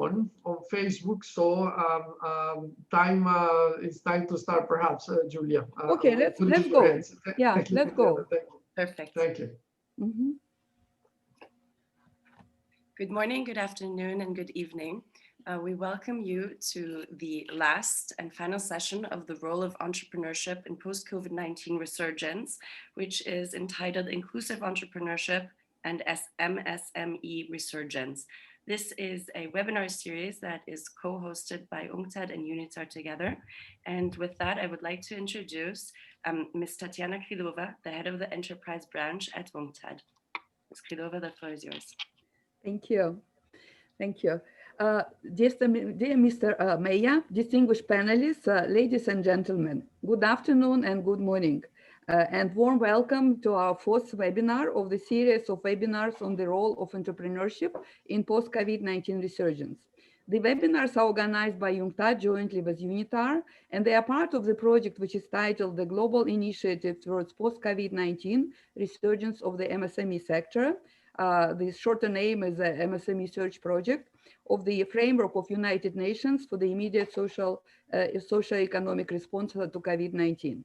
on Facebook. So it's time to start, perhaps, Julia. Okay, let's go. Yeah, let's go. Perfect. Thank you. Mm-hmm. Good morning, good afternoon, and good evening. We welcome you to the last and final session of the role of entrepreneurship in post-COVID-19 resurgence, which is entitled Inclusive Entrepreneurship and MSME Resurgence. This is a webinar series that is co-hosted by UNCTAD and UNITAR together. And with that, I would like to introduce Ms. Tatiana Krylova, the head of the enterprise branch at UNCTAD. Ms. Krylova, the floor is yours. Thank you. Thank you. Dear Mr. Mejia, distinguished panelists, ladies and gentlemen, good afternoon and good morning, and warm welcome to our fourth webinar of the series of webinars on the role of entrepreneurship in post-COVID-19 resurgence. The webinars are organized by UNCTAD jointly with UNITAR, and they are part of the project which is titled the Global Initiative Towards Post-COVID-19 Resurgence of the MSME Sector. The shorter name is the MSME Search Project of the framework of United Nations for the immediate socio-economic response to COVID-19.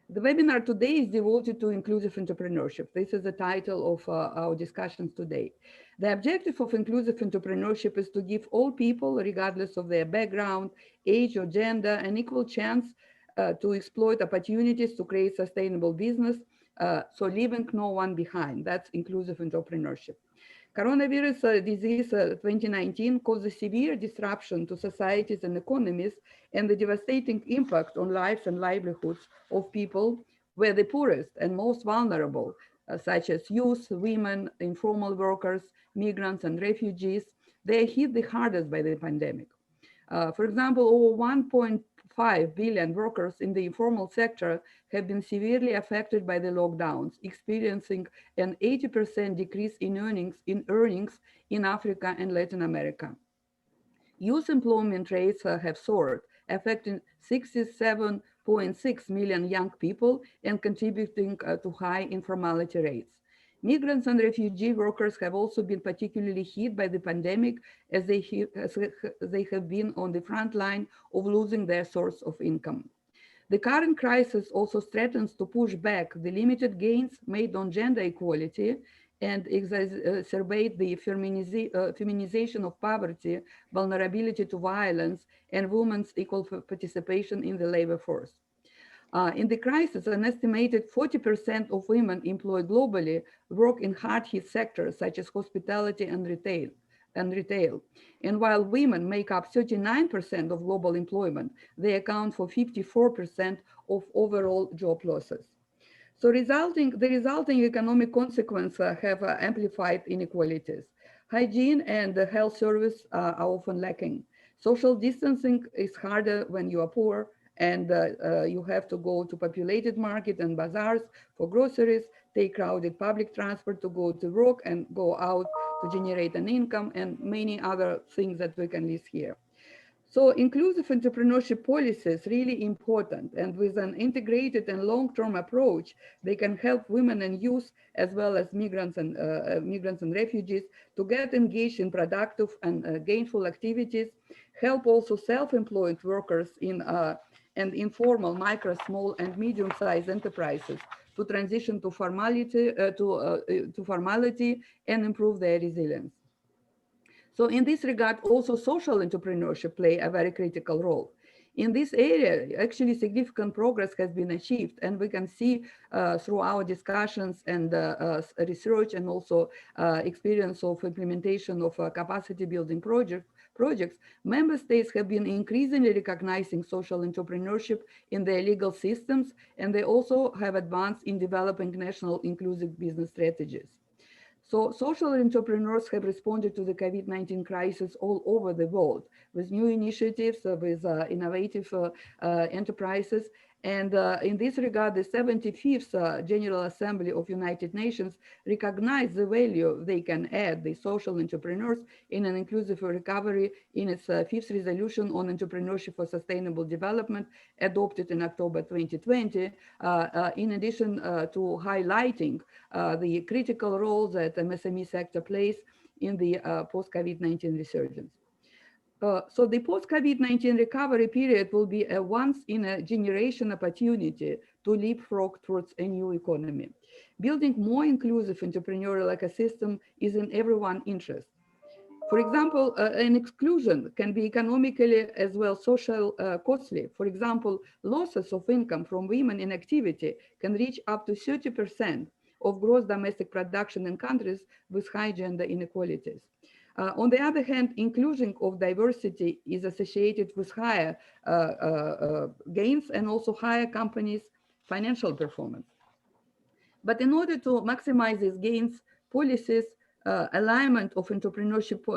The webinar today is devoted to inclusive entrepreneurship. This is the title of our discussions today. The objective of inclusive entrepreneurship is to give all people, regardless of their background, age, or gender, an equal chance to exploit opportunities to create sustainable business, so leaving no one behind. That's inclusive entrepreneurship. Coronavirus disease 2019 caused a severe disruption to societies and economies, and the devastating impact on lives and livelihoods of people were the poorest and most vulnerable, such as youth, women, informal workers, migrants, and refugees. They are hit the hardest by the pandemic. For example, over 1.5 billion workers in the informal sector have been severely affected by the lockdowns, experiencing an 80% decrease in earnings in Africa and Latin America. Youth employment rates have soared, affecting 67.6 million young people and contributing to high informality rates. Migrants and refugee workers have also been particularly hit by the pandemic, as they have been on the front line of losing their source of income. The current crisis also threatens to push back the limited gains made on gender equality and exacerbate the feminization of poverty, vulnerability to violence, and women's equal participation in the labor force. In the crisis, an estimated 40% of women employed globally work in hard-hit sectors such as hospitality and retail. And while women make up 39% of global employment, they account for 54% of overall job losses. So the resulting economic consequences have amplified inequalities. Hygiene and health service are often lacking. Social distancing is harder when you are poor, and you have to go to populated market and bazaars for groceries, take crowded public transport to go to work and go out to generate an income, and many other things that we can list here. So inclusive entrepreneurship policy is really important, and with an integrated and long-term approach, they can help women and youth, as well as migrants and refugees, to get engaged in productive and gainful activities, help also self-employed workers and informal micro, small, and medium-sized enterprises to transition to formality and improve their resilience. So in this regard, also social entrepreneurship play a very critical role. In this area, actually significant progress has been achieved, and we can see through our discussions and research and also experience of implementation of capacity building projects, member states have been increasingly recognizing social entrepreneurship in their legal systems, and they also have advanced in developing national inclusive business strategies. So social entrepreneurs have responded to the COVID-19 crisis all over the world with new initiatives, with innovative enterprises. And in this regard, the 75th General Assembly of United Nations recognized the value they can add, the social entrepreneurs, in an inclusive recovery in its fifth resolution on entrepreneurship for sustainable development, adopted in October 2020, in addition to highlighting the critical role that the MSME sector plays in the post-COVID-19 resurgence. So the post-COVID-19 recovery period will be a once-in-a-generation opportunity to leapfrog towards a new economy. Building more inclusive entrepreneurial ecosystem is in everyone's interest. For example, an exclusion can be economically as well social costly. For example, losses of income from women in activity can reach up to 30% of gross domestic production in countries with high gender inequalities. On the other hand, inclusion of diversity is associated with higher gains and also higher companies' financial performance. But in order to maximize these gains, policies, alignment of entrepreneurship,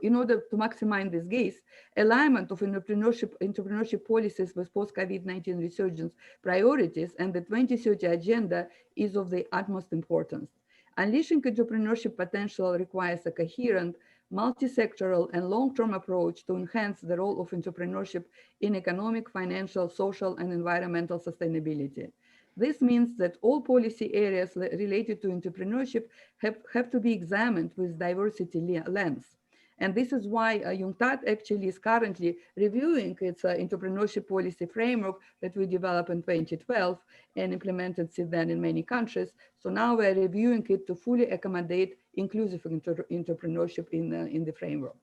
in order to maximize these gains, alignment of entrepreneurship policies with post-COVID-19 resurgence priorities and the 2030 agenda is of the utmost importance. Unleashing entrepreneurship potential requires a coherent, multi-sectoral and long-term approach to enhance the role of entrepreneurship in economic, financial, social, and environmental sustainability. This means that all policy areas related to entrepreneurship have to be examined with diversity lens. And this is why UNCTAD actually is currently reviewing its entrepreneurship policy framework that we developed in 2012 and implemented since then in many countries. So now we're reviewing it to fully accommodate inclusive entrepreneurship in the framework.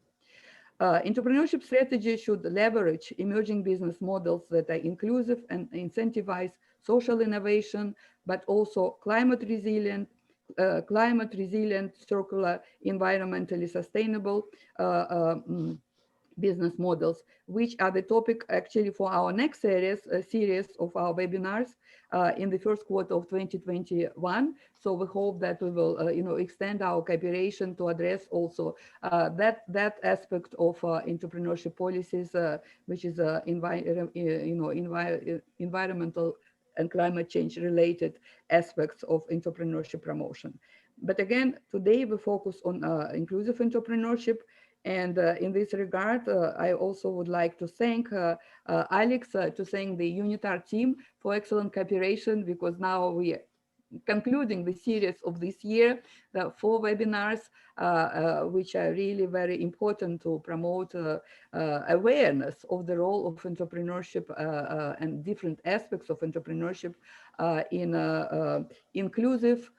Entrepreneurship strategy should leverage emerging business models that are inclusive and incentivize social innovation, but also climate resilient, circular, environmentally sustainable business models, which are the topic actually for our next series of our webinars in the first quarter of 2021. So we hope that we will, extend our cooperation to address also that aspect of entrepreneurship policies, which is environmental and climate change related aspects of entrepreneurship promotion. But again, today we focus on inclusive entrepreneurship. And in this regard, I also would like to thank Alex, to thank the UNITAR team for excellent cooperation, because now we are concluding the series of this year, the 4 webinars, which are really very important to promote awareness of the role of entrepreneurship and different aspects of entrepreneurship in inclusive,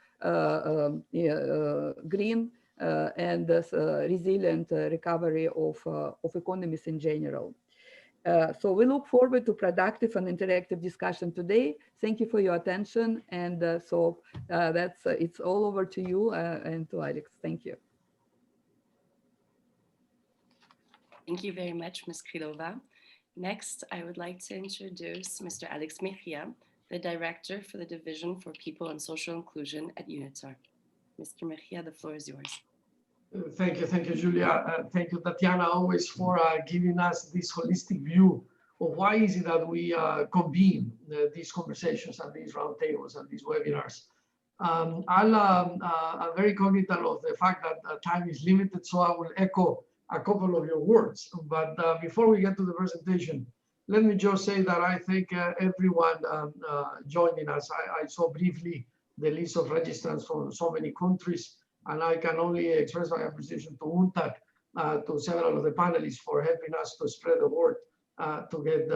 green, and resilient recovery of economies in general. So we look forward to productive and interactive discussion today. Thank you for your attention. And it's all over to you and to Alex. Thank you. Thank you very much, Ms. Krylova. Next, I would like to introduce Mr. Alex Mejia, the Director for the Division for People and Social Inclusion at UNITAR. Mr. Mejia, the floor is yours. Thank you, Julia. Thank you, Tatiana, always for giving us this holistic view of why is it that we convene these conversations and these roundtables and these webinars. I'm very cognizant of the fact that time is limited, so I will echo a couple of your words. But before we get to the presentation, let me just say that I thank everyone joining us. I saw briefly the list of registrants from so many countries, and I can only express my appreciation to UNCTAD, to several of the panelists for helping us to spread the word to get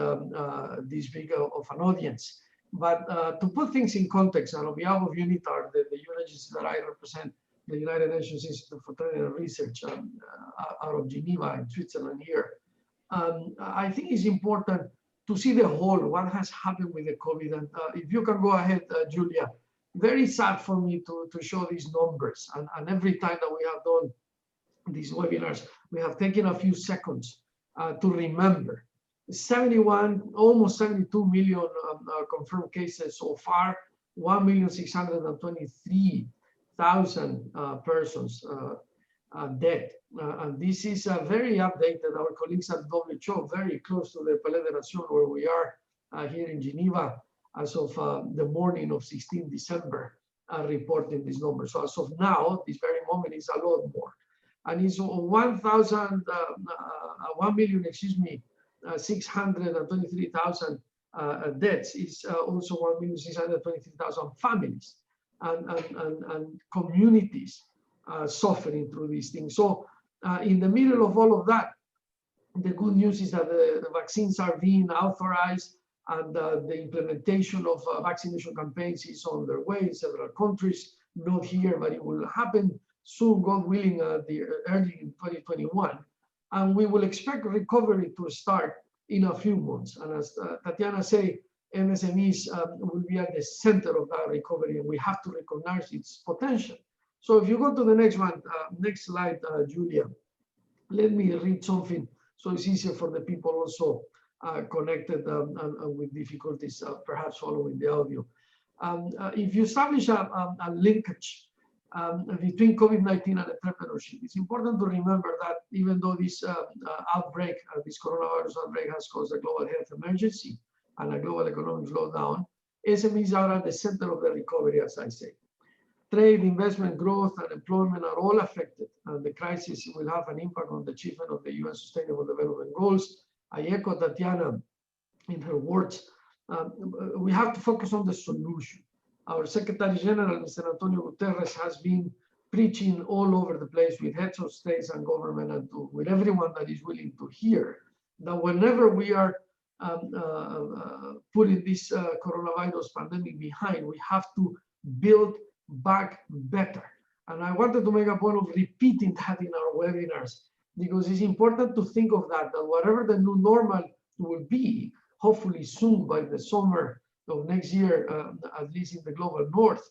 this big of an audience. But to put things in context, and on behalf of UNITAR, the UN agency that I represent, the United Nations Institute for Training and Research out of Geneva in Switzerland here, I think it's important to see the whole, what has happened with the COVID. And if you can go ahead, Julia. Very sad for me to show these numbers. And every time that we have done these webinars, we have taken a few seconds to remember 71, almost 72 million confirmed cases so far, 1,623,000 persons dead. And this is very updated. Our colleagues at WHO, very close to the Palais de Nation where we are here in Geneva, as of the morning of 16 December, reporting this number. So as of now, this very moment is a lot more. And it's 1,623,000 deaths. Is also 1,623,000 families and communities suffering through these things. So in the middle of all of that, The good news is that the vaccines are being authorized, and the implementation of vaccination campaigns is on their way in several countries, not here, but it will happen soon, God willing, early in 2021. And we will expect recovery to start in a few months. And as Tatiana said, MSMEs will be at the center of that recovery, and we have to recognize its potential. So if you go to the next one, next slide, Julia, let me read something so it's easier for the people also connected and with difficulties perhaps following the audio. If you establish a linkage between COVID-19 and entrepreneurship, it's important to remember that even though this outbreak, this coronavirus outbreak has caused a global health emergency and a global economic slowdown, SMEs are at the center of the recovery, as I say. Trade, investment, growth, and employment are all affected, and the crisis will have an impact on the achievement of the UN Sustainable Development Goals. I echo Tatiana in her words. We have to focus on the solution. Our Secretary General, Mr. Antonio Guterres, has been preaching all over the place with heads of states and government and with everyone that is willing to hear that whenever we are putting this coronavirus pandemic behind, we have to build back better. And I wanted to make a point of repeating that in our webinars, because it's important to think of that whatever the new normal will be, hopefully soon by the summer of next year, at least in the global north,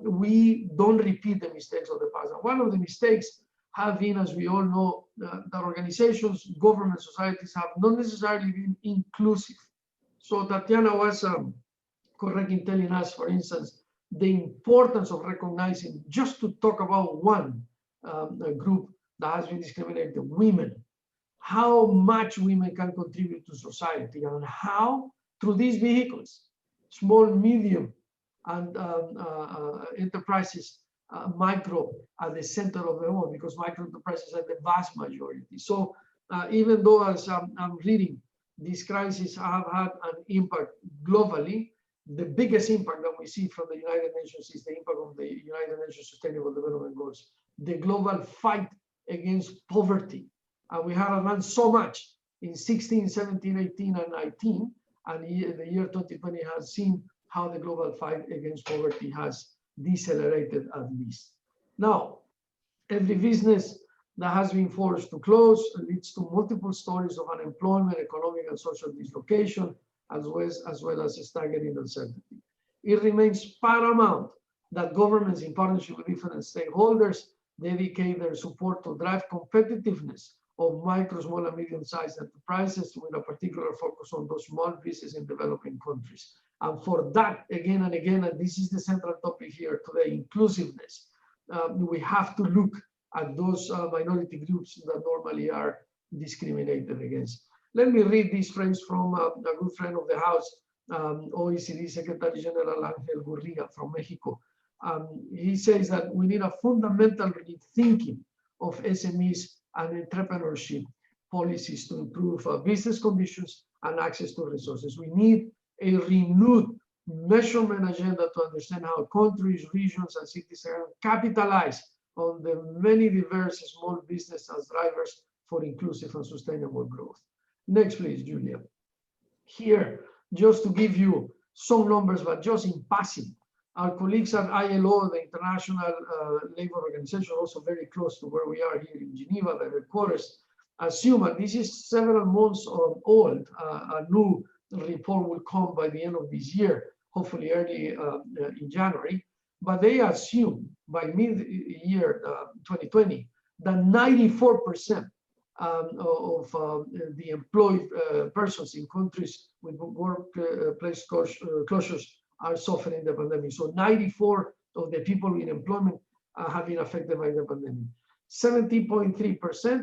we don't repeat the mistakes of the past. And one of the mistakes have been, as we all know, that organizations, government, societies have not necessarily been inclusive. So Tatiana was correct in telling us, for instance, the importance of recognizing, just to talk about one group that has been discriminated, women, how much women can contribute to society, and how through these vehicles, small, medium, and enterprises, micro at the center of the all, because micro enterprises are the vast majority. So even though, as I'm reading, this crisis have had an impact globally, the biggest impact that we see from the United Nations is the impact of the United Nations Sustainable Development Goals, the global fight against poverty. And we have done so much in 16, 17, 18, and 19, and the year 2020 has seen how the global fight against poverty has decelerated at least. Now, every business that has been forced to close leads to multiple stories of unemployment, economic and social dislocation, as well as staggering uncertainty. It remains paramount that governments, in partnership with different stakeholders, dedicate their support to drive competitiveness of micro, small, and medium-sized enterprises, with a particular focus on those small businesses in developing countries. And for that, again and again, and this is the central topic here today, inclusiveness, we have to look at those minority groups that normally are discriminated against. Let me read this phrase from a good friend of the house, OECD Secretary General Ángel Gurría from Mexico. He says that we need a fundamental rethinking of SMEs and entrepreneurship policies to improve business conditions and access to resources. We need a renewed measurement agenda to understand how countries, regions, and cities can capitalize on the many diverse small business as drivers for inclusive and sustainable growth. Next, please, Julia. Here, just to give you some numbers, but just in passing, our colleagues at ILO, the International Labour Organization, also very close to where we are here in Geneva, the headquarters, assume, and this is several months old, a new report will come by the end of this year, hopefully early in January, but they assume by mid-year 2020 that 94% of the employed persons in countries with workplace closures are suffering the pandemic. So 94 of the people in employment have been affected by the pandemic. 70.3%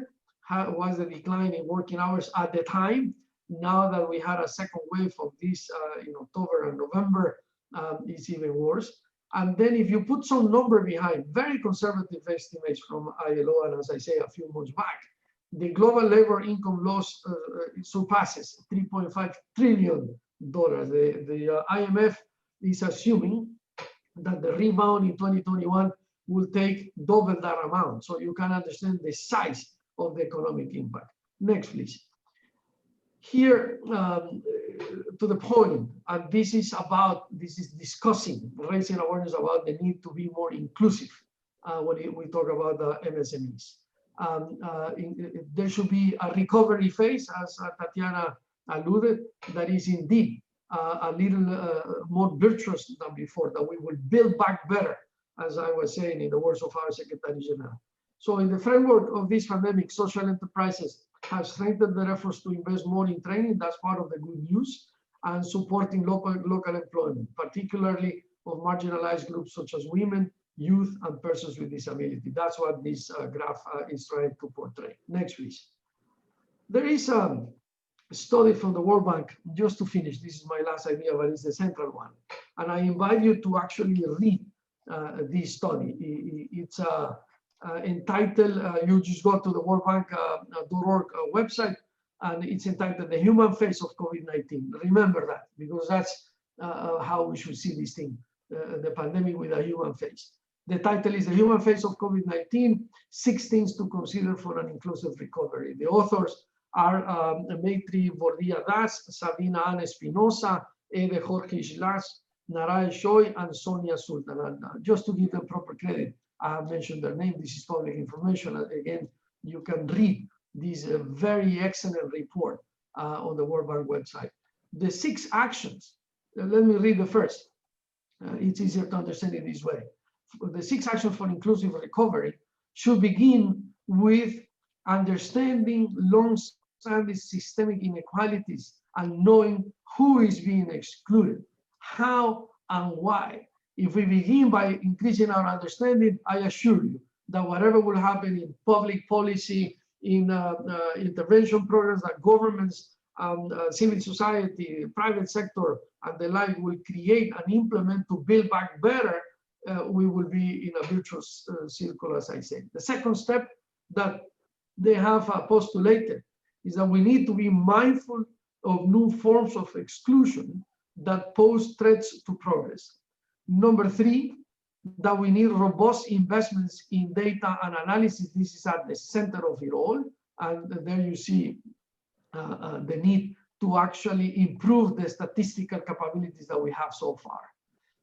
was the decline in working hours at the time. Now that we had a second wave of this in October and November, it's even worse. And then if you put some number behind, very conservative estimates from ILO, and as I say, a few months back, the global labor income loss surpasses $3.5 trillion. The IMF is assuming that the rebound in 2021 will take double that amount. So you can understand the size of the economic impact. Next, please. Here, to the point, and this is discussing, raising awareness about the need to be more inclusive when we talk about the MSMEs. There should be a recovery phase, as Tatiana alluded, that is indeed a little more virtuous than before, that we will build back better, as I was saying in the words of our Secretary General. So in the framework of this pandemic, social enterprises have strengthened their efforts to invest more in training. That's part of the good news, and supporting local employment, particularly of marginalized groups such as women, youth, and persons with disability. That's what this graph is trying to portray. Next, please. There is a study from the World Bank, just to finish, this is my last idea, but it's the central one. And I invite you to actually read this study. It's entitled, you just go to the worldbank.org website, and it's entitled The Human Face of COVID-19. Remember that, because that's how we should see this thing, the pandemic with a human face. The title is The Human Face of COVID-19, 6 Things to Consider for an Inclusive Recovery. The authors are Maitri Bordia Das, Sabina Ana Espinosa, Eve Jorge Islas, Naray Shoy, and Sonia Sultan. And just to give them proper credit, I have mentioned their name. This is public information. And again, you can read this very excellent report on the World Bank website. The 6 actions, let me read the first. It's easier to understand it this way. The 6 actions for inclusive recovery should begin with understanding long-standing systemic inequalities and knowing who is being excluded, how and why. If we begin by increasing our understanding, I assure you that whatever will happen in public policy, in intervention programs that governments, civil society, private sector, and the like will create and implement to build back better, we will be in a virtuous circle, as I said. The second step that they have postulated is that we need to be mindful of new forms of exclusion that pose threats to progress. Number 3, that we need robust investments in data and analysis. This is at the center of it all. And there you see the need to actually improve the statistical capabilities that we have so far.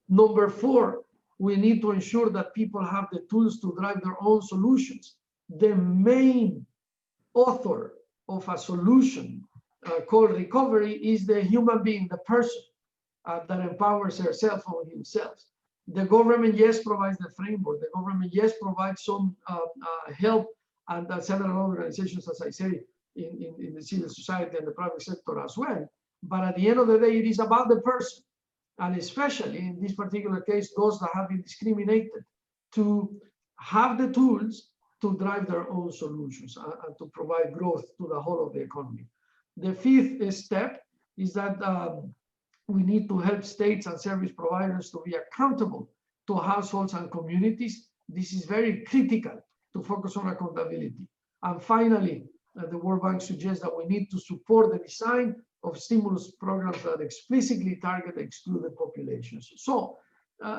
Number 4, we need to ensure that people have the tools to drive their own solutions. The main author of a solution called recovery is the human being, the person that empowers herself or himself. The government, yes, provides the framework. The government, yes, provides some help, and several organizations, as I say, in the civil society and the private sector as well. But at the end of the day, it is about the person, and especially in this particular case, those that have been discriminated, to have the tools to drive their own solutions and to provide growth to the whole of the economy. The 5th step is that we need to help states and service providers to be accountable to households and communities. This is very critical to focus on accountability. And finally, the World Bank suggests that we need to support the design of stimulus programs that explicitly target excluded populations. So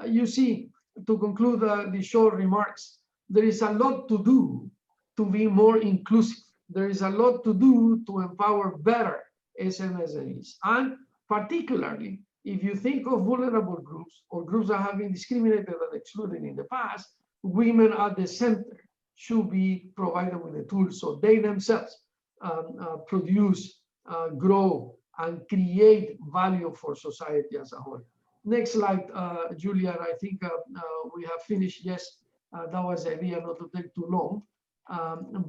you see, to conclude the short remarks, there is a lot to do to be more inclusive. There is a lot to do to empower better MSMEs. And particularly, if you think of vulnerable groups or groups that have been discriminated and excluded in the past, women at the center should be provided with the tools so they themselves produce, grow, and create value for society as a whole. Next slide, Julia. I think we have finished. Yes, that was the idea, not to take too long.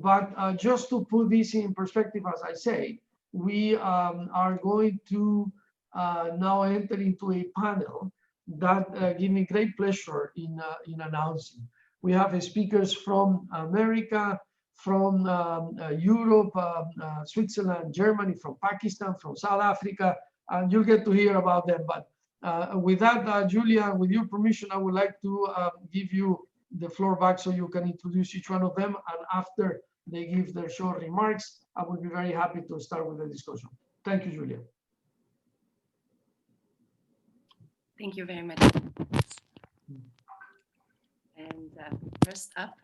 But just to put this in perspective, as I say, we are going to now enter into a panel that give me great pleasure in announcing. We have speakers from America, from Europe, Switzerland, Germany, from Pakistan, from South Africa, and you'll get to hear about them. But with that, Julia, with your permission, I would like to give you the floor back so you can introduce each one of them. And after they give their short remarks, I would be very happy to start with the discussion. Thank you, Julia. Thank you very much. And first up,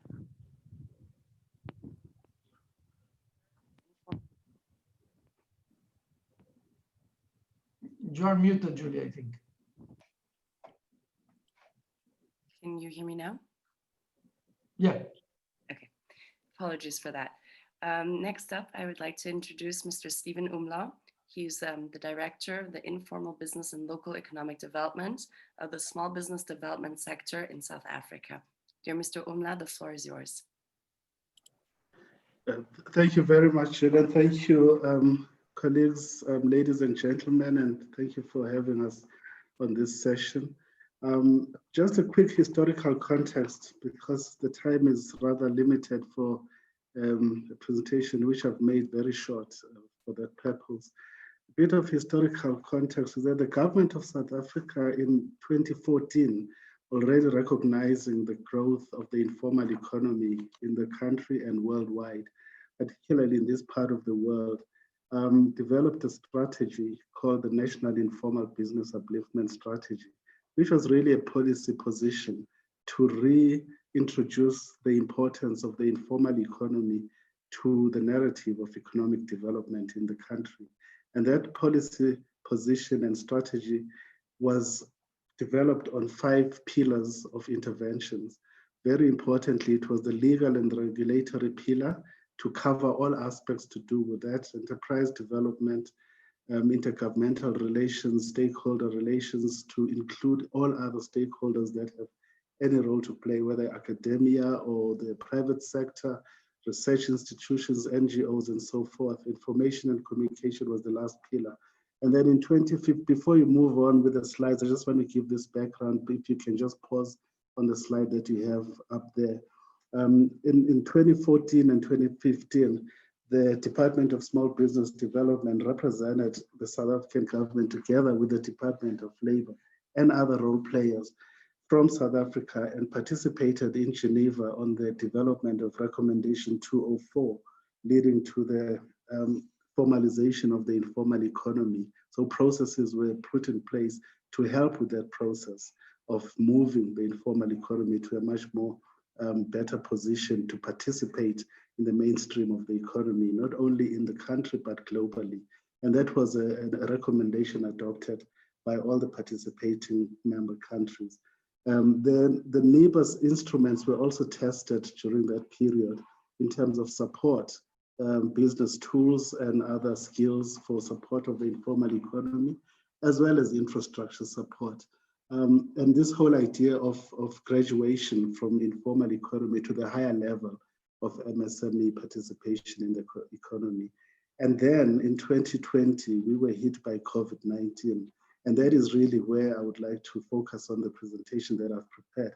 You are muted, Julia, I think. Can you hear me now? Yeah. Okay, apologies for that. Next up, I would like to introduce Mr. Steven Umlaw. He's the Director of the Informal Business and Local Economic Development of the Small Business Development Sector in South Africa. Dear Mr. Umlaw, the floor is yours. Thank you very much, Julia. Thank you, colleagues, ladies and gentlemen, and thank you for having us on this session. Just a quick historical context, because the time is rather limited for a presentation, which I've made very short for that purpose. A bit of historical context is that the government of South Africa in 2014, already recognizing the growth of the informal economy in the country and worldwide, particularly in this part of the world, developed a strategy called the National Informal Business Upliftment Strategy, which was really a policy position to reintroduce the importance of the informal economy to the narrative of economic development in the country. And that policy position and strategy was developed on 5 pillars of interventions. Very importantly, it was the legal and regulatory pillar to cover all aspects to do with that: enterprise development, intergovernmental relations, stakeholder relations, to include all other stakeholders that have any role to play, whether academia or the private sector, research institutions, NGOs, and so forth. Information and communication was the last pillar. And then in 2015, before you move on with the slides, I just want to give this background. If you can just pause on the slide that you have up there. In 2014 and 2015, the Department of Small Business Development represented the South African government together with the Department of Labor and other role players from South Africa, and participated in Geneva on the development of Recommendation 204, leading to the formalization of the informal economy. So processes were put in place to help with that process of moving the informal economy to a much more better position to participate in the mainstream of the economy, not only in the country, but globally. And that was a recommendation adopted by all the participating member countries. The NIBA's instruments were also tested during that period in terms of support, business tools and other skills for support of the informal economy, as well as infrastructure support. And this whole idea of graduation from informal economy to the higher level of MSME participation in the economy. And then in 2020, we were hit by COVID-19. And that is really where I would like to focus on the presentation that I've prepared.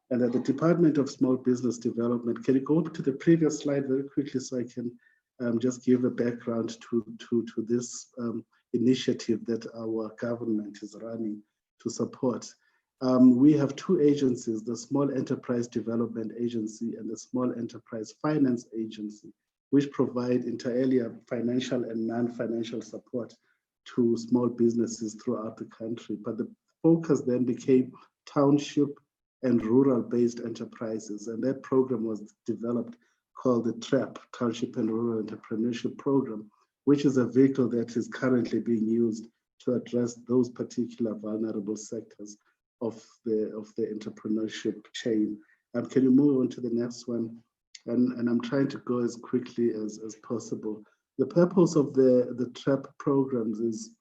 And at the Department of Small Business Development, can you go to the previous slide very quickly so I can just give a background to this initiative that our government is running to support. We have 2 agencies, the Small Enterprise Development Agency and the Small Enterprise Finance Agency, which provide inter alia financial and non-financial support to small businesses throughout the country. But the focus then became township and rural-based enterprises. And that program was developed called the TRAP, Township and Rural Entrepreneurship Program, which is a vehicle that is currently being used to address those particular vulnerable sectors of the entrepreneurship chain. Can you move on to the next one? And I'm trying to go as quickly as possible. The purpose of the TRAP programs is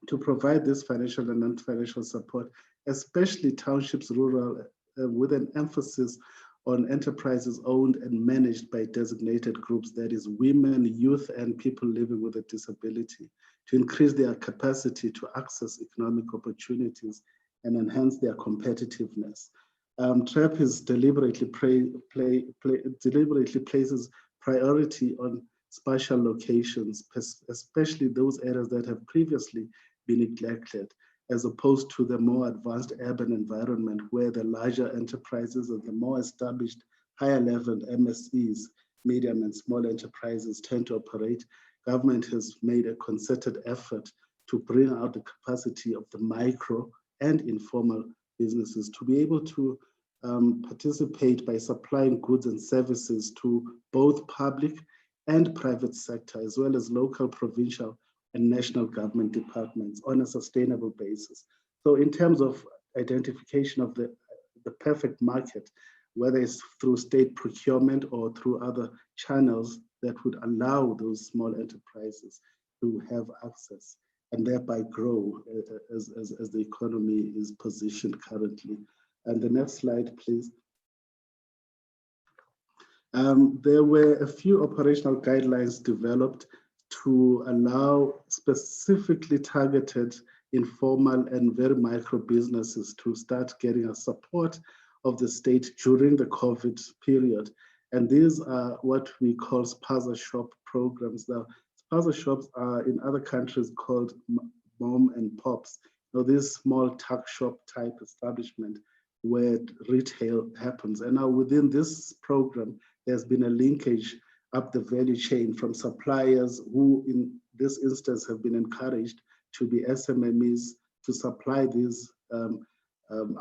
to provide this financial and non-financial support, especially townships, rural, with an emphasis on enterprises owned and managed by designated groups, that is women, youth, and people living with a disability, to increase their capacity to access economic opportunities and enhance their competitiveness. TRAP is deliberately places priority on spatial locations, especially those areas that have previously been neglected, as opposed to the more advanced urban environment where the larger enterprises and the more established higher level MSEs, medium and small enterprises, tend to operate. Government has made a concerted effort to bring out the capacity of the micro and informal businesses to be able to participate by supplying goods and services to both public and private sector, as well as local, provincial, and national government departments on a sustainable basis. So in terms of identification of the perfect market, whether it's through state procurement or through other channels that would allow those small enterprises to have access and thereby grow as the economy is positioned currently. And the next slide, please. There were a few operational guidelines developed to allow specifically targeted informal and very micro businesses to start getting a support of the state during the COVID period. And these are what we call spaza shop programs. Now, spaza shops are in other countries called mom and pops. Now, this small tuck shop type establishment where retail happens. And now within this program, there's been a linkage up the value chain from suppliers who in this instance have been encouraged to be SMMEs to supply these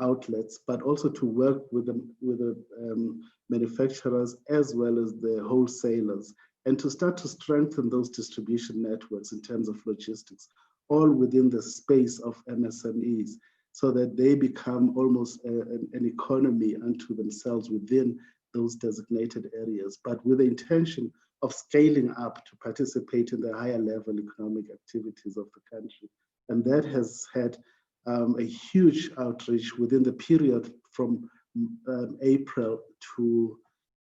outlets, but also to work with the manufacturers as well as the wholesalers, and to start to strengthen those distribution networks in terms of logistics, all within the space of MSMEs, so that they become almost an economy unto themselves within those designated areas, but with the intention of scaling up to participate in the higher level economic activities of the country. And that has had a huge outreach within the period from April to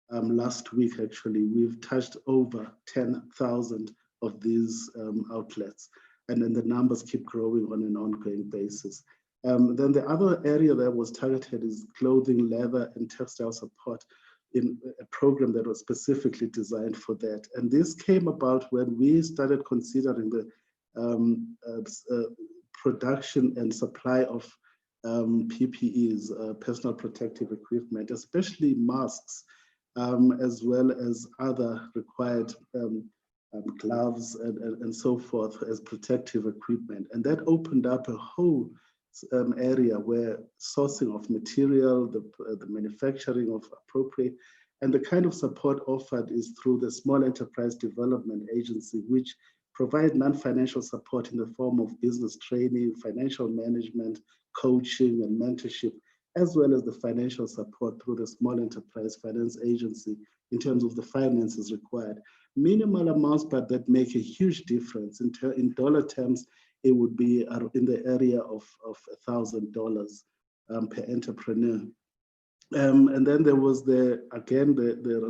last week, actually. We've touched over 10,000 of these outlets, and then the numbers keep growing on an ongoing basis. Then the other area that was targeted is clothing, leather, and textile support in a program that was specifically designed for that. And this came about when we started considering the production and supply of PPEs, personal protective equipment, especially masks, as well as other required gloves and so forth as protective equipment. And that opened up a whole area where sourcing of material, the manufacturing of appropriate, and the kind of support offered is through the Small Enterprise Development Agency, which provide non-financial support in the form of business training, financial management, coaching, and mentorship, as well as the financial support through the Small Enterprise Finance Agency in terms of the finances required. Minimal amounts, but that make a huge difference. In dollar terms, it would be in the area of $1,000 per entrepreneur. And then there was the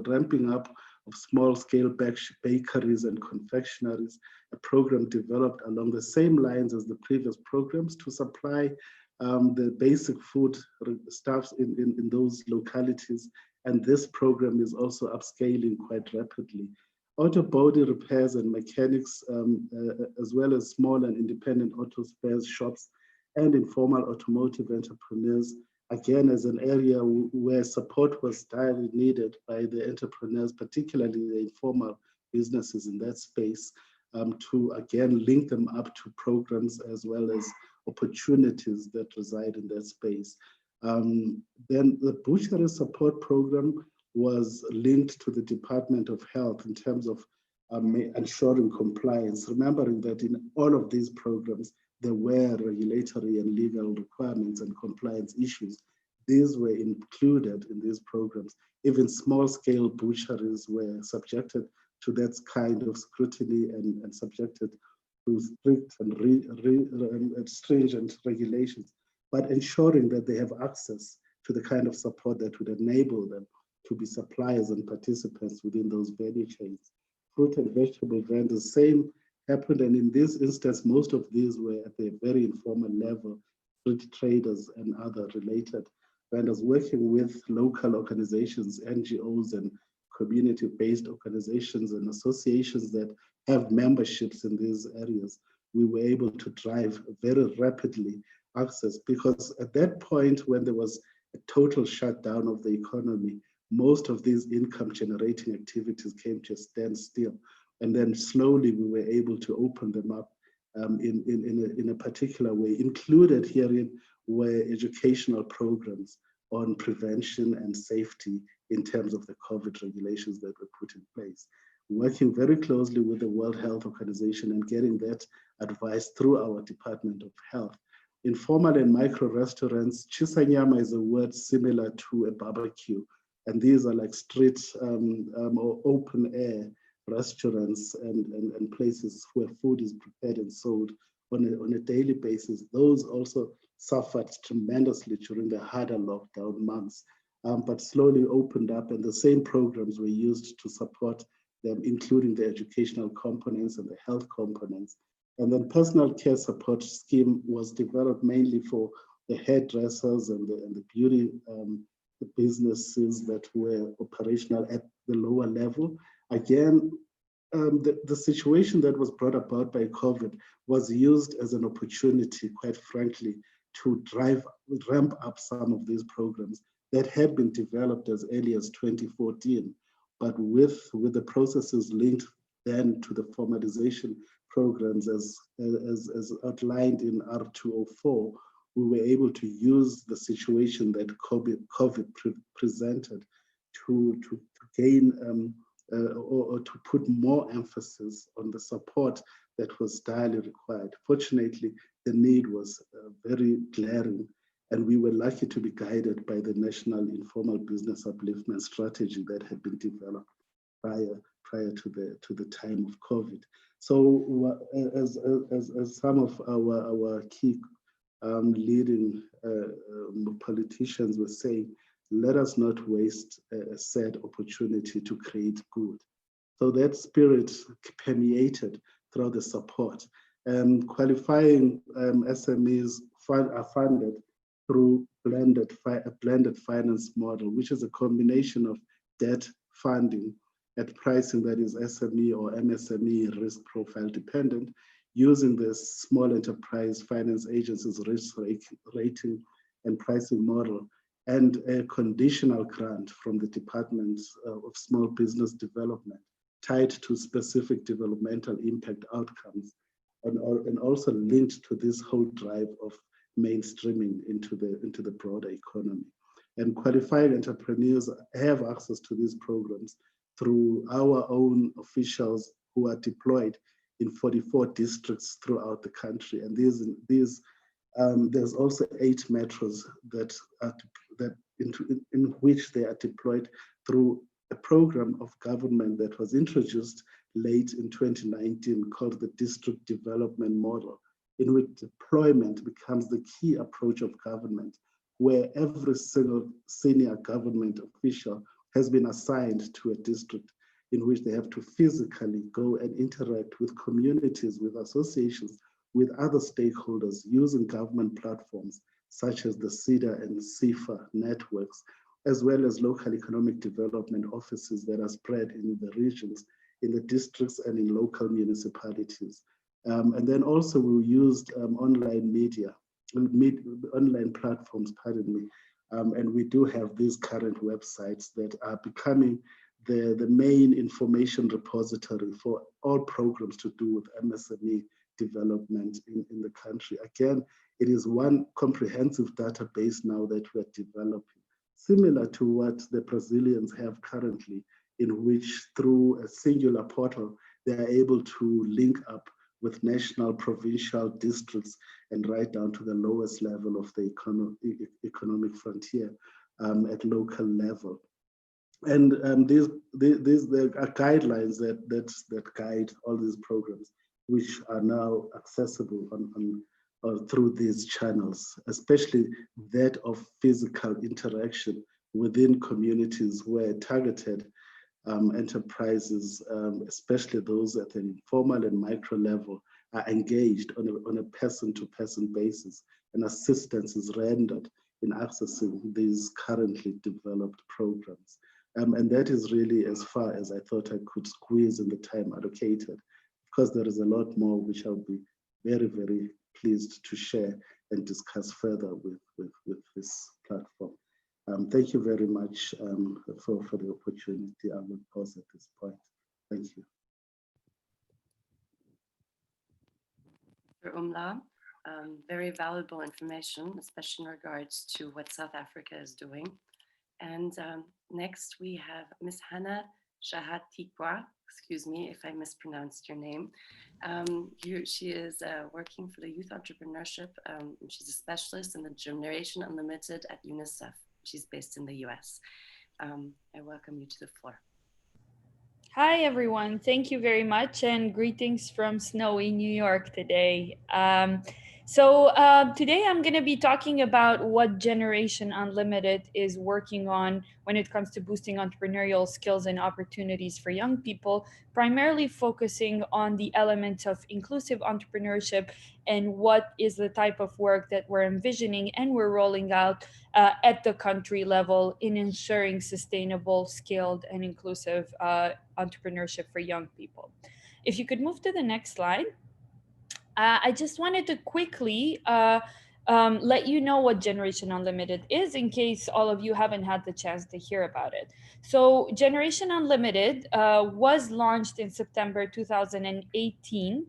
ramping up of small-scale bakeries and confectionaries, a program developed along the same lines as the previous programs to supply the basic food stuffs in those localities. And this program is also upscaling quite rapidly. Auto body repairs and mechanics, as well as small and independent auto spares shops and informal automotive entrepreneurs, again, as an area where support was direly needed by the entrepreneurs, particularly the informal businesses in that space, to again link them up to programs as well as opportunities that reside in that space. Then the butchery support program was linked to the Department of Health in terms of ensuring compliance, remembering that in all of these programs, there were regulatory and legal requirements and compliance issues. These were included in these programs. Even small-scale butcheries were subjected to that kind of scrutiny and subjected to strict and stringent regulations, but ensuring that they have access to the kind of support that would enable them to be suppliers and participants within those value chains. Fruit and vegetable vendors, same happened, and in this instance, most of these were at a very informal level, street traders and other related vendors working with local organizations, NGOs, and community-based organizations and associations that have memberships in these areas. We were able to drive very rapidly access, because at that point when there was a total shutdown of the economy, most of these income generating activities came to a standstill. And then slowly we were able to open them up in a particular way. Included herein were educational programs on prevention and safety in terms of the COVID regulations that were put in place. working very closely with the World Health Organization and getting that advice through our Department of Health. Informal and micro restaurants, chisanyama is a word similar to a barbecue. And these are like street or open air restaurants and places where food is prepared and sold on a daily basis. Those also suffered tremendously during the harder lockdown months, but slowly opened up, and the same programs were used to support them, including the educational components and the health components. And then personal care support scheme was developed mainly for the hairdressers and the beauty the businesses that were operational at the lower level. Again, the situation that was brought about by COVID was used as an opportunity, quite frankly, to ramp up some of these programs that had been developed as early as 2014, but with the processes linked then to the formalization programs as outlined in R204, we were able to use the situation that COVID presented to gain or to put more emphasis on the support that was direly required. Fortunately, the need was very glaring, and we were lucky to be guided by the National Informal Business Upliftment Strategy that had been developed prior to the time of COVID. So as some of our key leading politicians were saying, let us not waste a sad opportunity to create good. So that spirit permeated throughout the support. Qualifying SMEs are funded through a blended finance model, which is a combination of debt funding at pricing that is SME or MSME risk profile dependent, using the Small Enterprise Finance Agency's risk rating and pricing model, and a conditional grant from the Department of Small Business Development tied to specific developmental impact outcomes, and also linked to this whole drive of mainstreaming into the broader economy. And qualified entrepreneurs have access to these programs through our own officials who are deployed in 44 districts throughout the country. And there's also 8 metros in which they are deployed through a program of government that was introduced late in 2019 called the District Development Model, in which deployment becomes the key approach of government, where every single senior government official has been assigned to a district in which they have to physically go and interact with communities, with associations, with other stakeholders using government platforms such as the CEDA and CIFA networks, as well as local economic development offices that are spread in the regions, in the districts and in local municipalities. And then also we used online platforms, pardon me, and we do have these current websites that are becoming the main information repository for all programs to do with MSME development in the country. Again, it is one comprehensive database now that we're developing, similar to what the Brazilians have currently, in which through a singular portal, they are able to link up with national, provincial, districts, and right down to the lowest level of the economic frontier at local level. And there are guidelines that guide all these programs, which are now accessible through these channels, especially that of physical interaction within communities where targeted enterprises, especially those at an informal and micro level, are engaged on a person-to-person basis, and assistance is rendered in accessing these currently developed programs. And that is really as far as I thought I could squeeze in the time allocated, because there is a lot more which I'll be very, very pleased to share and discuss further with this platform. Thank you very much for the opportunity. I will pause at this point. Thank you. Umla, very valuable information, especially in regards to what South Africa is doing. And next we have Ms. Hannah Shahatikwa, excuse me if I mispronounced your name. She is working for the youth entrepreneurship. She's a specialist in the Generation Unlimited at UNICEF. She's based in the US. I welcome you to the floor. Hi, everyone. Thank you very much, and greetings from snowy New York today. Today I'm going to be talking about what Generation Unlimited is working on when it comes to boosting entrepreneurial skills and opportunities for young people, primarily focusing on the elements of inclusive entrepreneurship and what is the type of work that we're envisioning and we're rolling out at the country level in ensuring sustainable, skilled, and inclusive entrepreneurship for young people. If you could move to the next slide. I just wanted to quickly let you know what Generation Unlimited is in case all of you haven't had the chance to hear about it. So Generation Unlimited was launched in September 2018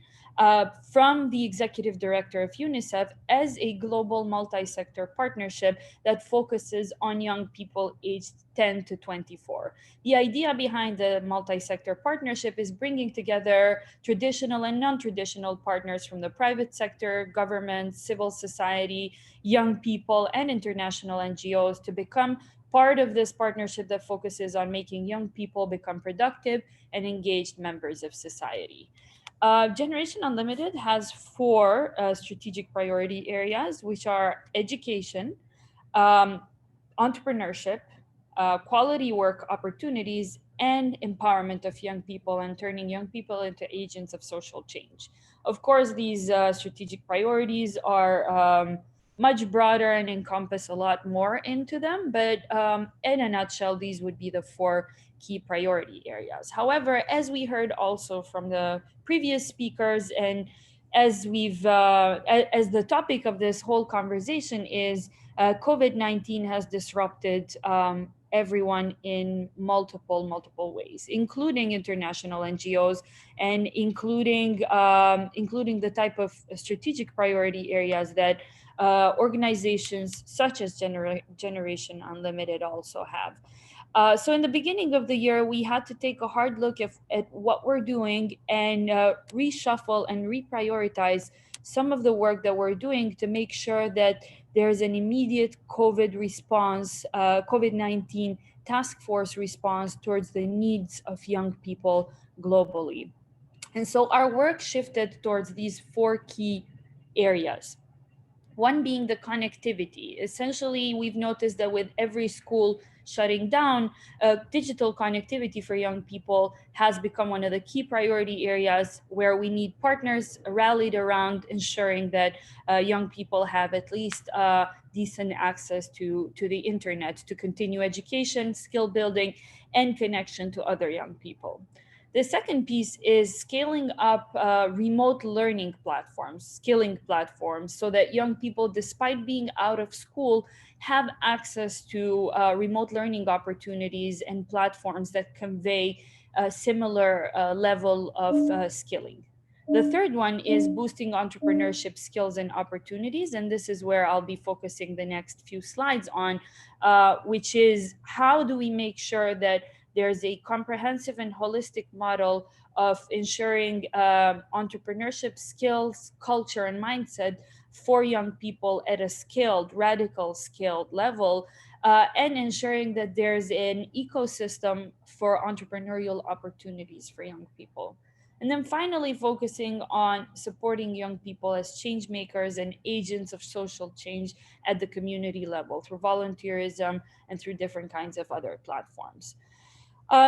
from the executive director of UNICEF as a global multi-sector partnership that focuses on young people aged 10 to 24. The idea behind the multi-sector partnership is bringing together traditional and non-traditional partners from the private sector, government, civil society, young people, and international NGOs to become part of this partnership that focuses on making young people become productive and engaged members of society. Generation Unlimited has four strategic priority areas, which are education, entrepreneurship, quality work opportunities, and empowerment of young people and turning young people into agents of social change. Of course, these strategic priorities are much broader and encompass a lot more into them, but in a nutshell, these would be the four key priority areas. However, as we heard also from the previous speakers, and as as the topic of this whole conversation is COVID-19 has disrupted everyone in multiple ways, including international NGOs and including the type of strategic priority areas that organizations such as Generation Unlimited also have. So in the beginning of the year, we had to take a hard look at what we're doing and reshuffle and reprioritize some of the work that we're doing to make sure that there's an immediate COVID response, COVID-19 task force response towards the needs of young people globally. And so our work shifted towards these four key areas. One being the connectivity. Essentially, we've noticed that with every school shutting down, digital connectivity for young people has become one of the key priority areas where we need partners rallied around ensuring that young people have at least decent access to the internet to continue education, skill building, and connection to other young people. The second piece is scaling up remote learning platforms, skilling platforms, so that young people, despite being out of school, have access to remote learning opportunities and platforms that convey a similar level of skilling. The third one is boosting entrepreneurship skills and opportunities, and this is where I'll be focusing the next few slides on, which is how do we make sure that there's a comprehensive and holistic model of ensuring entrepreneurship skills, culture, and mindset for young people at a skilled, radical skilled level, and ensuring that there's an ecosystem for entrepreneurial opportunities for young people. And then finally, focusing on supporting young people as change makers and agents of social change at the community level through volunteerism and through different kinds of other platforms.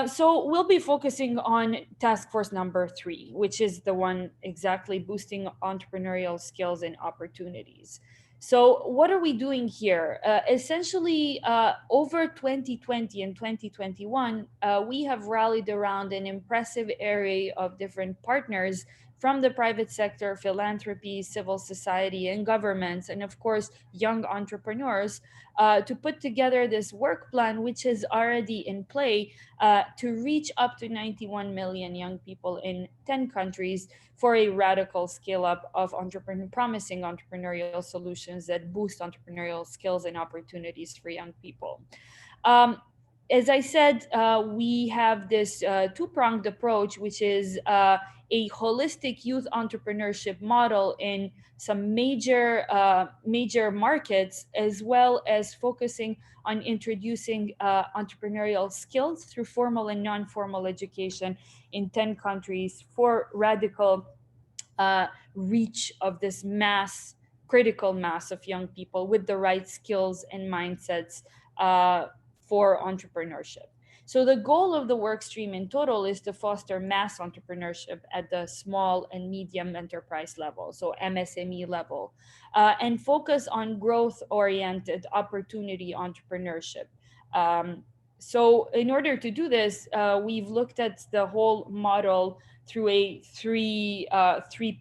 So we'll be focusing on task force number 3, which is the one exactly boosting entrepreneurial skills and opportunities. So what are we doing here? Essentially, over 2020 and 2021, we have rallied around an impressive array of different partners from the private sector, philanthropy, civil society, and governments, and of course, young entrepreneurs, to put together this work plan, which is already in play to reach up to 91 million young people in 10 countries for a radical scale up of promising entrepreneurial solutions that boost entrepreneurial skills and opportunities for young people. as I said, we have this two-pronged approach, which is a holistic youth entrepreneurship model in some major markets, as well as focusing on introducing entrepreneurial skills through formal and non-formal education in 10 countries for radical reach of this critical mass of young people with the right skills and mindsets for entrepreneurship. So the goal of the work stream in total is to foster mass entrepreneurship at the small and medium enterprise level, so MSME level, and focus on growth-oriented opportunity entrepreneurship. So in order to do this, we've looked at the whole model through a three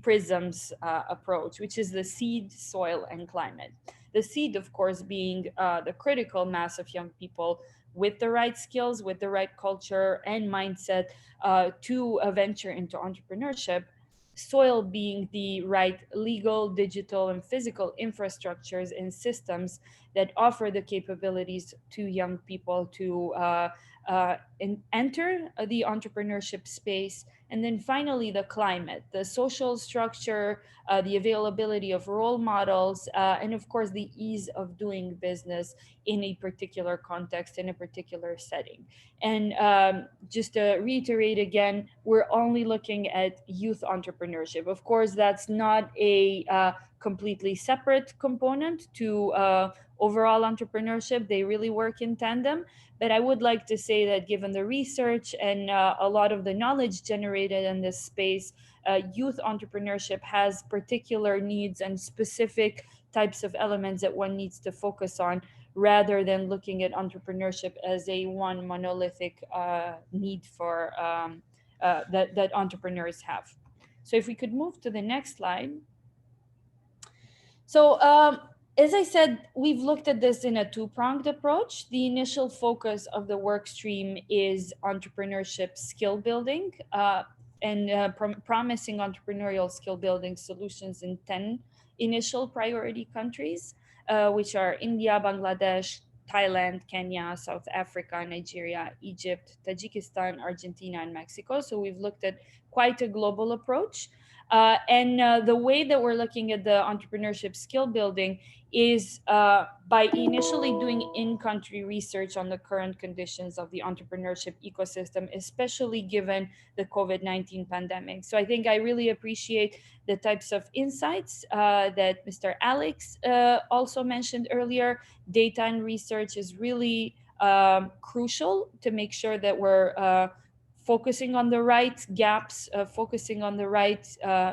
prisms approach, which is the seed, soil, and climate. The seed, of course, being the critical mass of young people with the right skills, with the right culture and mindset to venture into entrepreneurship. Soil being the right legal, digital, and physical infrastructures and systems that offer the capabilities to young people to enter the entrepreneurship space. And then finally, the climate, the social structure, the availability of role models, and of course, the ease of doing business in a particular context, in a particular setting. And just to reiterate again, we're only looking at youth entrepreneurship. Of course, that's not a completely separate component to overall entrepreneurship. They really work in tandem. But I would like to say that given the research and a lot of the knowledge generated in this space, youth entrepreneurship has particular needs and specific types of elements that one needs to focus on, rather than looking at entrepreneurship as a one monolithic need for that entrepreneurs have. So if we could move to the next slide. So as I said, we've looked at this in a two-pronged approach. The initial focus of the work stream is entrepreneurship skill building and promising entrepreneurial skill building solutions in 10 initial priority countries, which are India, Bangladesh, Thailand, Kenya, South Africa, Nigeria, Egypt, Tajikistan, Argentina, and Mexico. So we've looked at quite a global approach. And the way that we're looking at the entrepreneurship skill building is by initially doing in-country research on the current conditions of the entrepreneurship ecosystem, especially given the COVID-19 pandemic. So I think I really appreciate the types of insights that Mr. Alex also mentioned earlier. Data and research is really crucial to make sure that we're focusing on the right gaps, focusing on the right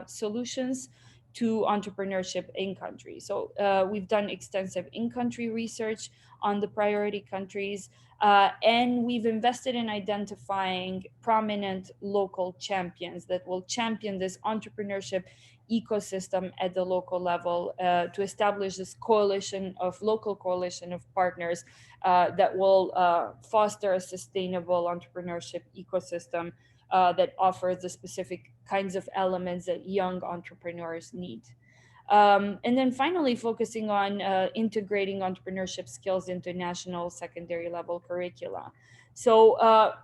solutions to entrepreneurship in country. So we've done extensive in-country research on the priority countries, and we've invested in identifying prominent local champions that will champion this entrepreneurship ecosystem at the local level to establish this local coalition of partners that will foster a sustainable entrepreneurship ecosystem that offers the specific kinds of elements that young entrepreneurs need. And then finally, focusing on integrating entrepreneurship skills into national secondary level curricula. So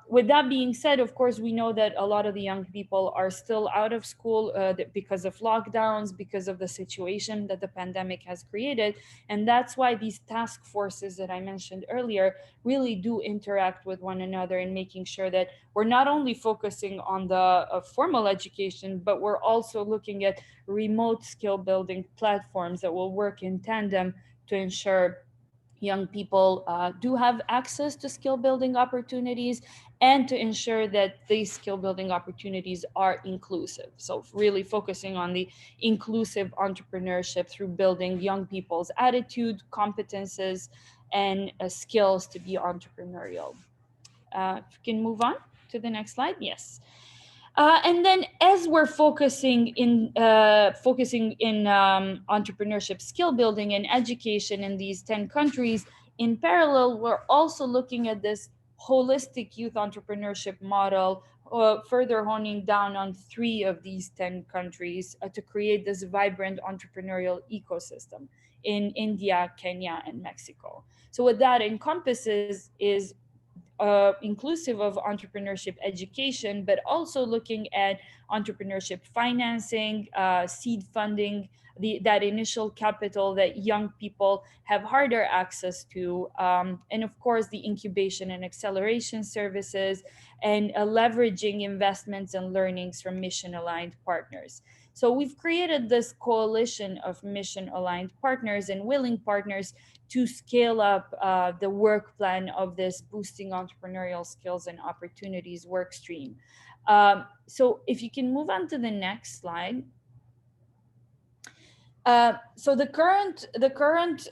with that being said, of course, we know that a lot of the young people are still out of school because of lockdowns, because of the situation that the pandemic has created. And that's why these task forces that I mentioned earlier really do interact with one another in making sure that we're not only focusing on the formal education, but we're also looking at remote skill building platforms that will work in tandem to ensure young people do have access to skill building opportunities and to ensure that these skill building opportunities are inclusive. So really focusing on the inclusive entrepreneurship through building young people's attitude, competences, and skills to be entrepreneurial. If you can move on to the next slide. Yes. And then as we're focusing in entrepreneurship skill building and education in these 10 countries, in parallel, we're also looking at this holistic youth entrepreneurship model, further honing down on 3 of these 10 countries to create this vibrant entrepreneurial ecosystem in India, Kenya, and Mexico. So what that encompasses is inclusive of entrepreneurship education, but also looking at entrepreneurship financing, seed funding, that initial capital that young people have harder access to, and of course the incubation and acceleration services, and leveraging investments and learnings from mission-aligned partners. So we've created this coalition of mission-aligned partners and willing partners to scale up the work plan of this Boosting Entrepreneurial Skills and Opportunities work stream. So if you can move on to the next slide. So the current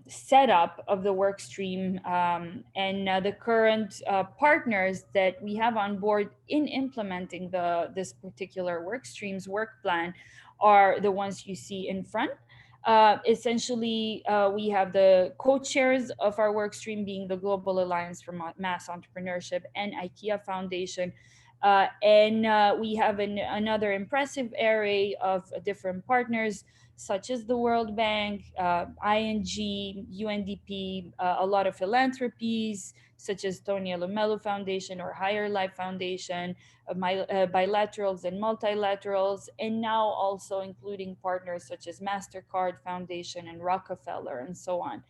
setup of the work stream and the current partners that we have on board in implementing this particular work stream's work plan are the ones you see in front. Essentially, we have the co-chairs of our work stream being the Global Alliance for Mass Entrepreneurship and IKEA Foundation. And we have another impressive array of different partners, such as the World Bank, ING, UNDP, a lot of philanthropies, such as Tony Elumelu Foundation or Higher Life Foundation, bilaterals and multilaterals, and now also including partners such as MasterCard Foundation and Rockefeller and so on.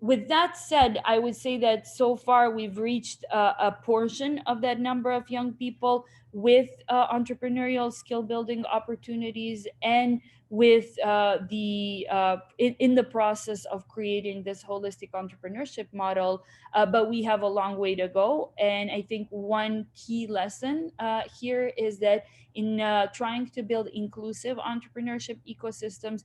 With that said, I would say that so far we've reached a portion of that number of young people with entrepreneurial skill building opportunities, and with in the process of creating this holistic entrepreneurship model, but we have a long way to go. And I think one key lesson here is that in trying to build inclusive entrepreneurship ecosystems,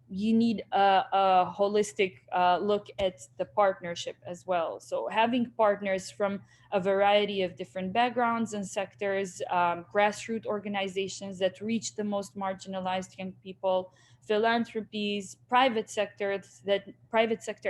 you need a holistic look at the partnership as well. So having partners from a variety of different backgrounds and sectors, grassroots organizations that reach the most marginalized young people, philanthropies, private sector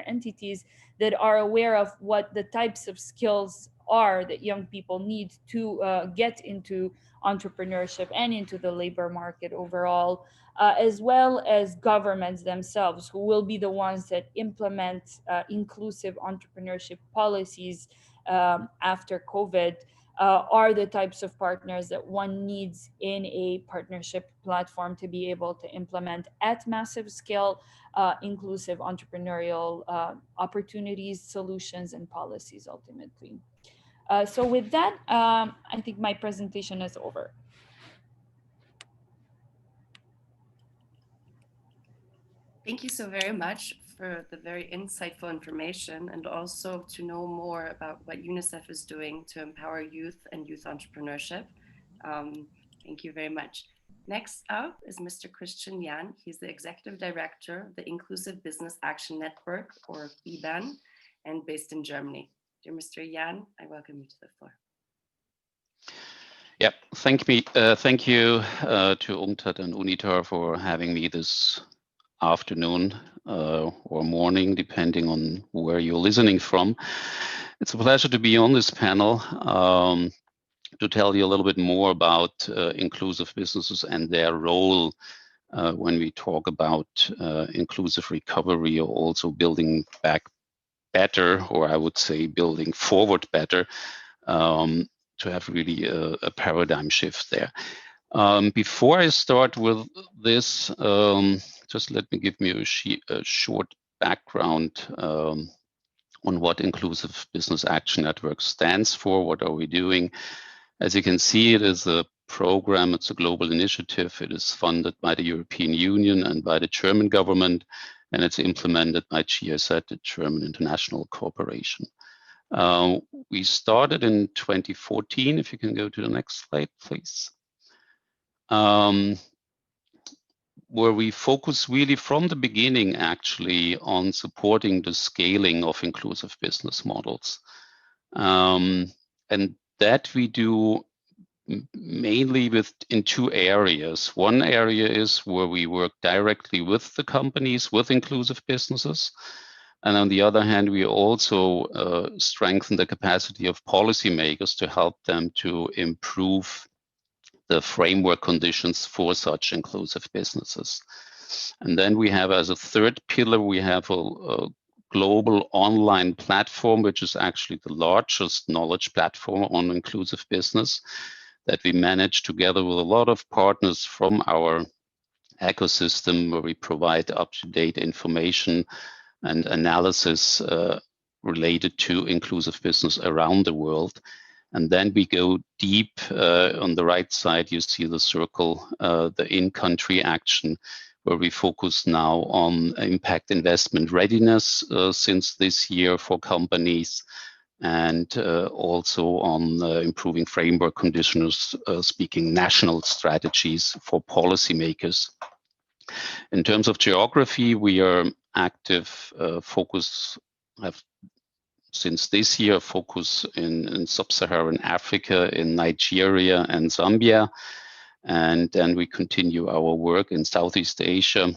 entities that are aware of what the types of skills are that young people need to get into entrepreneurship and into the labor market overall, as well as governments themselves, who will be the ones that implement inclusive entrepreneurship policies after COVID, are the types of partners that one needs in a partnership platform to be able to implement at massive scale inclusive entrepreneurial opportunities, solutions, and policies ultimately. So with that, I think my presentation is over. Thank you so very much for the very insightful information, and also to know more about what UNICEF is doing to empower youth and youth entrepreneurship. Thank you very much. Next up is Mr. Christian Jan. He's the Executive Director of the Inclusive Business Action Network, or IBAN, and based in Germany. Dear Mr. Jan, I welcome you to the floor. Yeah, thank you to UNCTAD and UNITAR for having me this afternoon or morning, depending on where you're listening from. It's a pleasure to be on this panel to tell you a little bit more about inclusive businesses and their role when we talk about inclusive recovery, or also building back better, or I would say building forward better, to have really a paradigm shift there. Before I start with this, just let me give you a short background on what Inclusive Business Action Network stands for. What are we doing? As you can see, it is a program, it's a global initiative. It is funded by the European Union and by the German government, and it's implemented by GIZ, the German International Corporation. We started in 2014. If you can go to the next slide, please. Where we focus really from the beginning actually on supporting the scaling of inclusive business models. And that we do mainly in two areas. One area is where we work directly with the companies, with inclusive businesses. And on the other hand, we also strengthen the capacity of policymakers to help them to improve the framework conditions for such inclusive businesses. And then we have, as a third pillar, we have a global online platform, which is actually the largest knowledge platform on inclusive business that we manage together with a lot of partners from our ecosystem, where we provide up-to-date information and analysis related to inclusive business around the world. And then we go deep. On the right side, you see the circle, the in-country action, where we focus now on impact investment readiness since this year for companies, and also on improving framework conditions, speaking national strategies for policymakers. In terms of geography, we are active, have since this year focus in sub-Saharan Africa, in Nigeria and Zambia. And then we continue our work in Southeast Asia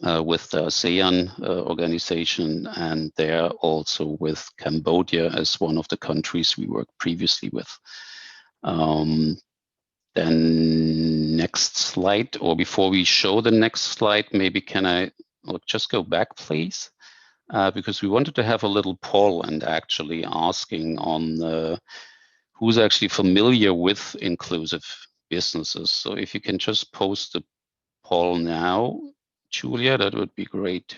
with the ASEAN organization, and there also with Cambodia as one of the countries we worked previously with. Then next slide, or before we show the next slide, maybe can I just go back, please? Because we wanted to have a little poll and actually asking on who's actually familiar with inclusive businesses. So if you can just post the poll now, Julia, that would be great,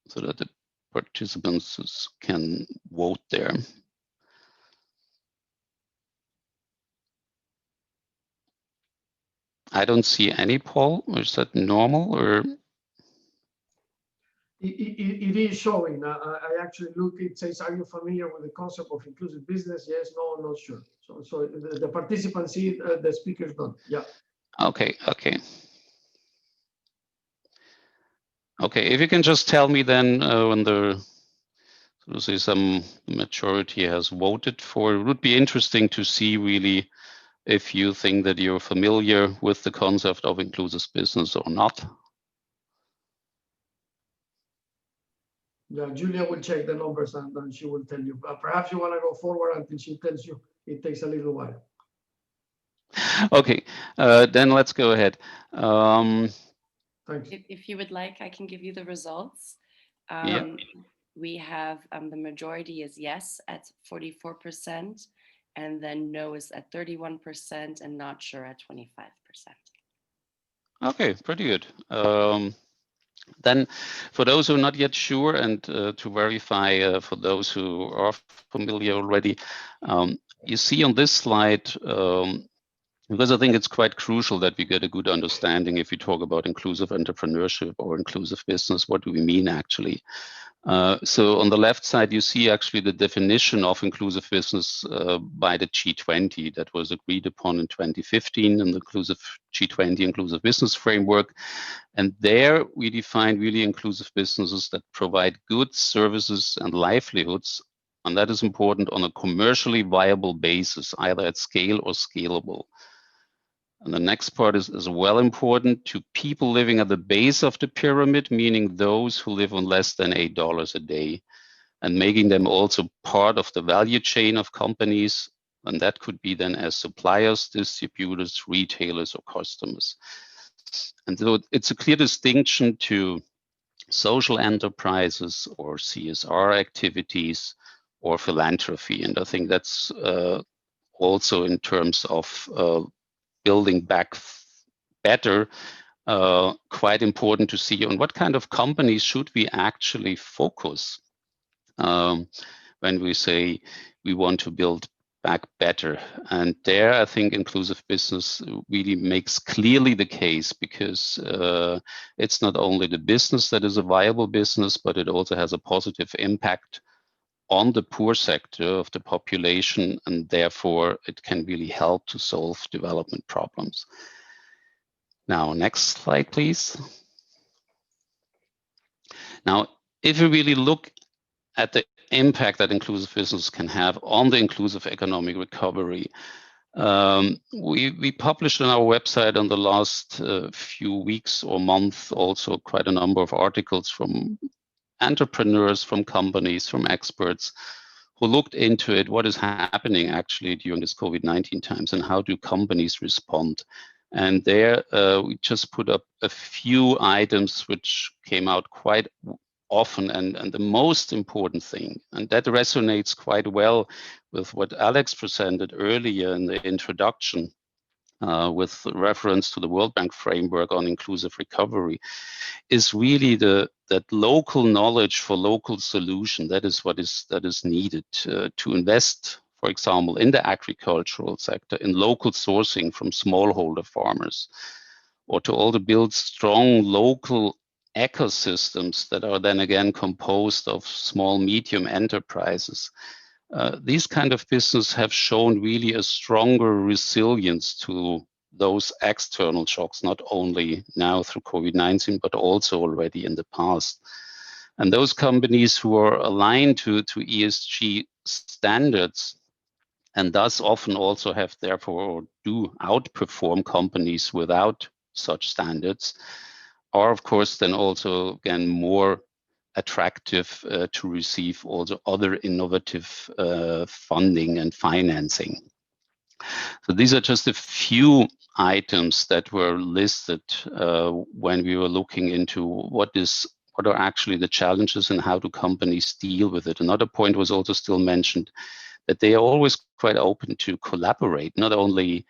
so that the participants can vote there. I don't see any poll. Is that normal, or? It is showing. I actually look, it says, are you familiar with the concept of inclusive business? Yes, no, not sure. So the participants see it, the speakers don't. Yeah. Okay. Okay, if you can just tell me then when the, so to say, some majority has voted for, it would be interesting to see really if you think that you're familiar with the concept of inclusive business or not. Yeah, Julia will check the numbers and then she will tell you. Perhaps you want to go forward until she tells you. It takes a little while. Okay, then let's go ahead. Thanks. If you would like, I can give you the results. Yeah. We have the majority is yes at 44%, and then no is at 31%, and not sure at 25%. Okay, pretty good. Then for those who are not yet sure, and to verify for those who are familiar already, you see on this slide, because I think it's quite crucial that we get a good understanding if we talk about inclusive entrepreneurship or inclusive business, what do we mean actually? So on the left side, you see actually the definition of inclusive business by the G20 that was agreed upon in 2015 in the inclusive G20 inclusive business framework. And there we define really inclusive businesses that provide goods, services, and livelihoods. And that is important on a commercially viable basis, either at scale or scalable. And the next part is as well important to people living at the base of the pyramid, meaning those who live on less than $8 a day, and making them also part of the value chain of companies. And that could be then as suppliers, distributors, retailers, or customers. And so it's a clear distinction to social enterprises or CSR activities or philanthropy. And I think that's also in terms of building back better, quite important to see on what kind of companies should we actually focus when we say we want to build back better. And there, I think inclusive business really makes clearly the case, because it's not only the business that is a viable business, but it also has a positive impact on the poor sector of the population, and therefore it can really help to solve development problems. Now, next slide, please. Now, if we really look at the impact that inclusive business can have on the inclusive economic recovery, we published on our website on the last few weeks or months also quite a number of articles from entrepreneurs, from companies, from experts who looked into it, what is happening actually during this COVID-19 times and how do companies respond. And there we just put up a few items which came out quite often and the most important thing, and that resonates quite well with what Alex presented earlier in the introduction with reference to the World Bank framework on inclusive recovery, is really that local knowledge for local solution. That is what is needed to invest, for example, in the agricultural sector, in local sourcing from smallholder farmers, or to also build strong local ecosystems that are then again composed of small, medium enterprises. These kind of business have shown really a stronger resilience to those external shocks, not only now through COVID-19, but also already in the past. And those companies who are aligned to ESG standards, and thus often also have therefore do outperform companies without such standards, are of course then also again more attractive to receive also other innovative funding and financing. So these are just a few items that were listed when we were looking into what are actually the challenges and how do companies deal with it. Another point was also still mentioned, that they are always quite open to collaborate, not only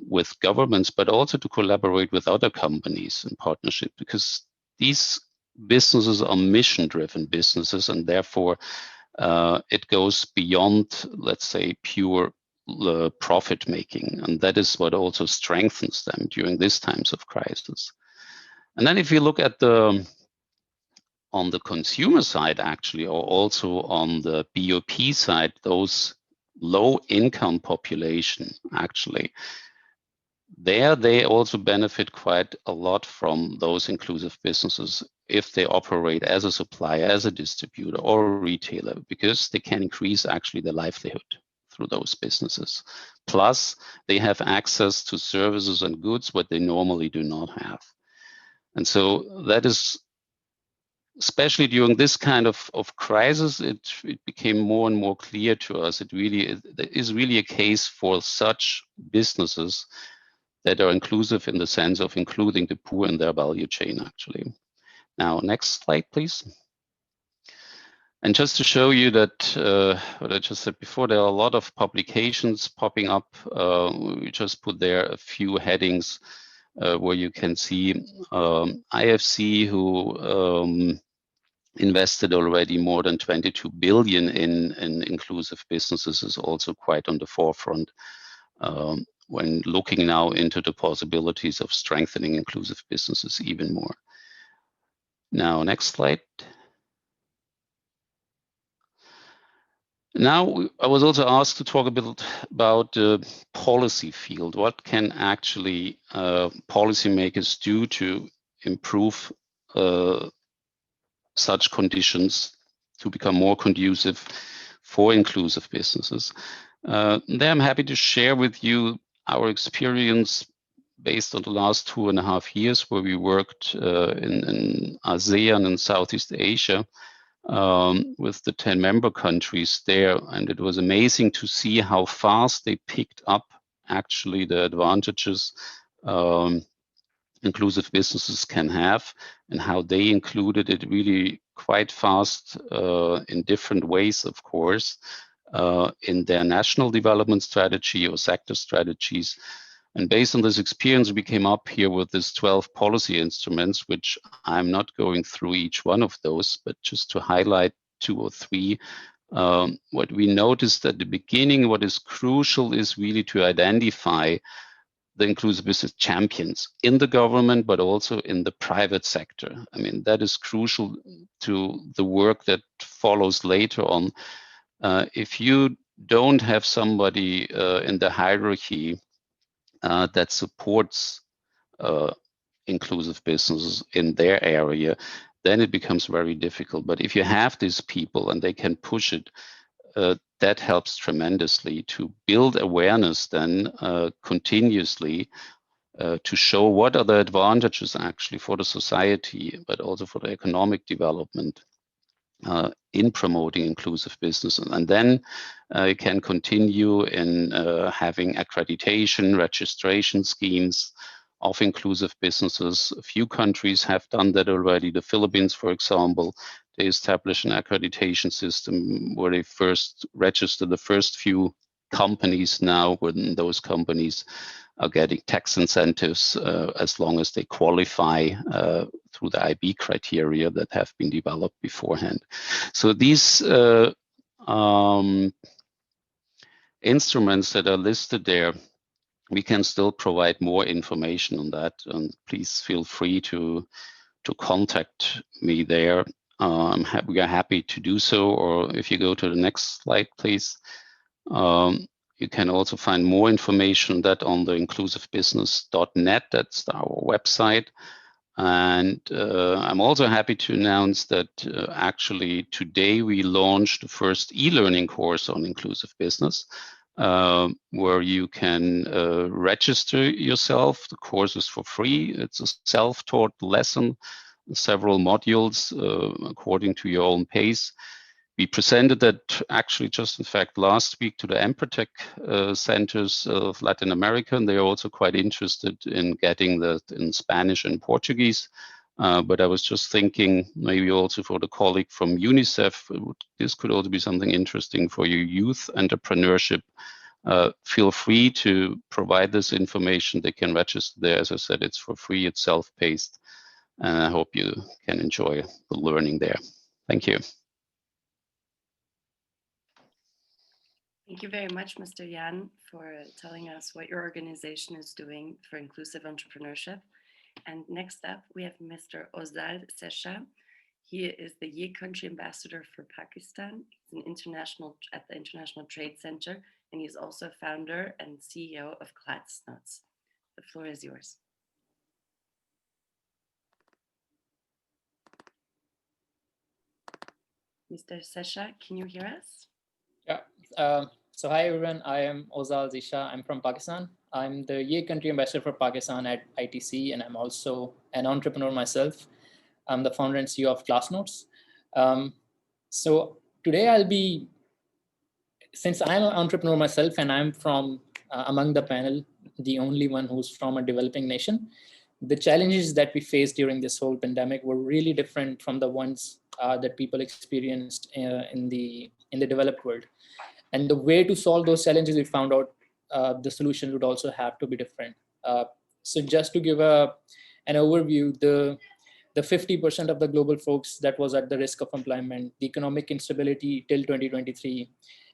with governments, but also to collaborate with other companies in partnership, because these businesses are mission-driven businesses, and therefore it goes beyond, let's say, pure profit making, and that is what also strengthens them during these times of crisis. And then if you look at on the consumer side, actually, or also on the BOP side, those low-income population, actually, there they also benefit quite a lot from those inclusive businesses if they operate as a supplier, as a distributor or a retailer, because they can increase actually their livelihood through those businesses. Plus, they have access to services and goods what they normally do not have. And so that is, especially during this kind of crisis, it became more and more clear to us. It is really a case for such businesses that are inclusive in the sense of including the poor in their value chain, actually. Now, next slide, please. And just to show you that what I just said before, there are a lot of publications popping up. We just put there a few headings where you can see IFC, who invested already more than 22 billion in inclusive businesses, is also quite on the forefront when looking now into the possibilities of strengthening inclusive businesses even more. Now, next slide. Now, I was also asked to talk a bit about the policy field. What can actually policymakers do to improve such conditions to become more conducive for inclusive businesses? There I'm happy to share with you our experience based on the last 2.5 years, where we worked in ASEAN and Southeast Asia with the 10 member countries there. And it was amazing to see how fast they picked up actually the advantages inclusive businesses can have, and how they included it really quite fast in different ways, of course, in their national development strategy or sector strategies. And based on this experience, we came up here with this 12 policy instruments, which I'm not going through each one of those, but just to highlight 2 or 3. What we noticed at the beginning, what is crucial is really to identify the inclusive business champions in the government, but also in the private sector. I mean, that is crucial to the work that follows later on. If you don't have somebody in the hierarchy that supports inclusive businesses in their area, then it becomes very difficult. But if you have these people and they can push it, that helps tremendously to build awareness then continuously to show what are the advantages actually for the society, but also for the economic development in promoting inclusive business. And then you can continue in having accreditation, registration schemes, of inclusive businesses. A few countries have done that already. The Philippines, for example, they established an accreditation system where they first register the first few companies now, when those companies are getting tax incentives as long as they qualify through the IB criteria that have been developed beforehand. So these instruments that are listed there, we can still provide more information on that, and please feel free to contact me there. We are happy to do so, or if you go to the next slide, please. You can also find more information on that on the inclusivebusiness.net. That's our website. And I'm also happy to announce that actually today we launched the first e-learning course on inclusive business, where you can register yourself. The course is for free. It's a self-taught lesson, several modules according to your own pace. We presented that actually just in fact last week to the Empretec centers of Latin America, and they are also quite interested in getting that in Spanish and Portuguese. But I was just thinking maybe also for the colleague from UNICEF, this could also be something interesting for your youth entrepreneurship. Feel free to provide this information. They can register there. As I said, it's for free, it's self-paced. And I hope you can enjoy the learning there. Thank you. Thank you very much, Mr. Jan, for telling us what your organization is doing for inclusive entrepreneurship. And next up, we have Mr. Ozal Sesha. He is the Ye Country Ambassador for Pakistan. He's at the International Trade Center, and he's also founder and CEO of Nuts. The floor is yours. Mr. Sesha, can you hear us? Yeah. So hi everyone, I am Ozal Zisha. I'm from Pakistan. I'm the Ye Country Ambassador for Pakistan at ITC, and I'm also an entrepreneur myself. I'm the founder and CEO of Notes. So today since I'm an entrepreneur myself and I'm from among the panel, the only one who's from a developing nation, the challenges that we faced during this whole pandemic were really different from the ones that people experienced in the developed world. And the way to solve those challenges, we found out the solution would also have to be different. So just to give an overview, the 50% of the global folks that was at the risk of employment, the economic instability till 2023,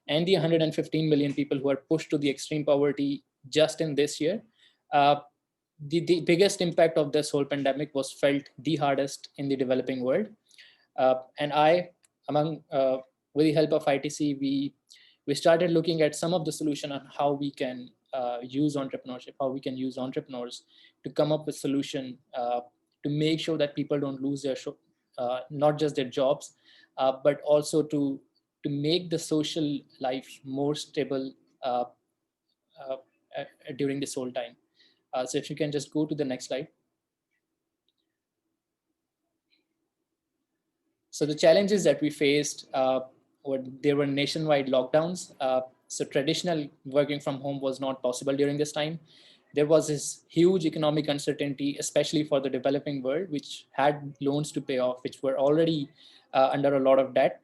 and the 115 million people who are pushed to the extreme poverty just in this year, the biggest impact of this whole pandemic was felt the hardest in the developing world. And with the help of ITC, we started looking at some of the solution on how we can use entrepreneurship, how we can use entrepreneurs to come up with solution to make sure that people don't lose their not just their jobs, but also to make the social life more stable during this whole time. So if you can just go to the next slide. So the challenges that we faced there were nationwide lockdowns. So traditional working from home was not possible during this time. There was this huge economic uncertainty, especially for the developing world, which had loans to pay off, which were already under a lot of debt.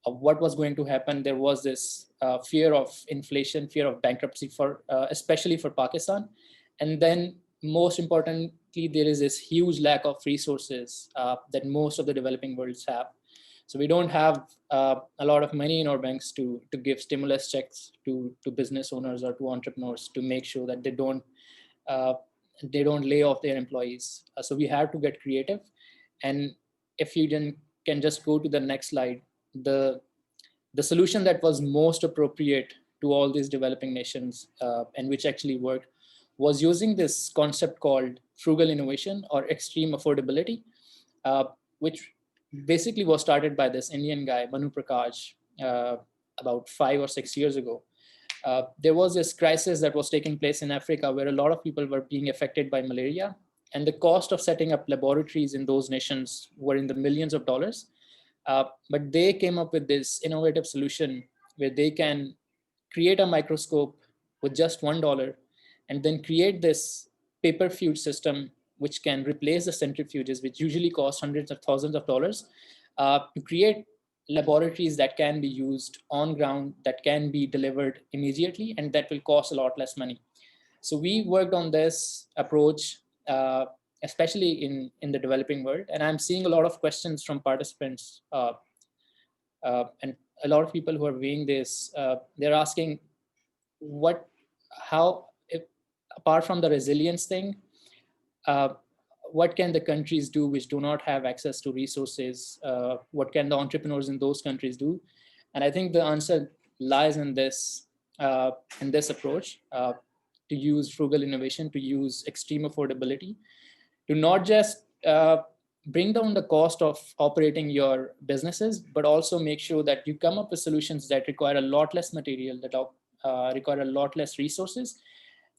What was going to happen? There was this fear of inflation, fear of bankruptcy especially for Pakistan. And then most importantly, there is this huge lack of resources that most of the developing worlds have. So we don't have a lot of money in our banks to give stimulus checks to business owners or to entrepreneurs to make sure that they don't lay off their employees. So we have to get creative. And if you can just go to the next slide, the solution that was most appropriate to all these developing nations and which actually worked was using this concept called frugal innovation or extreme affordability, which basically was started by this Indian guy, Manu Prakash, about 5 or 6 years ago. There was this crisis that was taking place in Africa where a lot of people were being affected by malaria, and the cost of setting up laboratories in those nations were in the millions of dollars. But they came up with this innovative solution where they can create a microscope with just $1 and then create this pay-per-feed system, which can replace the centrifuges, which usually cost hundreds of thousands of dollars, to create laboratories that can be used on ground, that can be delivered immediately, and that will cost a lot less money. So we worked on this approach, especially in the developing world. And I'm seeing a lot of questions from participants and a lot of people who are viewing this. They're asking apart from the resilience thing, what can the countries do which do not have access to resources? What can the entrepreneurs in those countries do? And I think the answer lies in this approach, to use frugal innovation, to use extreme affordability, to not just bring down the cost of operating your businesses, but also make sure that you come up with solutions that require a lot less material, that require a lot less resources,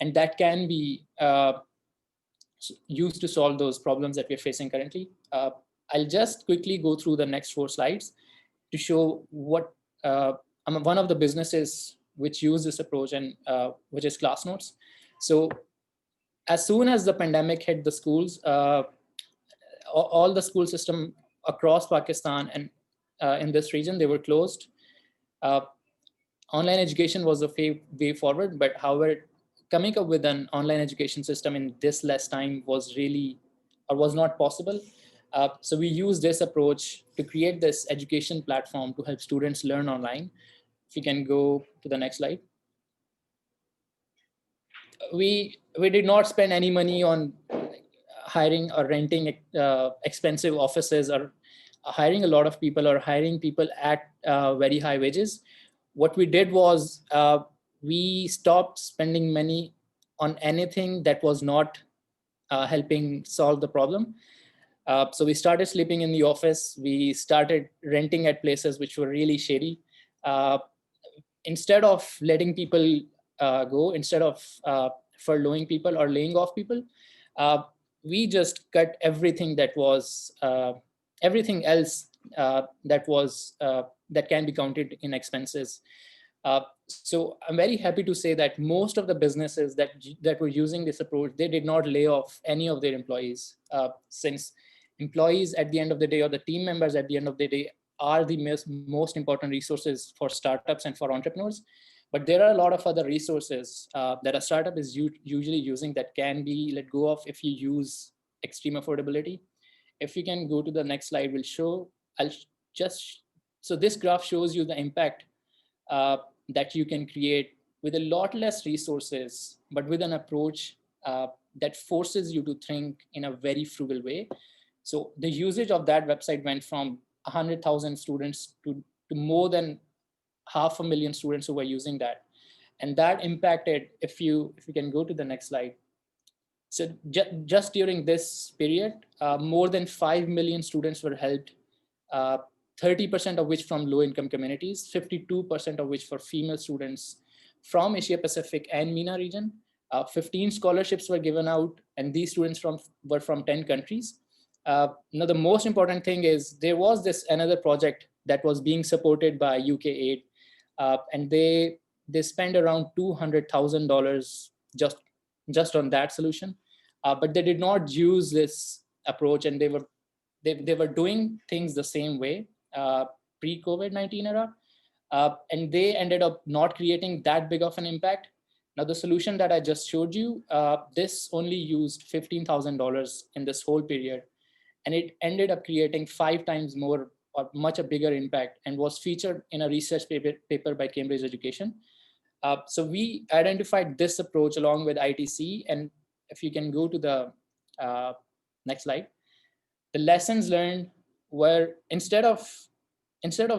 and that can be used to solve those problems that we're facing currently. I'll just quickly go through the next 4 slides to show what one of the businesses which use this approach, and which is Classnotes. So as soon as the pandemic hit the schools, all the school system across Pakistan and in this region, they were closed. Online education was the way forward, but however, coming up with an online education system in this less time was not possible. So we used this approach to create this education platform to help students learn online. If you can go to the next slide. We did not spend any money on hiring or renting expensive offices, or hiring a lot of people, or hiring people at very high wages. What we did was we stopped spending money on anything that was not helping solve the problem. So we started sleeping in the office. We started renting at places which were really shady. Instead of letting people go, instead of furloughing people or laying off people, we just cut everything that was everything else that can be counted in expenses. So I'm very happy to say that most of the businesses that were using this approach, they did not lay off any of their employees, since employees at the end of the day, or the team members at the end of the day, are the most important resources for startups and for entrepreneurs. But there are a lot of other resources that a startup is usually using that can be let go of if you use extreme affordability. If you can go to the next slide, so this graph shows you the impact that you can create with a lot less resources, but with an approach that forces you to think in a very frugal way. So the usage of that website went from 100,000 students to more than 500,000 students who were using that. And that impacted, if you can go to the next slide. So just during this period, more than 5 million students were helped, 30% of which from low-income communities, 52% of which for female students from Asia Pacific and MENA region. 15 scholarships were given out, and these students were from 10 countries. Now, the most important thing is there was another project that was being supported by UKAID, and they spent around $200,000 just on that solution, but they did not use this approach, and they were doing things the same way pre-COVID-19 era, and they ended up not creating that big of an impact. Now, the solution that I just showed you, this only used $15,000 in this whole period, and it ended up creating 5 times more or much a bigger impact, and was featured in a research paper by Cambridge Education. So we identified this approach along with ITC, and if you can go to the next slide, the lessons learned were instead of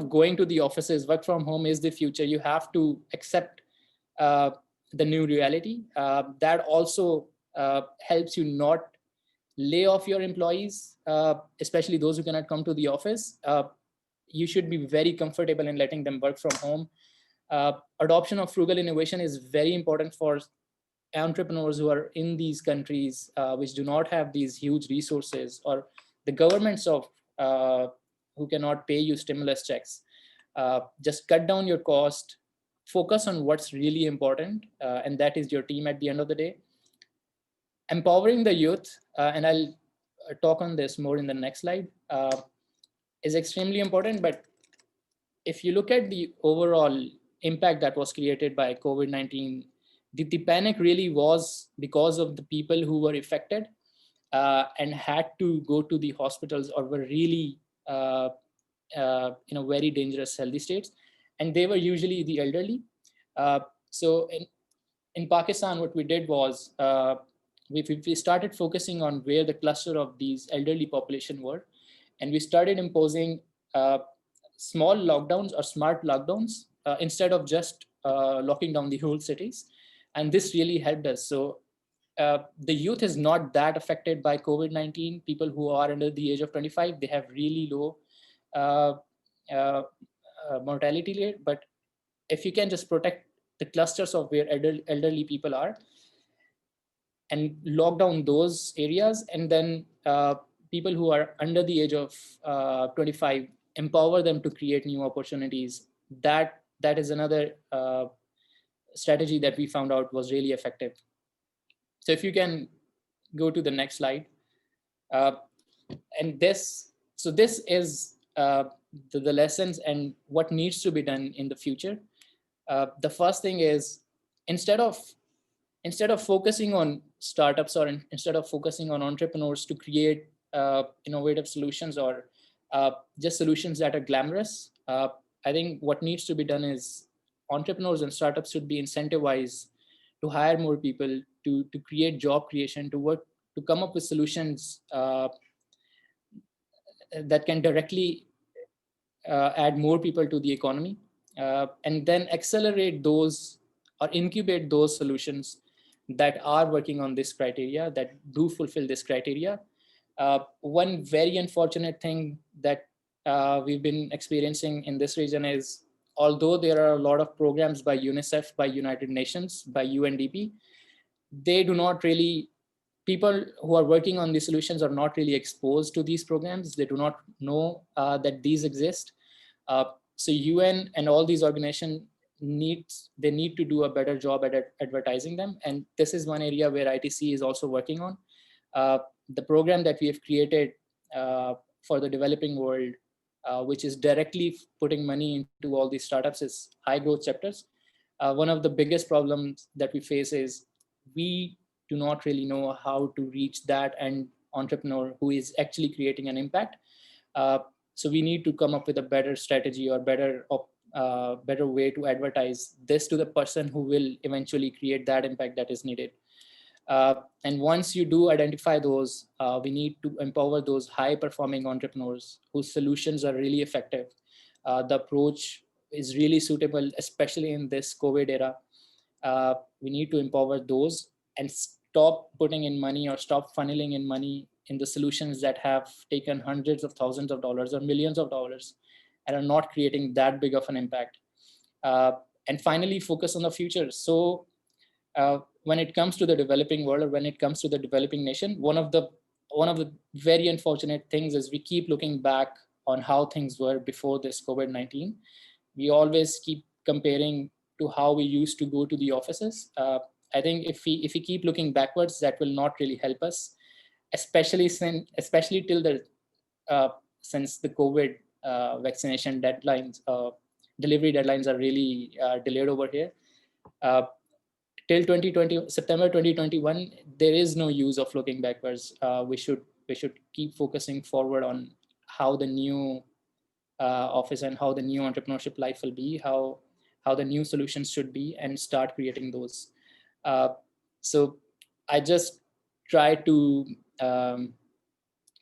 going to the offices, work from home is the future. You have to accept the new reality. That also helps you not lay off your employees, especially those who cannot come to the office. You should be very comfortable in letting them work from home. Adoption of frugal innovation is very important for entrepreneurs who are in these countries which do not have these huge resources, or the governments of who cannot pay you stimulus checks. Just cut down your cost, focus on what's really important, and that is your team at the end of the day. empowering the youth, and I'll talk on this more in the next slide, is extremely important. But if you look at the overall impact that was created by COVID-19, the panic really was because of the people who were affected and had to go to the hospitals or were really very dangerous healthy states. And they were usually the elderly. So in Pakistan, what we did was we started focusing on where the cluster of these elderly population were. And we started imposing small lockdowns or smart lockdowns instead of just locking down the whole cities. And this really helped us. So the youth is not that affected by COVID-19. People who are under the age of 25, they have really low mortality rate. But if you can just protect the clusters of where elderly people are and lock down those areas, and then people who are under the age of 25, empower them to create new opportunities, that is another strategy that we found out was really effective. So if you can go to the next slide. And this is the lessons and what needs to be done in the future. The first thing is, instead of focusing on startups or instead of focusing on entrepreneurs to create innovative solutions or just solutions that are glamorous, I think what needs to be done is entrepreneurs and startups should be incentivized to hire more people, to create job creation, to work, to come up with solutions that can directly add more people to the economy, and then accelerate those or incubate those solutions that are working on this criteria, that do fulfill this criteria. One very unfortunate thing that we've been experiencing in this region is, although there are a lot of programs by UNICEF, by United Nations, by UNDP, they do not really, people who are working on these solutions are not really exposed to these programs. They do not know that these exist. So UN and all these organizations need to do a better job at advertising them. And this is one area where ITC is also working on. The program that we have created for the developing world, which is directly putting money into all these startups, is high growth chapters. One of the biggest problems that we face is we do not really know how to reach that end entrepreneur who is actually creating an impact. So we need to come up with a better strategy or better way to advertise this to the person who will eventually create that impact that is needed. And once you do identify those, we need to empower those high performing entrepreneurs whose solutions are really effective. The approach is really suitable, especially in this COVID era. We need to empower those and stop putting in money or stop funneling in money in the solutions that have taken hundreds of thousands of dollars or millions of dollars and are not creating that big of an impact. And finally, focus on the future. So when it comes to the developing world, or when it comes to the developing nation, one of the very unfortunate things is we keep looking back on how things were before this COVID-19. We always keep comparing to how we used to go to the offices. I think if we keep looking backwards, that will not really help us, especially till the since the COVID vaccination deadlines, delivery deadlines are really delayed over here. Till September 2021, there is no use of looking backwards. We should keep focusing forward on how the new office and how the new entrepreneurship life will be, how the new solutions should be, and start creating those. So I just try to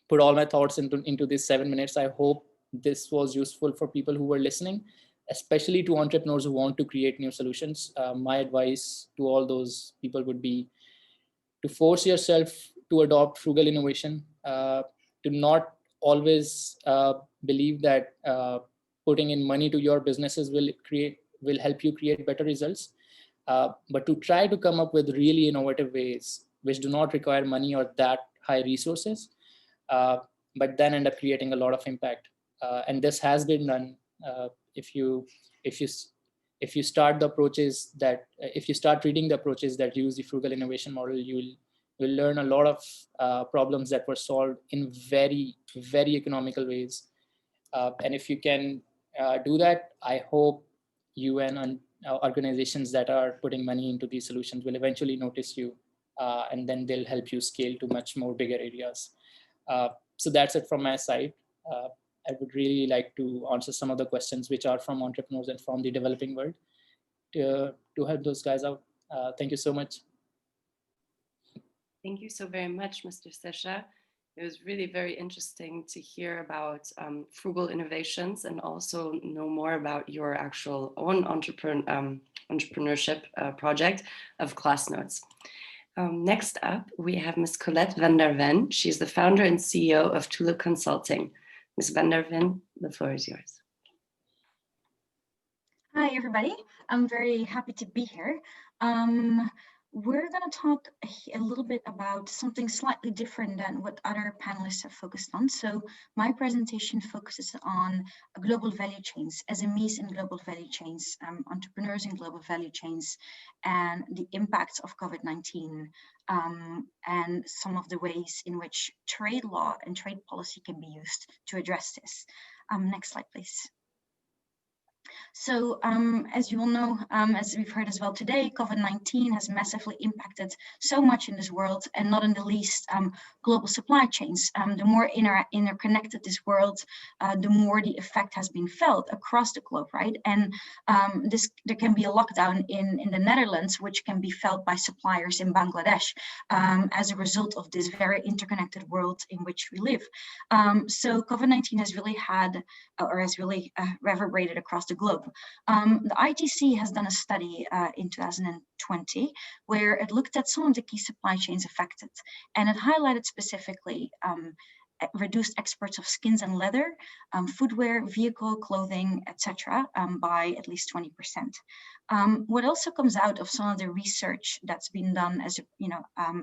put all my thoughts into these 7 minutes. I hope this was useful for people who were listening, especially to entrepreneurs who want to create new solutions. My advice to all those people would be to force yourself to adopt frugal innovation, to not always believe that putting in money to your businesses will help you create better results, but to try to come up with really innovative ways which do not require money or that high resources, but then end up creating a lot of impact. And this has been done. If you start reading the approaches that use the frugal innovation model, We'll learn a lot of problems that were solved in very, very economical ways. And if you can do that, I hope UN and organizations that are putting money into these solutions will eventually notice you, and then they'll help you scale to much more bigger areas. So that's it from my side. I would really like to answer some of the questions which are from entrepreneurs and from the developing world to help those guys out. Thank you so much. Thank you so very much, Mr. Sesha. It was really very interesting to hear about frugal innovations and also know more about your actual own entrepreneurship project of Class Notes. Next up, we have Ms. Colette van der Ven. She's the founder and CEO of Tulip Consulting. Ms. van der Ven, the floor is yours. Hi, everybody. I'm very happy to be here. We're going to talk a little bit about something slightly different than what other panelists have focused on. So my presentation focuses on global value chains, SMEs in global value chains, entrepreneurs in global value chains, and the impacts of COVID-19, and some of the ways in which trade law and trade policy can be used to address this. Next slide, please. So as you all know, as we've heard as well today, COVID-19 has massively impacted so much in this world, and not in the least global supply chains. The more interconnected this world, the more the effect has been felt across the globe, right? And there can be a lockdown in the Netherlands, which can be felt by suppliers in Bangladesh as a result of this very interconnected world in which we live. So COVID-19 has really had, or has really reverberated across the globe. The ITC has done a study in 2020 where it looked at some of the key supply chains affected, and it highlighted specifically reduced exports of skins and leather, footwear, vehicle, clothing, etc., by at least 20%. What also comes out of some of the research that's been done as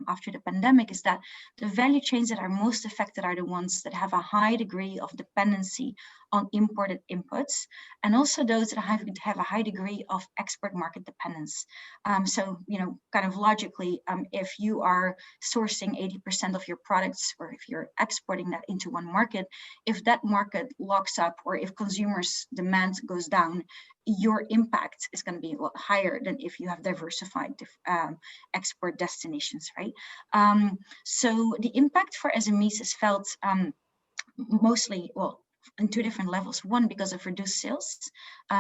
after the pandemic is that the value chains that are most affected are the ones that have a high degree of dependency on imported inputs, and also those that have a high degree of export market dependence. So, kind of logically, if you are sourcing 80% of your products, or if you're exporting that into one market, if that market locks up, or if consumers' demand goes down, your impact is going to be a lot higher than if you have diversified export destinations, right? So the impact for SMEs is felt mostly, well, in two different levels. One, because of reduced sales.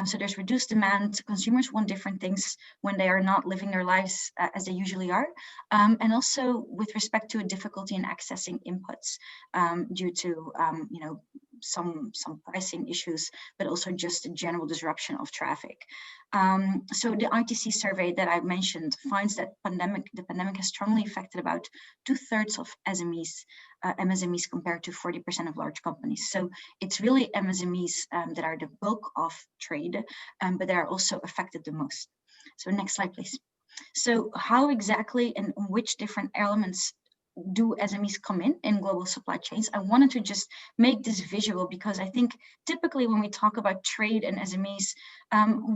So there's reduced demand. Consumers want different things when they are not living their lives as they usually are. And also with respect to a difficulty in accessing inputs due to, some pricing issues, but also just a general disruption of traffic. So the ITC survey that I mentioned finds that the pandemic has strongly affected about 2/3 of MSMEs compared to 40% of large companies. So it's really MSMEs that are the bulk of trade, but they are also affected the most. So next slide, please. So how exactly and which different elements do SMEs come in global supply chains? I wanted to just make this visual because I think typically when we talk about trade and SMEs,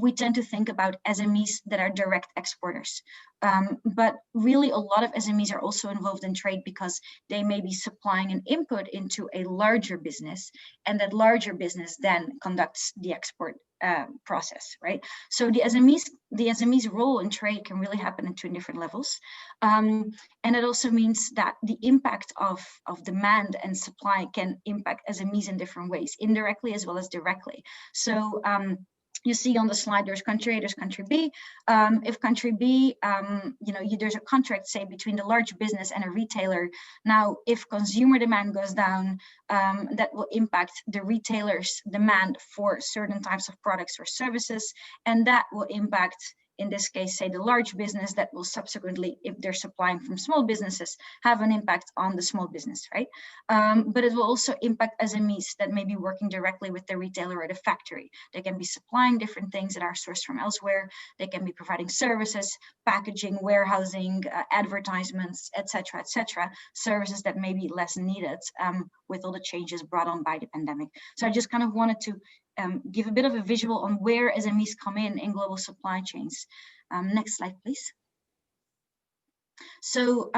we tend to think about SMEs that are direct exporters. But really a lot of SMEs are also involved in trade because they may be supplying an input into a larger business, and that larger business then conducts the export process, right? So the SMEs role in trade can really happen in two different levels. And it also means that the impact of demand and supply can impact SMEs in different ways, indirectly as well as directly. So you see on the slide, there's country A, there's country B. If country B, there's a contract, say, between the large business and a retailer. Now, if consumer demand goes down, that will impact the retailer's demand for certain types of products or services, and that will impact, in this case, say, the large business that will subsequently, if they're supplying from small businesses, have an impact on the small business, right? But it will also impact SMEs that may be working directly with the retailer or the factory. They can be supplying different things that are sourced from elsewhere. They can be providing services, packaging, warehousing, advertisements, etc., services that may be less needed with all the changes brought on by the pandemic. So I just kind of wanted to give a bit of a visual on where SMEs come in global supply chains. Next slide, please. So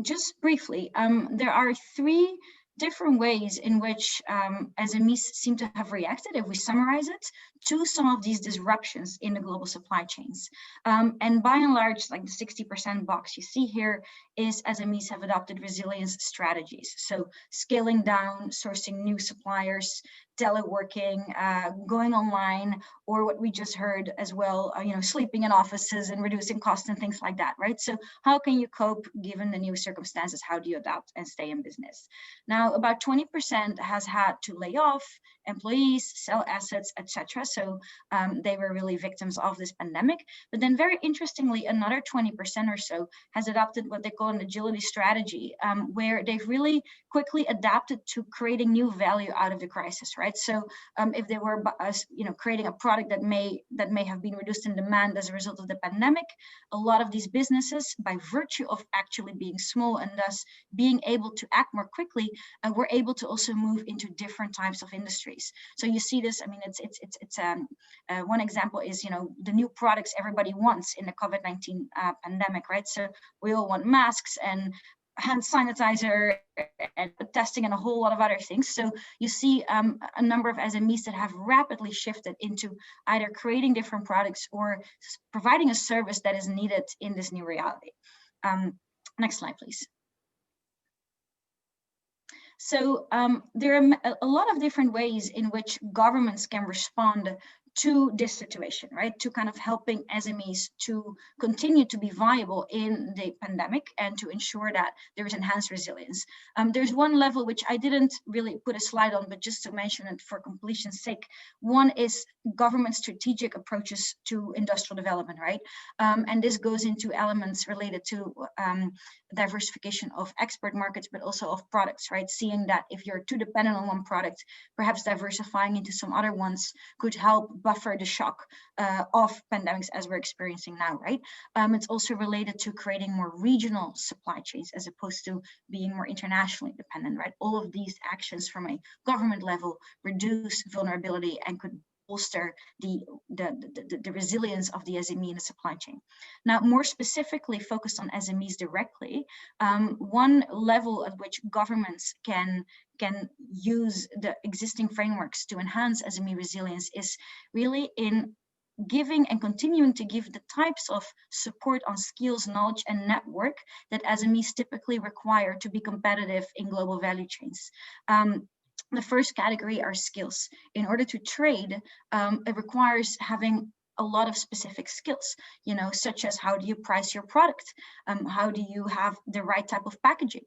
just briefly, there are three different ways in which SMEs seem to have reacted, if we summarize it, to some of these disruptions in the global supply chains. And by and large, like the 60% box you see here is SMEs have adopted resilience strategies. So scaling down, sourcing new suppliers, teleworking, going online, or what we just heard as well, sleeping in offices and reducing costs and things like that, right? So how can you cope given the new circumstances? How do you adapt and stay in business? Now, about 20% has had to lay off employees, sell assets, etc. So they were really victims of this pandemic. But then very interestingly, another 20% or so has adopted what they call an agility strategy, where they've really quickly adapted to creating new value out of the crisis, right? So if they were creating a product that may have been reduced in demand as a result of the pandemic, a lot of these businesses, by virtue of actually being small and thus being able to act more quickly, were able to also move into different types of industries. So you see this, I mean, it's one example is, the new products everybody wants in the COVID-19 pandemic, right? So we all want masks and hand sanitizer and testing and a whole lot of other things. So you see a number of SMEs that have rapidly shifted into either creating different products or providing a service that is needed in this new reality. Next slide, please. So there are a lot of different ways in which governments can respond to this situation, right? To kind of helping SMEs to continue to be viable in the pandemic and to ensure that there is enhanced resilience. There's one level which I didn't really put a slide on, but just to mention it for completion's sake. One is government strategic approaches to industrial development, right? And this goes into elements related to diversification of export markets, but also of products, right? Seeing that if you're too dependent on one product, perhaps diversifying into some other ones could help buffer the shock of pandemics as we're experiencing now, right? It's also related to creating more regional supply chains as opposed to being more internationally dependent, right? All of these actions from a government level reduce vulnerability and could bolster the resilience of the SME in the supply chain. Now, more specifically focused on SMEs directly, one level at which governments can use the existing frameworks to enhance SME resilience is really in giving and continuing to give the types of support on skills, knowledge, and network that SMEs typically require to be competitive in global value chains. The first category are skills. In order to trade, it requires having a lot of specific skills, such as how do you price your product? How do you have the right type of packaging?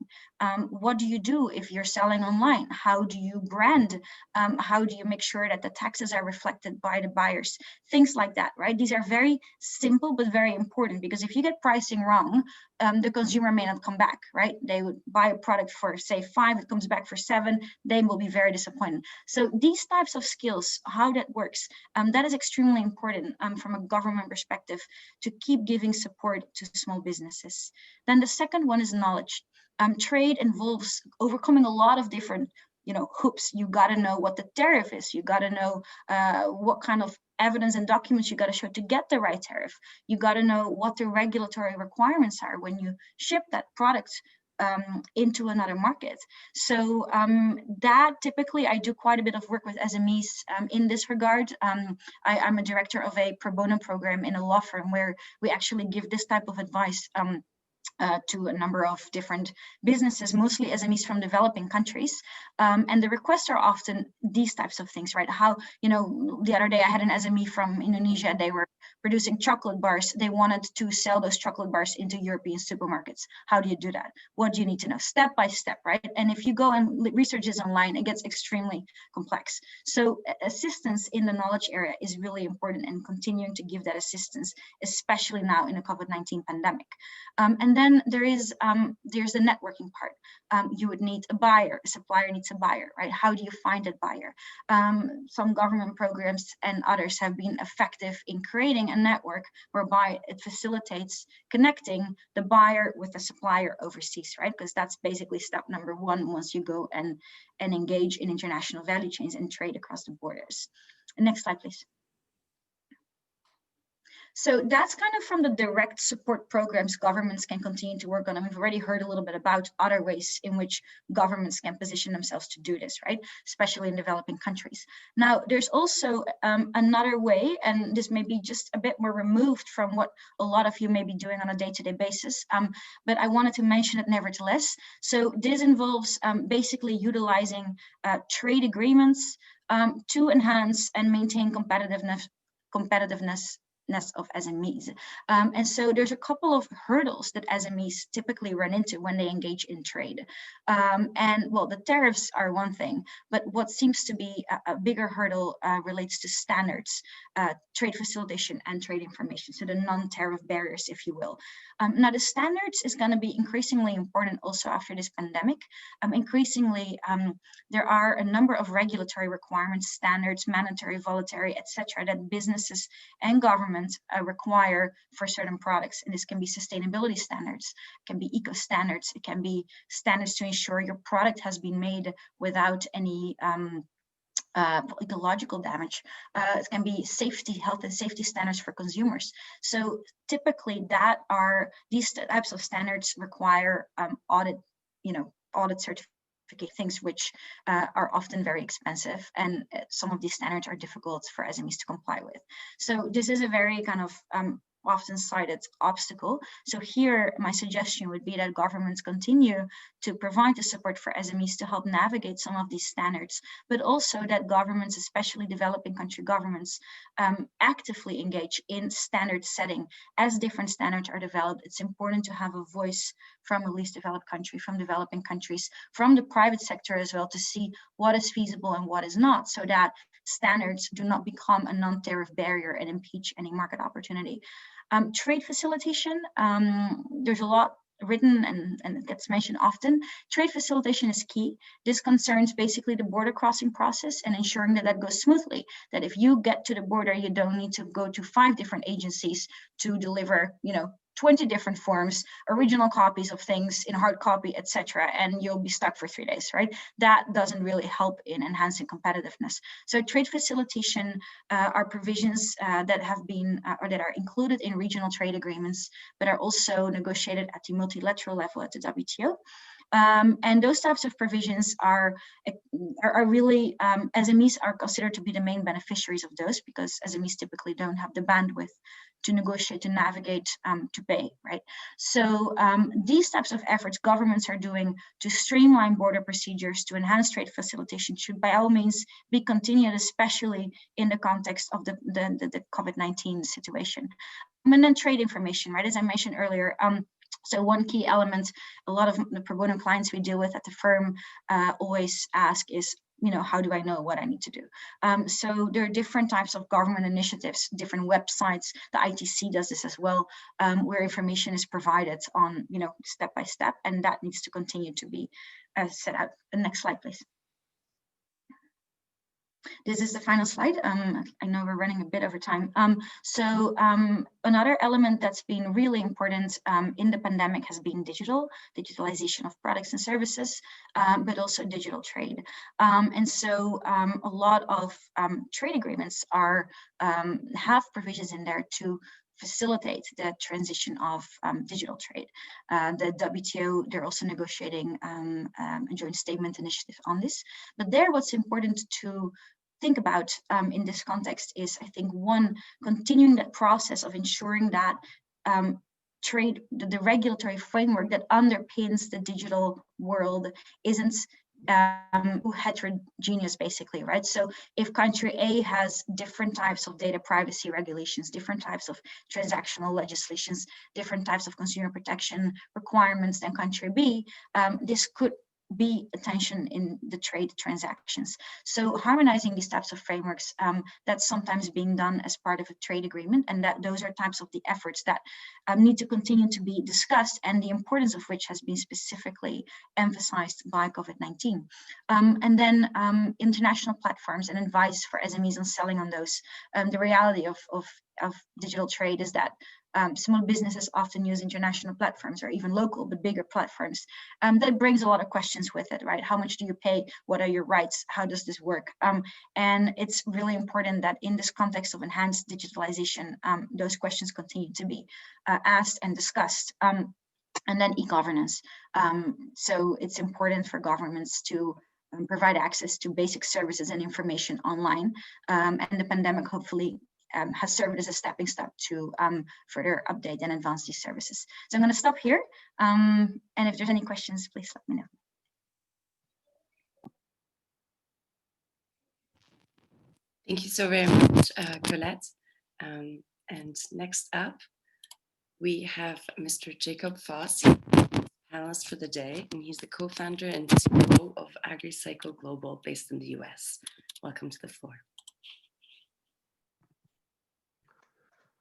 What do you do if you're selling online? How do you brand? How do you make sure that the taxes are reflected by the buyers? Things like that, right? These are very simple, but very important, because if you get pricing wrong, the consumer may not come back, right? They would buy a product for, say, 5, it comes back for 7, they will be very disappointed. So these types of skills, how that works, that is extremely important from a government perspective to keep giving support to small businesses. Then the second one is knowledge. Trade involves overcoming a lot of different hoops. You got to know what the tariff is. You got to know what kind of evidence and documents you got to show to get the right tariff. You got to know what the regulatory requirements are when you ship that product into another market. So that typically I do quite a bit of work with SMEs in this regard. I'm a director of a pro bono program in a law firm where we actually give this type of advice to a number of different businesses, mostly SMEs from developing countries. And the requests are often these types of things, right? How, the other day I had an SME from Indonesia, they were producing chocolate bars. They wanted to sell those chocolate bars into European supermarkets. How do you do that? What do you need to know? Step by step, right? And if you go and research this online, it gets extremely complex. So assistance in the knowledge area is really important, and continuing to give that assistance, especially now in the COVID-19 pandemic. And then there's the networking part. You would need a buyer, a supplier needs a buyer, right? How do you find that buyer? Some government programs and others have been effective in creating a network whereby it facilitates connecting the buyer with the supplier overseas, right? Because that's basically step number one once you go and engage in international value chains and trade across the borders. Next slide, please. So that's kind of from the direct support programs governments can continue to work on. And we've already heard a little bit about other ways in which governments can position themselves to do this, right? Especially in developing countries. Now, there's also another way, and this may be just a bit more removed from what a lot of you may be doing on a day-to-day basis, but I wanted to mention it nevertheless. So this involves basically utilizing trade agreements to enhance and maintain competitiveness of SMEs. And so there's a couple of hurdles that SMEs typically run into when they engage in trade. And well, the tariffs are one thing, but what seems to be a bigger hurdle relates to standards, trade facilitation and trade information. So the non-tariff barriers, if you will. Now the standards is going to be increasingly important also after this pandemic. Increasingly, there are a number of regulatory requirements, standards, mandatory, voluntary, etc., that businesses and government require for certain products. And this can be sustainability standards, it can be eco standards, it can be standards to ensure your product has been made without any ecological damage. It can be safety, health and safety standards for consumers. So typically these types of standards require audit certification, things which are often very expensive, and some of these standards are difficult for SMEs to comply with. So this is a very kind of often cited obstacle. So here, my suggestion would be that governments continue to provide the support for SMEs to help navigate some of these standards, but also that governments, especially developing country governments, actively engage in standard setting. As different standards are developed, it's important to have a voice from a least developed country, from developing countries, from the private sector as well, to see what is feasible and what is not, so that standards do not become a non-tariff barrier and impede any market opportunity. Trade facilitation, there's a lot written and it gets mentioned often. Trade facilitation is key. This concerns basically the border crossing process and ensuring that that goes smoothly, that if you get to the border, you don't need to go to 5 different agencies to deliver, 20 different forms, original copies of things in hard copy, etc., and you'll be stuck for 3 days, right? That doesn't really help in enhancing competitiveness. So trade facilitation are provisions that have been or that are included in regional trade agreements, but are also negotiated at the multilateral level at the WTO. And those types of provisions are really, SMEs are considered to be the main beneficiaries of those, because SMEs typically don't have the bandwidth to negotiate, to navigate, to pay, right? So these types of efforts governments are doing to streamline border procedures, to enhance trade facilitation, should by all means be continued, especially in the context of the COVID-19 situation. And then trade information, right? As I mentioned earlier, so one key element, a lot of the pro bono clients we deal with at the firm always ask is, how do I know what I need to do? So there are different types of government initiatives, different websites. The ITC does this as well, where information is provided on, step by step, and that needs to continue to be set out. The next slide, please. This is the final slide. I know we're running a bit over time. So another element that's been really important in the pandemic has been digitalization of products and services, but also digital trade. And so a lot of trade agreements have provisions in there to facilitate the transition of digital trade. The WTO, they're also negotiating a joint statement initiative on this. But there, what's important to think about in this context is, I think, one, continuing that process of ensuring that trade, the regulatory framework that underpins the digital world isn't heterogeneous, basically, right? So if country A has different types of data privacy regulations, different types of transactional legislations, different types of consumer protection requirements than country B, this could be a tension in the trade transactions. So harmonizing these types of frameworks, that's sometimes being done as part of a trade agreement, and that those are types of the efforts that need to continue to be discussed, and the importance of which has been specifically emphasized by COVID-19. And then international platforms and advice for SMEs on selling on those. The reality of digital trade is that Small businesses often use international platforms or even local but bigger platforms. That brings a lot of questions with it, right? How much do you pay? What are your rights? How does this work? And it's really important that in this context of enhanced digitalization, those questions continue to be asked and discussed. And then e-governance. So it's important for governments to provide access to basic services and information online. And the pandemic hopefully has served as a stepping stone to further update and advance these services. So I'm going to stop here. And if there's any questions, please let me know. Thank you so very much, Colette. And next up, we have Mr. Jacob Voss, panelist for the day, and he's the co-founder and CEO of AgriCycle Global based in the US. Welcome to the floor.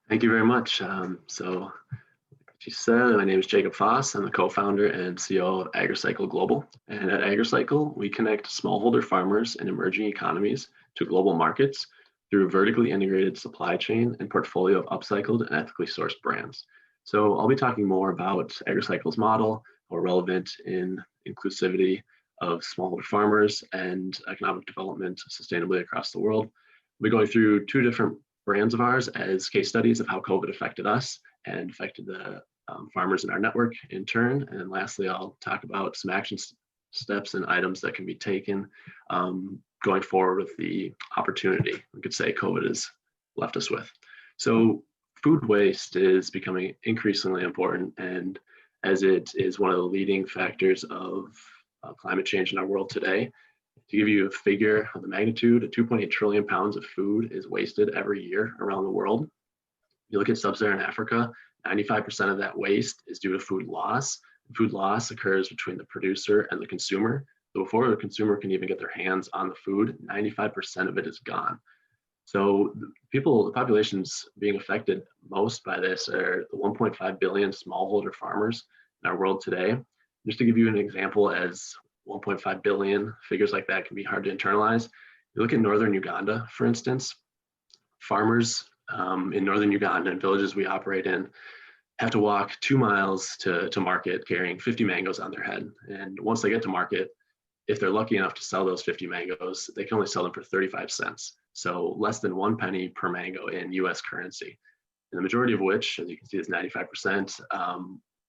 Thank you very much. So, like you said, my name is Jacob Voss. I'm the co-founder and CEO of AgriCycle Global. And at AgriCycle, we connect smallholder farmers and emerging economies to global markets through a vertically integrated supply chain and portfolio of upcycled and ethically sourced brands. So I'll be talking more about AgriCycle's model, or relevant in inclusivity of smallholder farmers and economic development sustainably across the world. We'll be going through two different brands of ours as case studies of how COVID affected us and affected the farmers in our network in turn. And then lastly, I'll talk about some action steps and items that can be taken going forward with the opportunity, we could say, COVID has left us with. So food waste is becoming increasingly important, and as it is one of the leading factors of climate change in our world today. To give you a figure of the magnitude, 2.8 trillion pounds of food is wasted every year around the world. If you look at sub-Saharan Africa, 95% of that waste is due to food loss. Food loss occurs between the producer and the consumer. So before the consumer can even get their hands on the food, 95% of it is gone. So the populations being affected most by this are the 1.5 billion smallholder farmers in our world today. Just to give you an example, as 1.5 billion, figures like that can be hard to internalize. You look at northern Uganda, for instance, farmers in northern Uganda and villages we operate in have to walk 2 miles to market carrying 50 mangoes on their head. And once they get to market, if they're lucky enough to sell those 50 mangoes, they can only sell them for 35 cents. So less than 1 penny per mango in US currency. And the majority of which, as you can see, is 95%,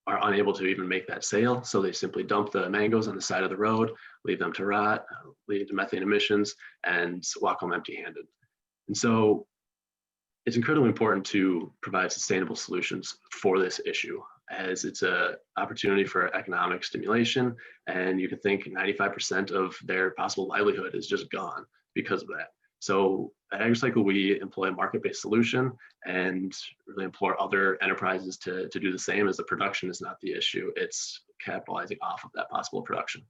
are unable to even make that sale. So they simply dump the mangoes on the side of the road, leave them to rot, lead to methane emissions, and walk home empty-handed. And so it's incredibly important to provide sustainable solutions for this issue, as it's an opportunity for economic stimulation. And you can think 95% of their possible livelihood is just gone because of that. So at AgriCycle, we employ a market-based solution and really implore other enterprises to do the same, as the production is not the issue. It's capitalizing off of that possible production.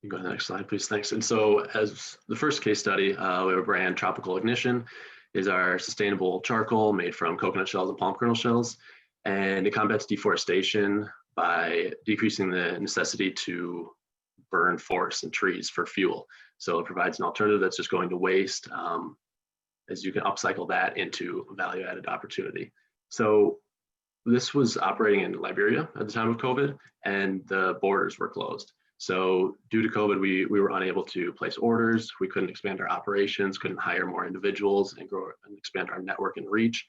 You can go to the next slide, please. Thanks. And so as the first case study, we have a brand, Tropical Ignition, is our sustainable charcoal made from coconut shells and palm kernel shells. And it combats deforestation by decreasing the necessity to burn forests and trees for fuel. So it provides an alternative that's just going to waste, as you can upcycle that into a value-added opportunity. So this was operating in Liberia at the time of COVID, and the borders were closed. So due to COVID, we were unable to place orders. We couldn't expand our operations, couldn't hire more individuals and grow and expand our network and reach,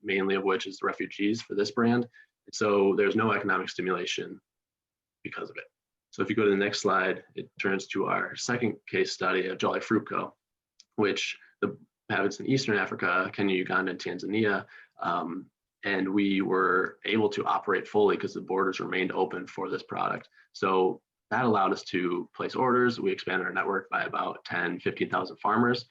mainly of which is the refugees for this brand. So there's no economic stimulation because of it. So if you go to the next slide, it turns to our second case study of Jolly Fruit Co., which the habits in Eastern Africa, Kenya, Uganda, and Tanzania. And we were able to operate fully because the borders remained open for this product. So that allowed us to place orders. We expanded our network by about 10, 15,000 farmers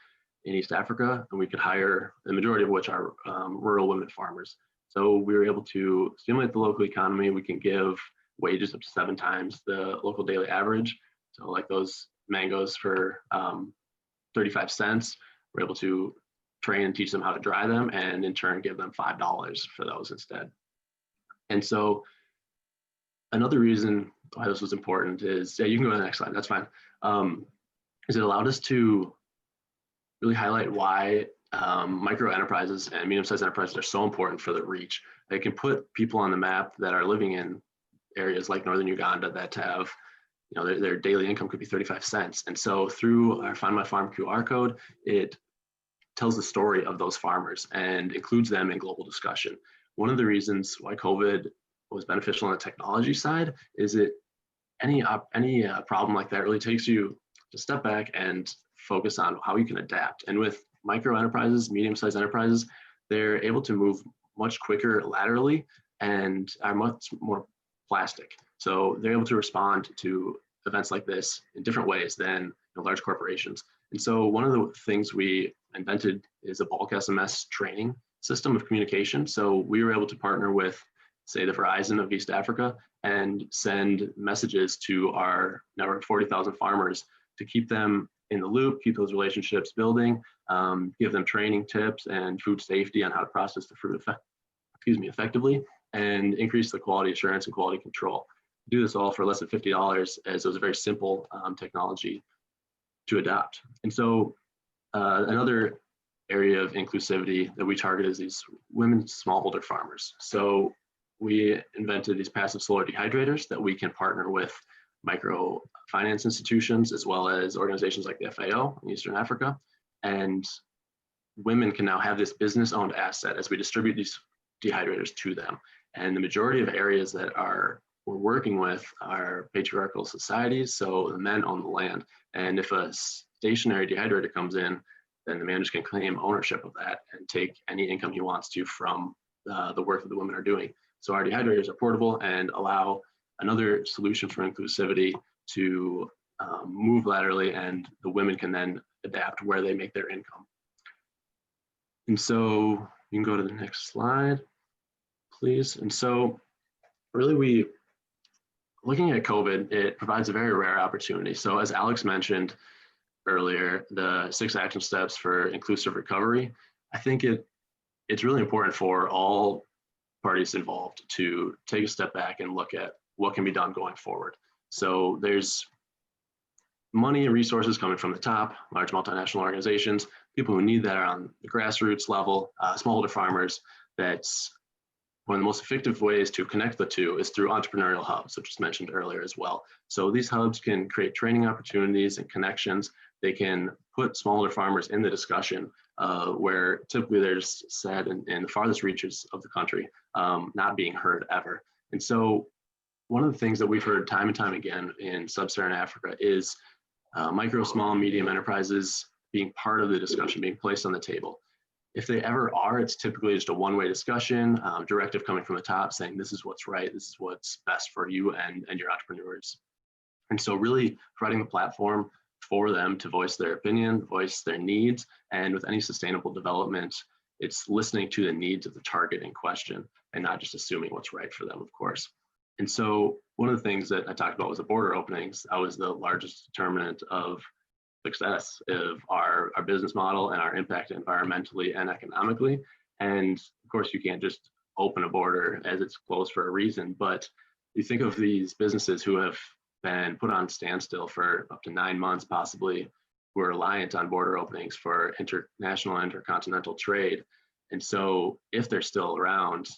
in East Africa, and we could hire, the majority of which are rural women farmers. So we were able to stimulate the local economy. We can give wages up to 7 times the local daily average. So like those mangoes for 35 cents, we're able to train and teach them how to dry them, and in turn give them $5 for those instead. And so another reason why this was important is, yeah, you can go to the next slide, that's fine, is it allowed us to really highlight why micro enterprises and medium-sized enterprises are so important for the reach. They can put people on the map that are living in areas like northern Uganda that have, you know, their daily income could be 35 cents. And so through our Find My Farm QR code, it tells the story of those farmers and includes them in global discussion. One of the reasons why COVID was beneficial on the technology side is it any problem like that really takes you to step back and focus on how you can adapt. And with micro enterprises, medium-sized enterprises, they're able to move much quicker laterally and are much more plastic. So they're able to respond to events like this in different ways than large corporations. And so one of the things we invented is a bulk SMS training system of communication. So we were able to partner with, say, the Verizon of East Africa and send messages to our network of 40,000 farmers to keep them in the loop, keep those relationships building, give them training tips and food safety on how to process the fruit effectively, and increase the quality assurance and quality control. Do this all for less than $50, as it was a very simple technology to adopt. And so another area of inclusivity that we target is these women smallholder farmers. So we invented these passive solar dehydrators that we can partner with microfinance institutions as well as organizations like the FAO in Eastern Africa. And women can now have this business-owned asset as we distribute these dehydrators to them. And the majority of areas that we're working with are patriarchal societies, so the men own the land. And if a stationary dehydrator comes in, then the man just can claim ownership of that and take any income he wants to from the work that the women are doing. So our dehydrators are portable and allow another solution for inclusivity to move laterally, and the women can then adapt where they make their income. And so you can go to the next slide, please. And so really looking at COVID, it provides a very rare opportunity. So as Alex mentioned earlier, the 6 action steps for inclusive recovery, I think it's really important for all parties involved to take a step back and look at what can be done going forward. So there's money and resources coming from the top, large multinational organizations. People who need that are on the grassroots level, smallholder farmers. That's one of the most effective ways to connect the two is through entrepreneurial hubs, which was mentioned earlier as well. So these hubs can create training opportunities and connections. They can put smallholder farmers in the discussion where typically they're just set in the farthest reaches of the country, not being heard ever. And so one of the things that we've heard time and time again in sub-Saharan Africa is micro, small, and medium enterprises being part of the discussion, being placed on the table. If they ever are, it's typically just a one-way discussion, directive coming from the top saying this is what's right, this is what's best for you and your entrepreneurs. And so really providing the platform for them to voice their opinion, voice their needs, and with any sustainable development, it's listening to the needs of the target in question and not just assuming what's right for them, of course. And so one of the things that I talked about was the border openings. That was the largest determinant of success of our business model and our impact environmentally and economically. And of course, you can't just open a border as it's closed for a reason, but you think of these businesses who have been put on standstill for up to 9 months, possibly, who are reliant on border openings for international, intercontinental trade. And so if they're still around,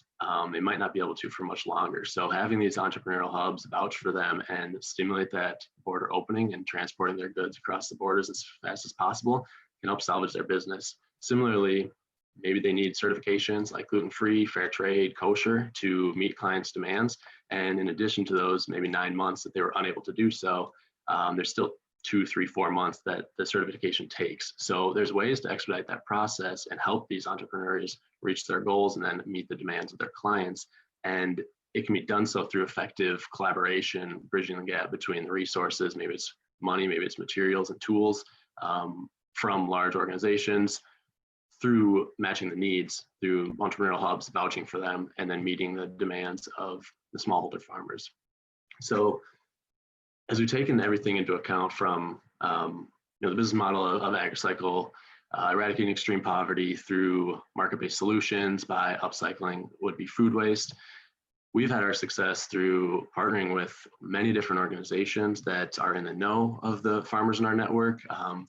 they might not be able to for much longer. So having these entrepreneurial hubs vouch for them and stimulate that border opening and transporting their goods across the borders as fast as possible can help salvage their business. Similarly, maybe they need certifications like gluten-free, fair trade, kosher to meet clients' demands. And in addition to those, maybe 9 months that they were unable to do so, there's still 2, 3, 4 months that the certification takes. So there's ways to expedite that process and help these entrepreneurs reach their goals and then meet the demands of their clients. And it can be done so through effective collaboration, bridging the gap between the resources, maybe it's money, maybe it's materials and tools from large organizations, through matching the needs, through entrepreneurial hubs, vouching for them, and then meeting the demands of the smallholder farmers. So as we've taken everything into account from the business model of AgriCycle, eradicating extreme poverty through market-based solutions by upcycling would-be food waste, we've had our success through partnering with many different organizations that are in the know of the farmers in our network,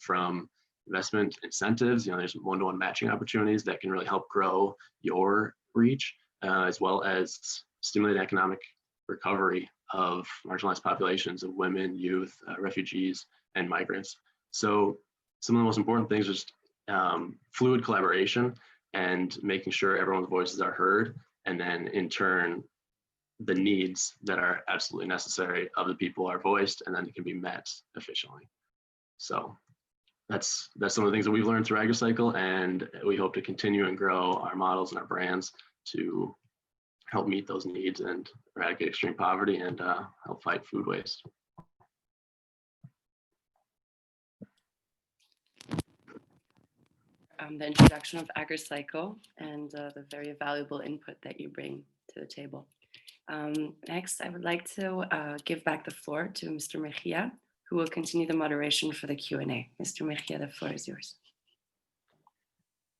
from investment incentives. There's one-to-one matching opportunities that can really help grow your reach, as well as stimulate economic recovery of marginalized populations of women, youth, refugees, and migrants. So some of the most important things is fluid collaboration and making sure everyone's voices are heard, and then in turn, the needs that are absolutely necessary of the people are voiced, and then it can be met efficiently. So that's some of the things that we've learned through AgriCycle, and we hope to continue and grow our models and our brands to help meet those needs and eradicate extreme poverty and help fight food waste. The introduction of AgriCycle and the very valuable input that you bring to the table. Next, I would like to give back the floor to Mr. Mejia, who will continue the moderation for the Q&A. Mr. Mejia, the floor is yours.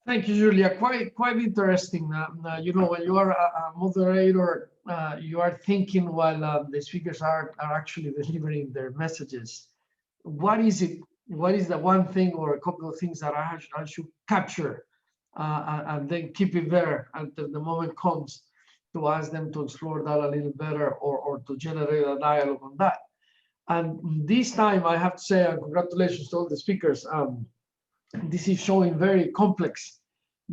Thank you, Julia. Quite interesting. When you are a moderator, you are thinking while the speakers are actually delivering their messages. What is it? What is the one thing or a couple of things that I should capture and then keep it there until the moment comes to ask them to explore that a little better or to generate a dialogue on that. And this time, I have to say, congratulations to all the speakers. This is showing very complex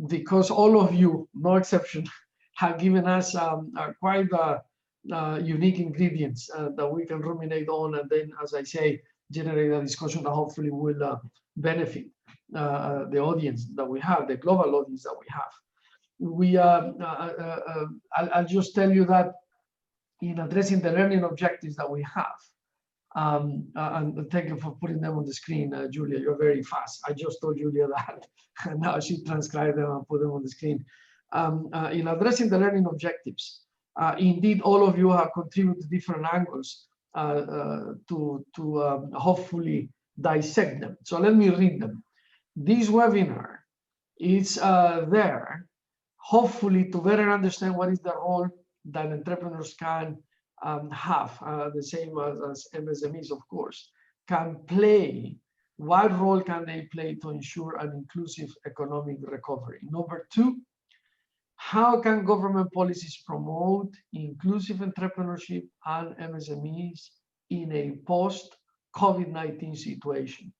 because all of you, no exception, have given us quite unique ingredients that we can ruminate on, and then, as I say, generate a discussion that hopefully will benefit the audience that we have, the global audience that we have. I'll just tell you that in addressing the learning objectives that we have, and thank you for putting them on the screen, Julia, you're very fast. I just told Julia that, and now she transcribed them and put them on the screen. In addressing the learning objectives, indeed, all of you have contributed different angles to hopefully dissect them. So let me read them. This webinar is there hopefully to better understand what is the role that entrepreneurs can have, the same as MSMEs, of course, can play. What role can they play to ensure an inclusive economic recovery? Number two, how can government policies promote inclusive entrepreneurship and MSMEs in a post-COVID-19 situation?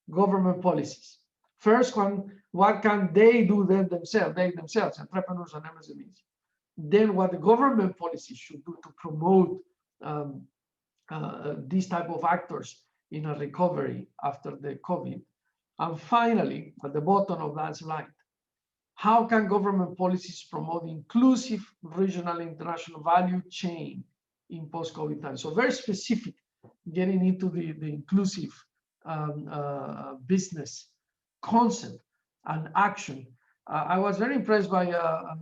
Government policies. First one, what can they do themselves, entrepreneurs and MSMEs? Then what the government policies should do to promote these type of actors in a recovery after the COVID. And finally, at the bottom of that slide, how can government policies promote inclusive regional and international value chain in post-COVID times? So very specific, getting into the inclusive business concept and action. I was very impressed by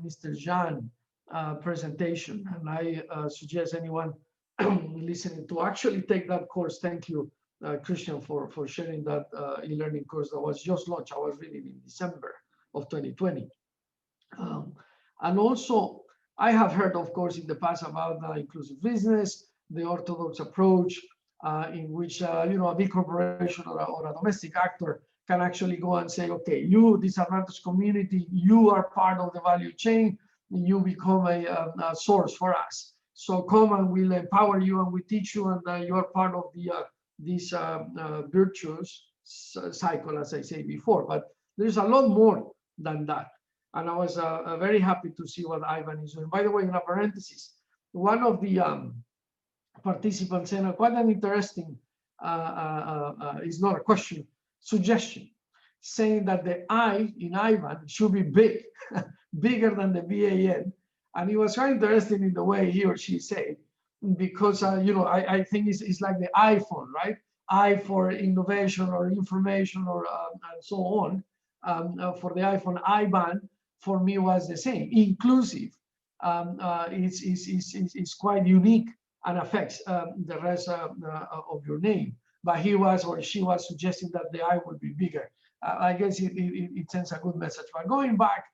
Mr. Jean presentation, and I suggest anyone listening to actually take that course. Thank you, Christian, for sharing that e-learning course that was just launched. I was reading in December of 2020. And also, I have heard, of course, in the past about inclusive business, the orthodox approach in which a big corporation or a domestic actor can actually go and say, okay, you disadvantaged community, you are part of the value chain, you become a source for us. So come and we'll empower you and we teach you, and you are part of this virtuous cycle, as I said before. But there's a lot more than that. And I was very happy to see what Ivan is doing. By the way, in a parenthesis, one of the participants said quite an interesting, it's not a question, suggestion, saying that the I in Ivan should be big, bigger than the BAN. And it was quite interesting in the way he or she said, because I think it's like the iPhone, right? I for innovation or information or and so on. For the iPhone, IBAN for me was the same. Inclusive is quite unique and affects the rest of your name. But he was or she was suggesting that the I would be bigger. I guess it sends a good message. But going back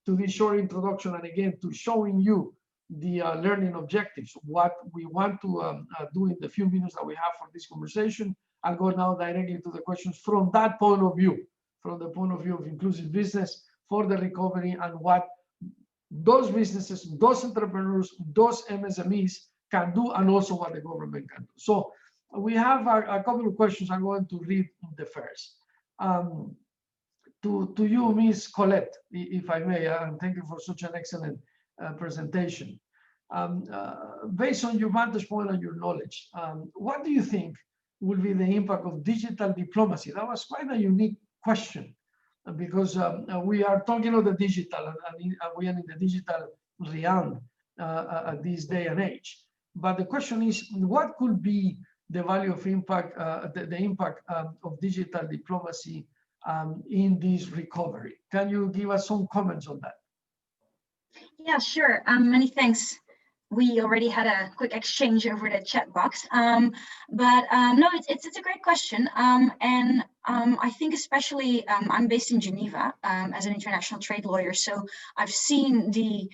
to this short introduction, and again to showing you the learning objectives, what we want to do in the few minutes that we have for this conversation, I'll go now directly to the questions from that point of view. from the point of view of inclusive business for the recovery and what those businesses, those entrepreneurs, those MSMEs can do, and also what the government can do. So we have a couple of questions. I'm going to read the first. To you, Ms. Colette, if I may, and thank you for such an excellent presentation. Based on your vantage point and your knowledge, what do you think will be the impact of digital diplomacy? That was quite a unique question, because we are talking of the digital, and we are in the digital realm at this day and age. But the question is, what could be the value of impact, the impact of digital diplomacy in this recovery? Can you give us some comments on that? Yeah, sure. Many thanks. We already had a quick exchange over the chat box, no, it's a great question, and I think especially I'm based in Geneva as an international trade lawyer, so I've seen the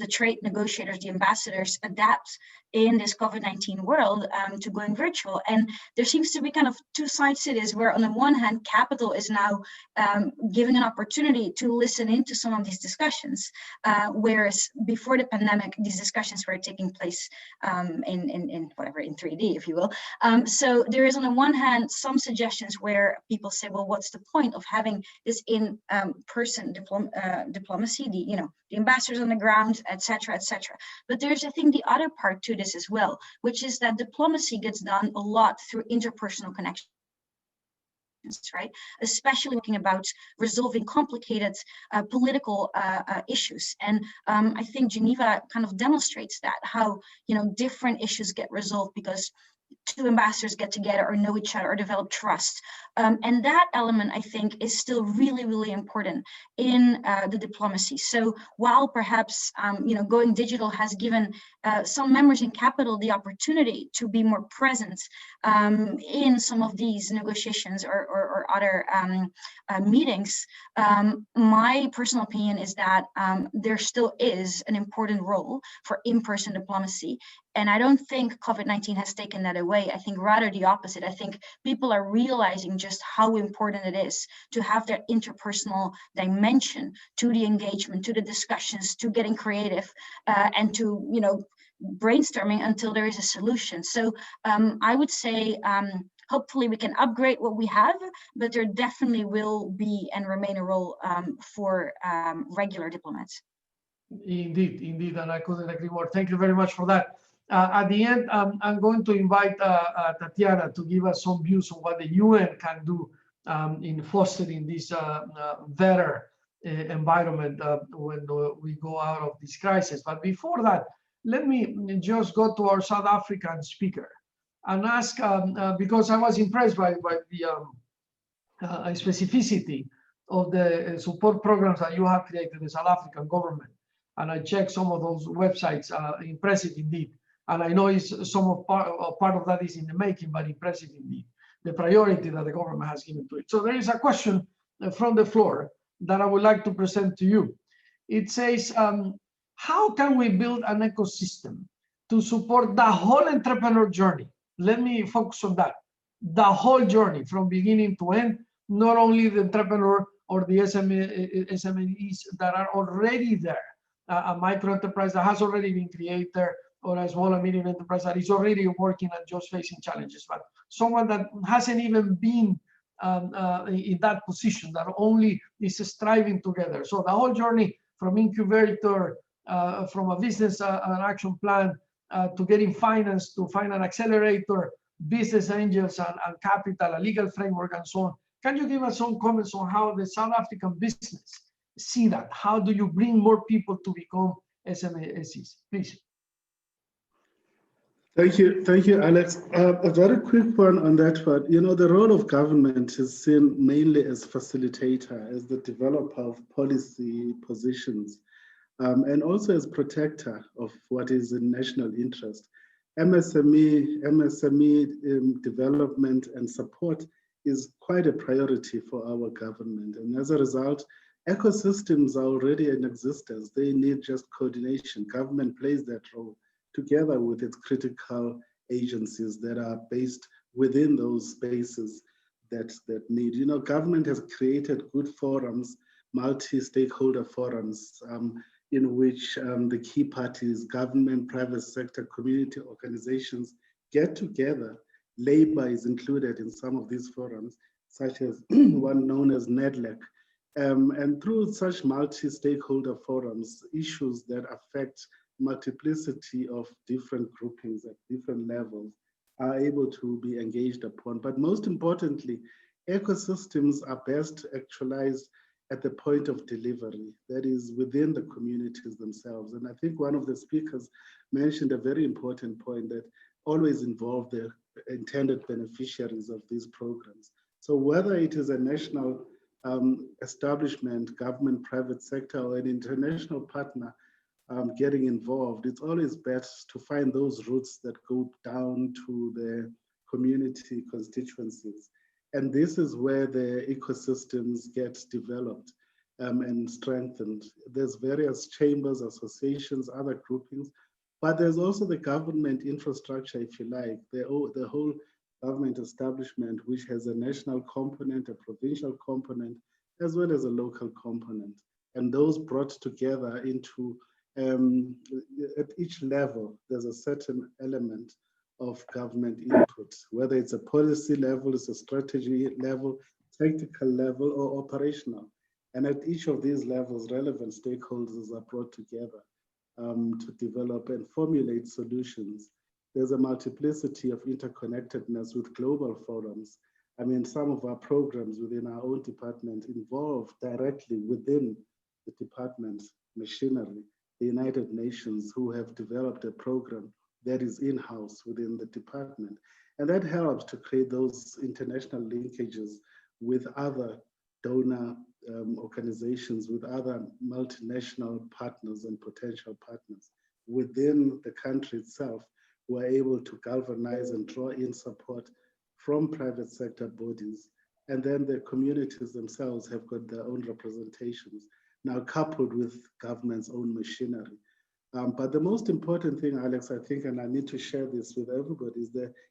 trade negotiators, the ambassadors adapt in this COVID-19 world to going virtual, and there seems to be kind of two sides to this, where on the one hand, capital is now giving an opportunity to listen into some of these discussions, whereas before the pandemic, these discussions were taking place in 3D, if you will. So there is on the one hand some suggestions where people say, well, what's the point of having this in-person diplomacy, the ambassadors on the ground, etc., etc. But there's, I think, the other part to this as well, which is that diplomacy gets done a lot through interpersonal connections, right? Especially talking about resolving complicated political issues. And I think Geneva kind of demonstrates that, how, different issues get resolved because two ambassadors get together or know each other or develop trust. And that element, I think, is still really, really important in the diplomacy. So while perhaps, going digital has given some members in capital the opportunity to be more present in some of these negotiations or other meetings, my personal opinion is that there still is an important role for in-person diplomacy. And I don't think COVID-19 has taken that away. I think rather the opposite. I think people are realizing just how important it is to have that interpersonal dimension to the engagement, to the discussions, to getting creative, and to, brainstorming until there is a solution. So I would say, hopefully we can upgrade what we have, but there definitely will be and remain a role for regular diplomats. Indeed, and I couldn't agree more. Thank you very much for that. At the end, I'm going to invite Tatiana to give us some views on what the UN can do in fostering this better environment when we go out of this crisis. But before that, let me just go to our South African speaker and ask, because I was impressed by the specificity of the support programs that you have created in the South African government. And I checked some of those websites, impressive indeed. And I know part of that is in the making, but impressive indeed, the priority that the government has given to it. So there is a question from the floor that I would like to present to you. It says, how can we build an ecosystem to support the whole entrepreneur journey? Let me focus on that. The whole journey from beginning to end, not only the entrepreneur or the SMEs that are already there, a micro enterprise that has already been created, or a small and medium enterprise that is already working and just facing challenges, but someone that hasn't even been in that position, that only is striving together. So the whole journey from incubator, from a business an action plan, to getting finance, to find an accelerator, business angels and capital, a legal framework and so on. Can you give us some comments on how the South African business see that? How do you bring more people to become SMEs? Please. Thank you, Alex. A very quick one on that one. The role of government is seen mainly as facilitator, as the developer of policy positions, and also as protector of what is in national interest. MSME development and support is quite a priority for our government. And as a result, ecosystems are already in existence. They need just coordination. Government plays that role together with its critical agencies that are based within those spaces that need. You know, government has created good forums, multi-stakeholder forums, in which the key parties, government, private sector, community organizations get together. Labor is included in some of these forums, such as one known as NEDLEC. And through such multi-stakeholder forums, issues that affect multiplicity of different groupings at different levels are able to be engaged upon. But most importantly, ecosystems are best actualized at the point of delivery, that is within the communities themselves. And I think one of the speakers mentioned a very important point, that always involve the intended beneficiaries of these programs. So whether it is a national establishment, government, private sector, or an international partner getting involved, it's always best to find those roots that go down to the community constituencies. And this is where the ecosystems get developed and strengthened. There's various chambers, associations, other groupings, but there's also the government infrastructure, if you like, the whole government establishment, which has a national component, a provincial component, as well as a local component. And those brought together into, at each level, there's a certain element of government input, whether it's a policy level, it's a strategy level, technical level, or operational. And at each of these levels, relevant stakeholders are brought together to develop and formulate solutions. There's a multiplicity of interconnectedness with global forums. I mean, some of our programs within our own department involve directly within the department machinery, the United Nations, who have developed a program that is in-house within the department. And that helps to create those international linkages with other donor organizations, with other multinational partners and potential partners within the country itself, who are able to galvanize and draw in support from private sector bodies. And then the communities themselves have got their own representations, now coupled with government's own machinery. But the most important thing, Alex, I think, and I need to share this with everybody,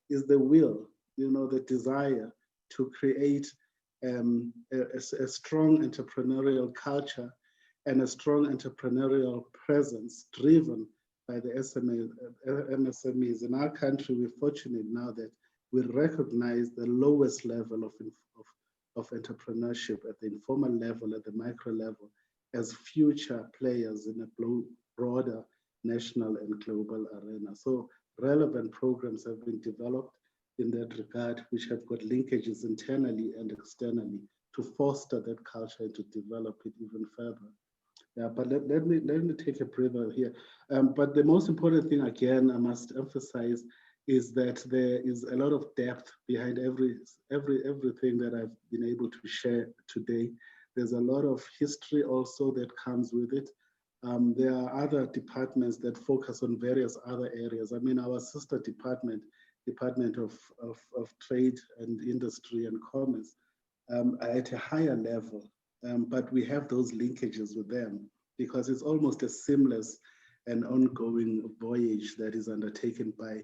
is the will, you know, the desire to create a strong entrepreneurial culture and a strong entrepreneurial presence driven by the MSMEs. In our country, we're fortunate now that we recognize the lowest level of entrepreneurship at the informal level, at the micro level, as future players in a broader national and global arena. So relevant programs have been developed in that regard, which have got linkages internally and externally to foster that culture and to develop it even further. Yeah, but let me take a breather here. But the most important thing, again, I must emphasize, is that there is a lot of depth behind everything that I've been able to share today. There's a lot of history also that comes with it. There are other departments that focus on various other areas. I mean, our sister department, Department of Trade and Industry and Commerce, are at a higher level, but we have those linkages with them because it's almost a seamless and ongoing voyage that is undertaken by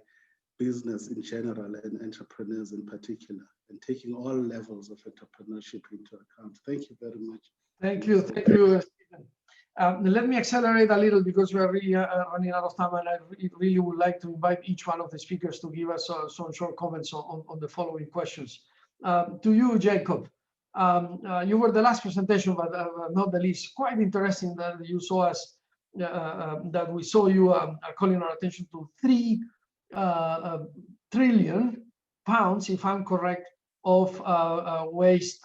business in general and entrepreneurs in particular, and taking all levels of entrepreneurship into account. Thank you very much. Thank you, Stephen. Let me accelerate a little because we are really running out of time, and I really would like to invite each one of the speakers to give us some short comments on the following questions. To you, Jacob, you were the last presentation, but not the least. Quite interesting that you saw us, that we saw you calling our attention to 3 trillion pounds, if I'm correct, of waste,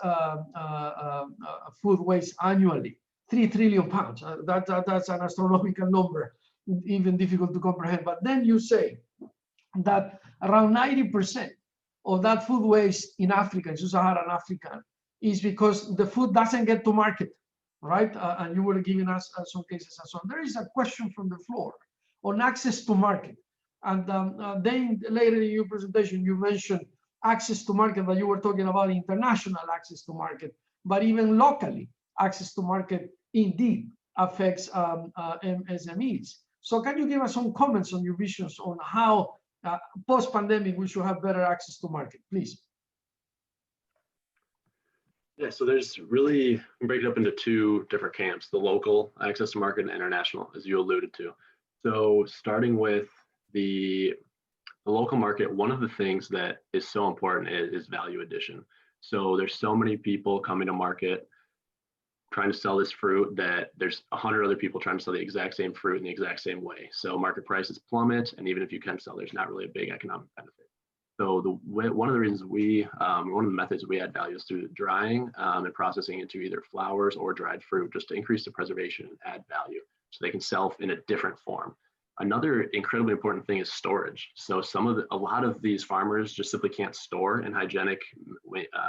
food waste annually. 3 trillion pounds. That's an astronomical number, even difficult to comprehend. But then you say that around 90% of that food waste in Africa, in Sub-Saharan Africa, is because the food doesn't get to market, right? And you were giving us some cases and so on. There is a question from the floor on access to market. And then later in your presentation, you mentioned access to market, but you were talking about international access to market, but even locally, access to market indeed affects MSMEs. So can you give us some comments on your visions on how post-pandemic we should have better access to market, please? Yeah, so there's really, we break it up into two different camps, the local access to market and international, as you alluded to. So starting with the local market, one of the things that is so important is value addition. So there's so many people coming to market trying to sell this fruit that there's 100 other people trying to sell the exact same fruit in the exact same way. So market prices plummet, and even if you can sell, there's not really a big economic benefit. So one of the reasons one of the methods we add value is through drying and processing into either flowers or dried fruit, just to increase the preservation and add value, so they can sell in a different form. Another incredibly important thing is storage. So a lot of these farmers just simply can't store in hygienic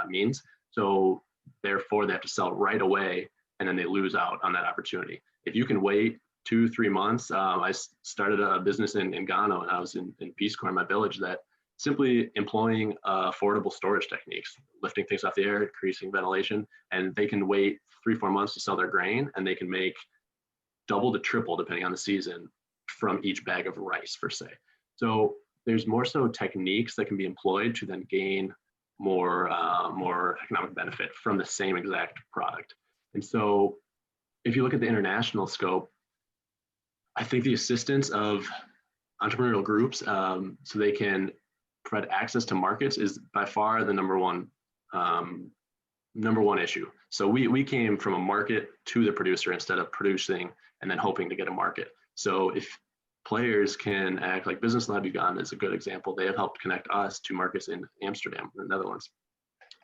means. So therefore they have to sell right away, and then they lose out on that opportunity. If you can wait 2-3 months, I started a business in Ghana when I was in Peace Corps in my village, that simply employing affordable storage techniques, lifting things off the air, increasing ventilation, and they can wait 3-4 months to sell their grain, and they can make double to triple, depending on the season, from each bag of rice, per se. So there's more so techniques that can be employed to then gain more economic benefit from the same exact product. And so if you look at the international scope, I think the assistance of entrepreneurial groups so they can provide access to markets is by far the number one issue. So we came from a market to the producer instead of producing and then hoping to get a market. So if players can act like Business Lab Uganda is a good example, they have helped connect us to markets in Amsterdam, the Netherlands.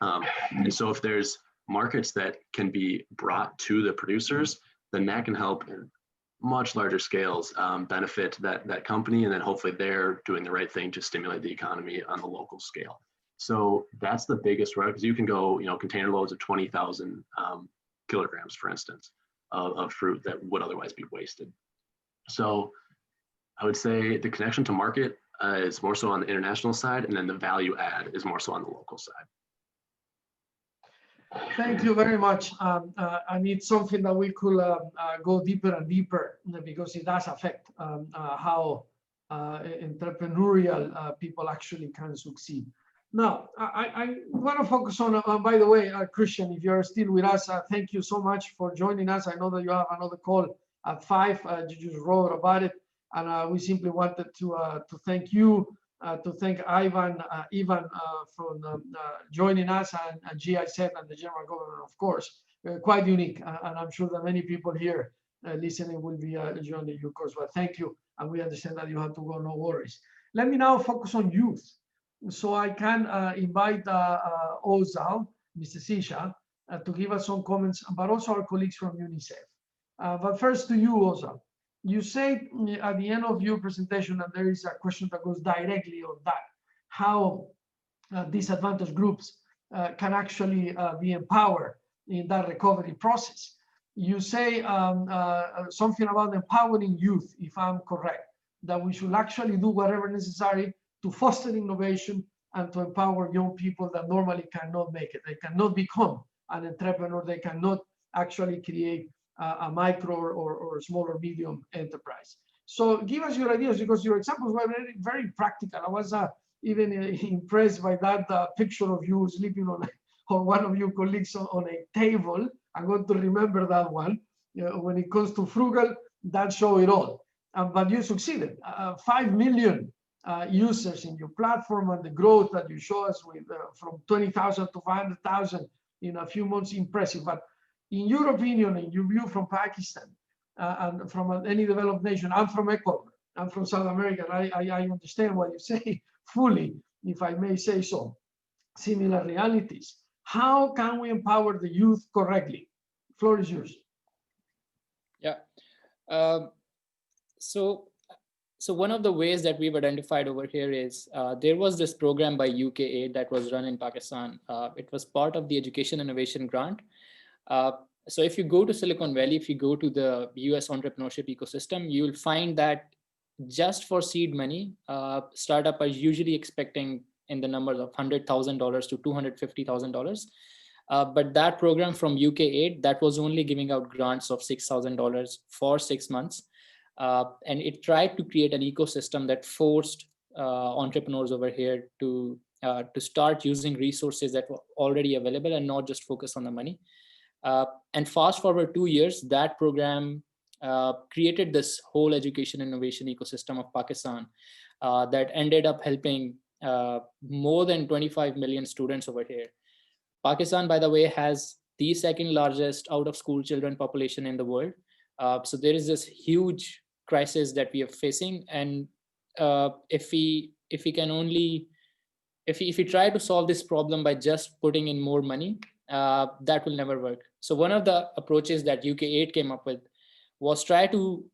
And so if there's markets that can be brought to the producers, then that can help in much larger scales benefit that company, and then hopefully they're doing the right thing to stimulate the economy on the local scale. So that's the biggest route, because you can go, container loads of 20,000 kilograms, for instance, of fruit that would otherwise be wasted. So I would say the connection to market is more so on the international side, and then the value add is more so on the local side. Thank you very much. And it's something that we could go deeper and deeper, because it does affect how entrepreneurial people actually can succeed. Now, I want to focus on, by the way, Christian, if you're still with us, thank you so much for joining us. I know that you have another call at 5. You just wrote about it, and we simply wanted to thank you, to thank Ivan for joining us, and GIZ and the general government, of course. Quite unique, and I'm sure that many people here listening will be joining you, of course. But thank you, and we understand that you have to go, no worries. Let me now focus on youth. So I can invite Ozal, Mr. Sisha, to give us some comments, but also our colleagues from UNICEF. But first to you, Ozal. You said at the end of your presentation, and there is a question that goes directly on that, how disadvantaged groups can actually be empowered in that recovery process. You say something about empowering youth, if I'm correct, that we should actually do whatever necessary to foster innovation and to empower young people that normally cannot make it. They cannot become an entrepreneur. They cannot actually create a micro or small or medium enterprise. So give us your ideas, because your examples were very, very practical. I was even impressed by that picture of you sleeping on one of your colleagues on a table. I'm going to remember that one. When it comes to frugal, that show it all. But you succeeded. 5 million users in your platform, and the growth that you show us with from 20,000 to 500,000 in a few months, impressive. But in your opinion, in your view from Pakistan and from any developed nation, I'm from Ecuador, I'm from South America, I understand what you say fully, if I may say so, similar realities. How can we empower the youth correctly? The floor is yours. Yeah. So one of the ways that we've identified over here is there was this program by UNCTAD that was run in Pakistan. It was part of the Education Innovation Grant. So if you go to Silicon Valley, if you go to the US entrepreneurship ecosystem, you'll find that just for seed money, startup are usually expecting in the numbers of $100,000 to $250,000. But that program from UNCTAD, that was only giving out grants of $6,000 for 6 months. And it tried to create an ecosystem that forced entrepreneurs over here to to start using resources that were already available and not just focus on the money. And fast forward 2 years, that program created this whole education innovation ecosystem of Pakistan that ended up helping more than 25 million students over here. Pakistan, by the way, has the second largest out of school children population in the world. So there is this huge crisis that we are facing. And if we try to solve this problem by just putting in more money, that will never work. So one of the approaches that UNCTAD came up with was try to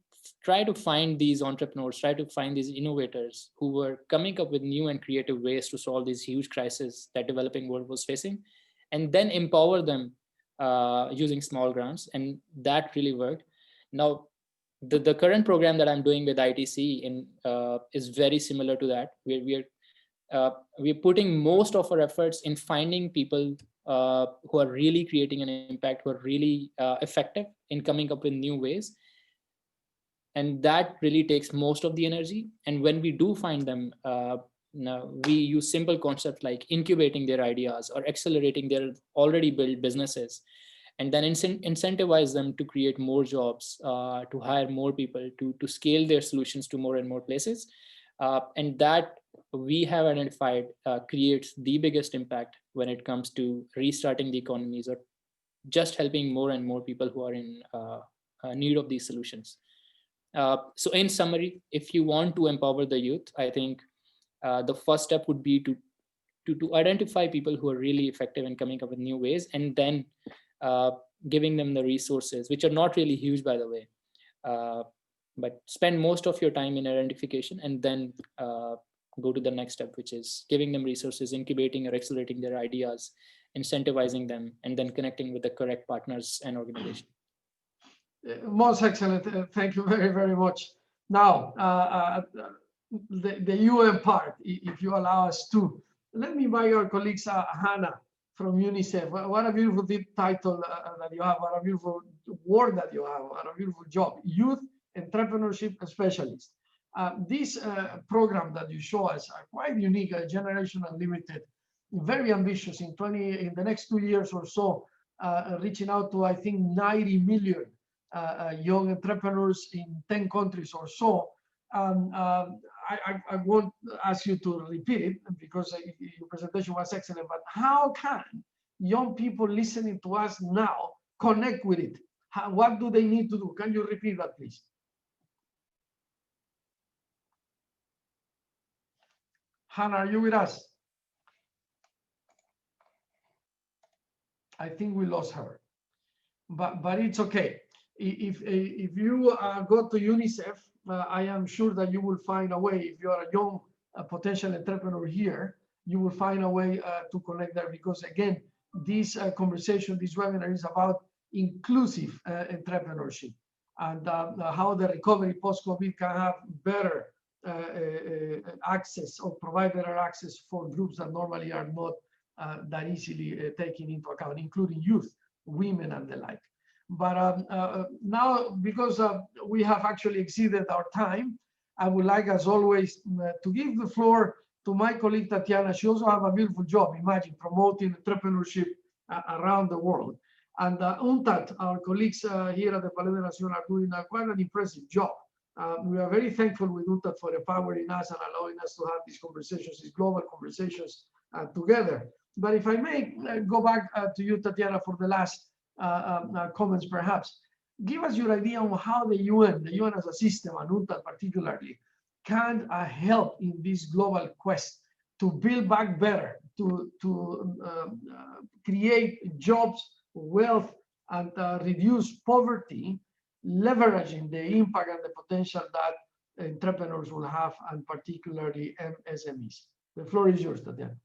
find these entrepreneurs, try to find these innovators who were coming up with new and creative ways to solve these huge crises that developing world was facing, and then empower them using small grants. And that really worked. Now, the current program that I'm doing with ITC is very similar to that. We're putting most of our efforts in finding people who are really creating an impact, who are really effective in coming up with new ways. And that really takes most of the energy. And when we do find them, we use simple concepts like incubating their ideas or accelerating their already built businesses, and then incentivize them to create more jobs, to hire more people, to scale their solutions to more and more places. And that we have identified creates the biggest impact when it comes to restarting the economies or just helping more and more people who are in need of these solutions. So in summary, if you want to empower the youth, I think the first step would be to identify people who are really effective in coming up with new ways, and then giving them the resources, which are not really huge, by the way, but spend most of your time in identification, and then go to the next step, which is giving them resources, incubating or accelerating their ideas, incentivizing them, and then connecting with the correct partners and organizations. Most excellent. Thank you very, very much. Now, the UN part, if you allow us to, let me invite our colleagues, Hannah from UNICEF. What a beautiful title that you have, what a beautiful word that you have, what a beautiful job. Youth Entrepreneurship Specialist. This program that you show us are quite unique, Generation Unlimited, very ambitious in the next 2 years or so, reaching out to, I think, 90 million young entrepreneurs in 10 countries or so. I won't ask you to repeat it because your presentation was excellent, but how can young people listening to us now connect with it? What do they need to do? Can you repeat that, please? Hannah, are you with us? I think we lost her, but it's okay. If you go to UNICEF, I am sure that you will find a way. If you are a young potential entrepreneur here, you will find a way to connect there, because again, this conversation, this webinar is about inclusive entrepreneurship and how the recovery post-COVID can have better access or provide better access for groups that normally are not that easily taken into account, including youth, women, and the like. But now, because we have actually exceeded our time, I would like, as always, to give the floor to my colleague Tatiana. She also has a beautiful job, imagine, promoting entrepreneurship around the world. And UNCTAD, our colleagues here at the Palais de Nations, are doing quite an impressive job. We are very thankful with UNCTAD for empowering us and allowing us to have these conversations, these global conversations together. But if I may go back to you, Tatiana, for the last comments, perhaps, give us your idea on how the UN as a system, and UNCTAD particularly, can help in this global quest to build back better, to create jobs, wealth, and reduce poverty, leveraging the impact and the potential that entrepreneurs will have, and particularly MSMEs. The floor is yours, Tatiana.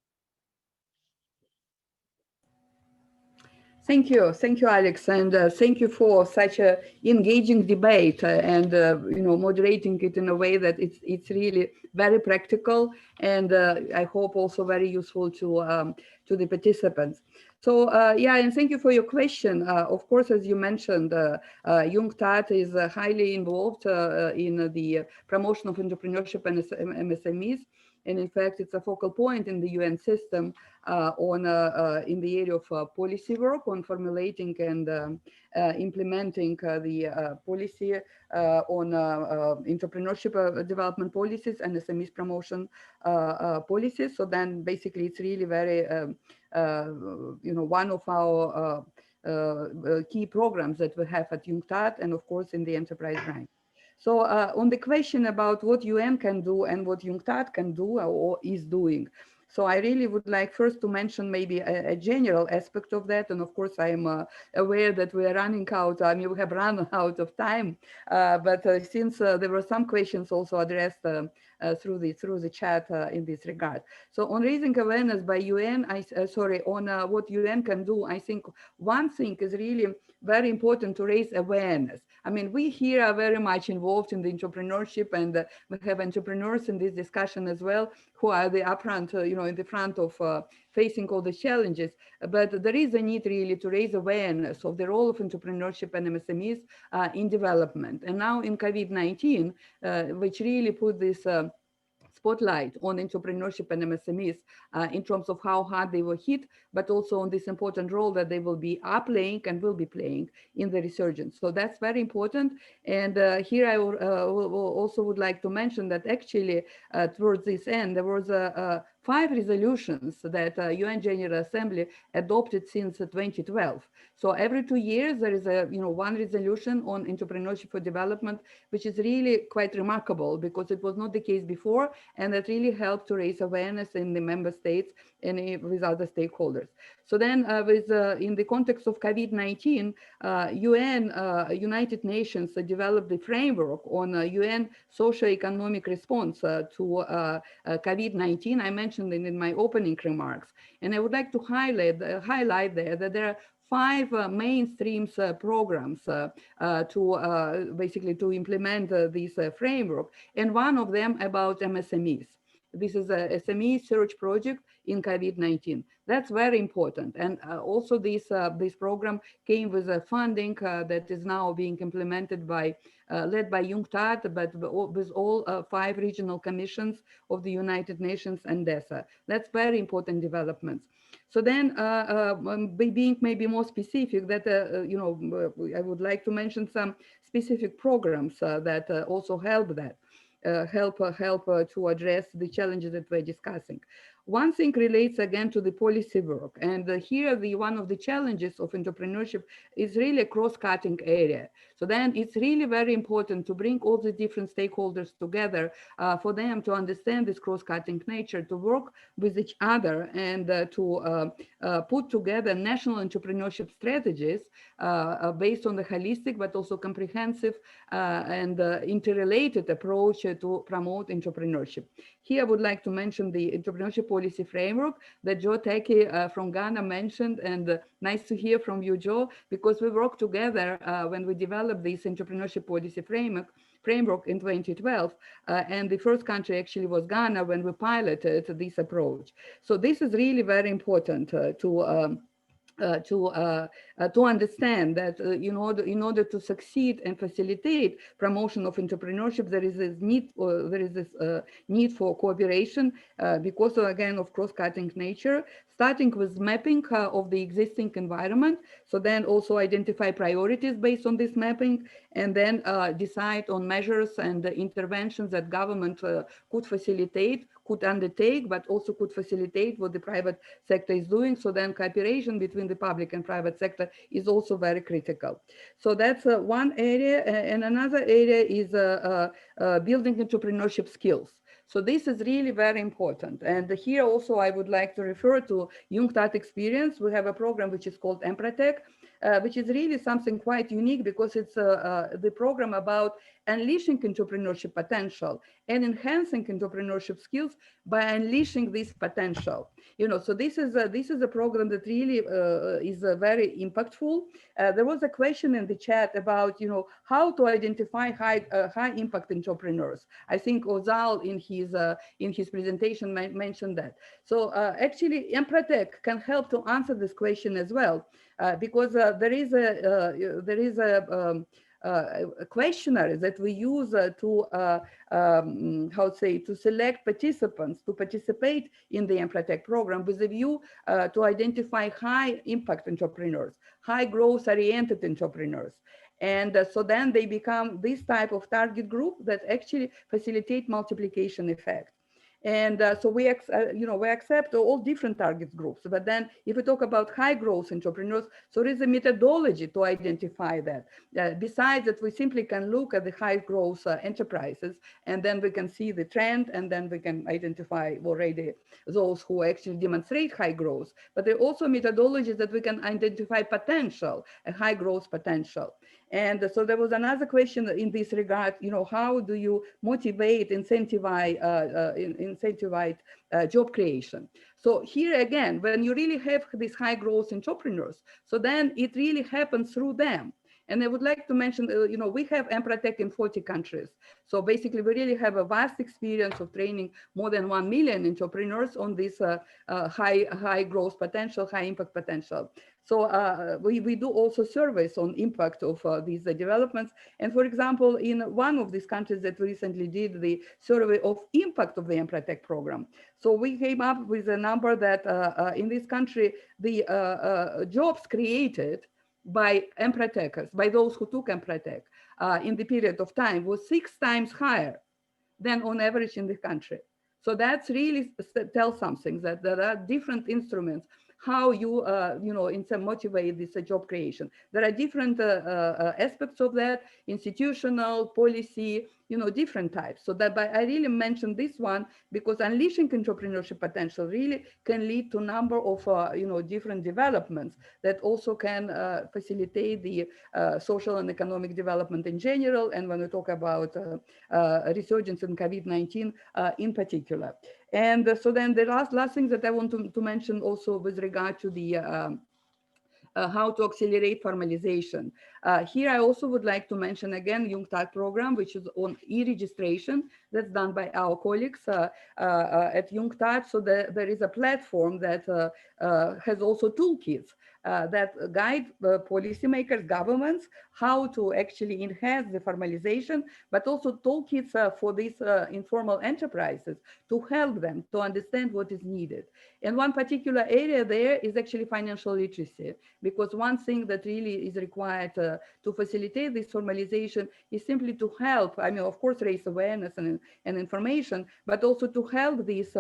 Thank you, Alex, and thank you for such a engaging debate and moderating it in a way that it's really very practical, and I hope also very useful to the participants. So yeah, and thank you for your question. Of course, as you mentioned, UNCTAD is highly involved in the promotion of entrepreneurship and MSMEs. And in fact, it's a focal point in the UN system in the area of policy work on formulating and implementing the policy on entrepreneurship development policies and SMEs promotion policies. So then basically it's really very, one of our key programs that we have at UNCTAD and of course in the enterprise branch. So on the question about what UN can do and what UNCTAD can do or is doing. So I really would like first to mention maybe a general aspect of that. And of course, I am aware that we are running out, I mean, we have run out of time, but since there were some questions also addressed through the chat in this regard. So on raising awareness by UN, on what UN can do, I think one thing is really very important to raise awareness. I mean, we here are very much involved in the entrepreneurship, and we have entrepreneurs in this discussion as well, who are the upfront, in the front of facing all the challenges. But there is a need really to raise awareness of the role of entrepreneurship and MSMEs in development. And now in COVID-19, which really put this spotlight on entrepreneurship and MSMEs in terms of how hard they were hit, but also on this important role that they will be playing and will be playing in the resurgence. So that's very important. And here I also would like to mention that actually towards this end, there was 5 resolutions that UN General Assembly adopted since 2012. So every 2 years, there is one resolution on entrepreneurship for development, which is really quite remarkable because it was not the case before. And that really helped to raise awareness in the member states and with other stakeholders. So then in the context of COVID-19, United Nations developed the framework on UN socio-economic response to COVID-19. I mentioned it in my opening remarks. And I would like to highlight there that there are 5 mainstreams programs basically to implement this framework, and one of them about MSMEs. This is a SME search project in COVID-19. That's very important. And also this program came with a funding that is now being implemented by, led by UNCTAD, but with all 5 regional commissions of the United Nations and DESA. That's very important developments. So then being maybe more specific that, I would like to mention some specific programs that also help that. Help to address the challenges that we're discussing. One thing relates again to the policy work, and here one of the challenges of entrepreneurship is really a cross-cutting area. So then it's really very important to bring all the different stakeholders together for them to understand this cross-cutting nature, to work with each other, and to put together national entrepreneurship strategies based on the holistic but also comprehensive and interrelated approach to promote entrepreneurship. Here I would like to mention the entrepreneurship policy framework that Joe Teki from Ghana mentioned, and nice to hear from you, Joe, because we worked together when we developed this entrepreneurship policy framework in 2012, and the first country actually was Ghana when we piloted this approach. So this is really very important to understand that in order to succeed and facilitate promotion of entrepreneurship, there is this need for cooperation because again of cross-cutting nature, starting with mapping of the existing environment. So then also identify priorities based on this mapping, and then decide on measures and interventions that government could facilitate, could undertake, but also could facilitate what the private sector is doing. So then cooperation between the public and private sector is also very critical. So that's one area. And another area is building entrepreneurship skills. So this is really very important. And here also I would like to refer to UNCTAD experience. We have a program which is called Empratech, which is really something quite unique because it's the program about unleashing entrepreneurship potential and enhancing entrepreneurship skills by unleashing this potential. So this is a program that really is very impactful. There was a question in the chat about how to identify high impact entrepreneurs. I think Ozal in his presentation mentioned that. So actually Empratech can help to answer this question as well, because there is a questionnaires that we use to select participants to participate in the Empretec program with a view to identify high impact entrepreneurs, high growth oriented entrepreneurs. And so then they become this type of target group that actually facilitate multiplication effect. And so we accept all different target groups. But then if we talk about high growth entrepreneurs, so there is a methodology to identify that. Besides that, we simply can look at the high growth enterprises, and then we can see the trend, and then we can identify already those who actually demonstrate high growth. But there are also methodologies that we can identify potential, a high growth potential. And so there was another question in this regard, how do you motivate, incentivize job creation? So here again, when you really have these high growth entrepreneurs, so then it really happens through them. And I would like to mention, we have Empretec in 40 countries. So basically, we really have a vast experience of training more than 1 million entrepreneurs on this high growth potential, high impact potential. So we do also surveys on impact of these developments. And for example, in one of these countries that we recently did the survey of impact of the Empretec program. So we came up with a number that in this country, the jobs created by Empretecers, by those who took Empretec in the period of time was 6 times higher than on average in the country. So that's really tells something, that there are different instruments how you motivate this job creation. There are different aspects of that, institutional, policy, different types. So that I really mentioned this one because unleashing entrepreneurship potential really can lead to a number of different developments that also can facilitate the social and economic development in general. And when we talk about resurgence in COVID-19 in particular. And so then the last thing that I want to mention also with regard to the how to accelerate formalization. Here I also would like to mention again UNCTAD program, which is on e-registration that's done by our colleagues at UNCTAD. So there is a platform that has also toolkits that guide policymakers, governments, how to actually enhance the formalization, but also toolkits for these informal enterprises to help them to understand what is needed. And one particular area there is actually financial literacy, because one thing that really is required to facilitate this formalization is simply to help, of course, raise awareness and information, but also to help these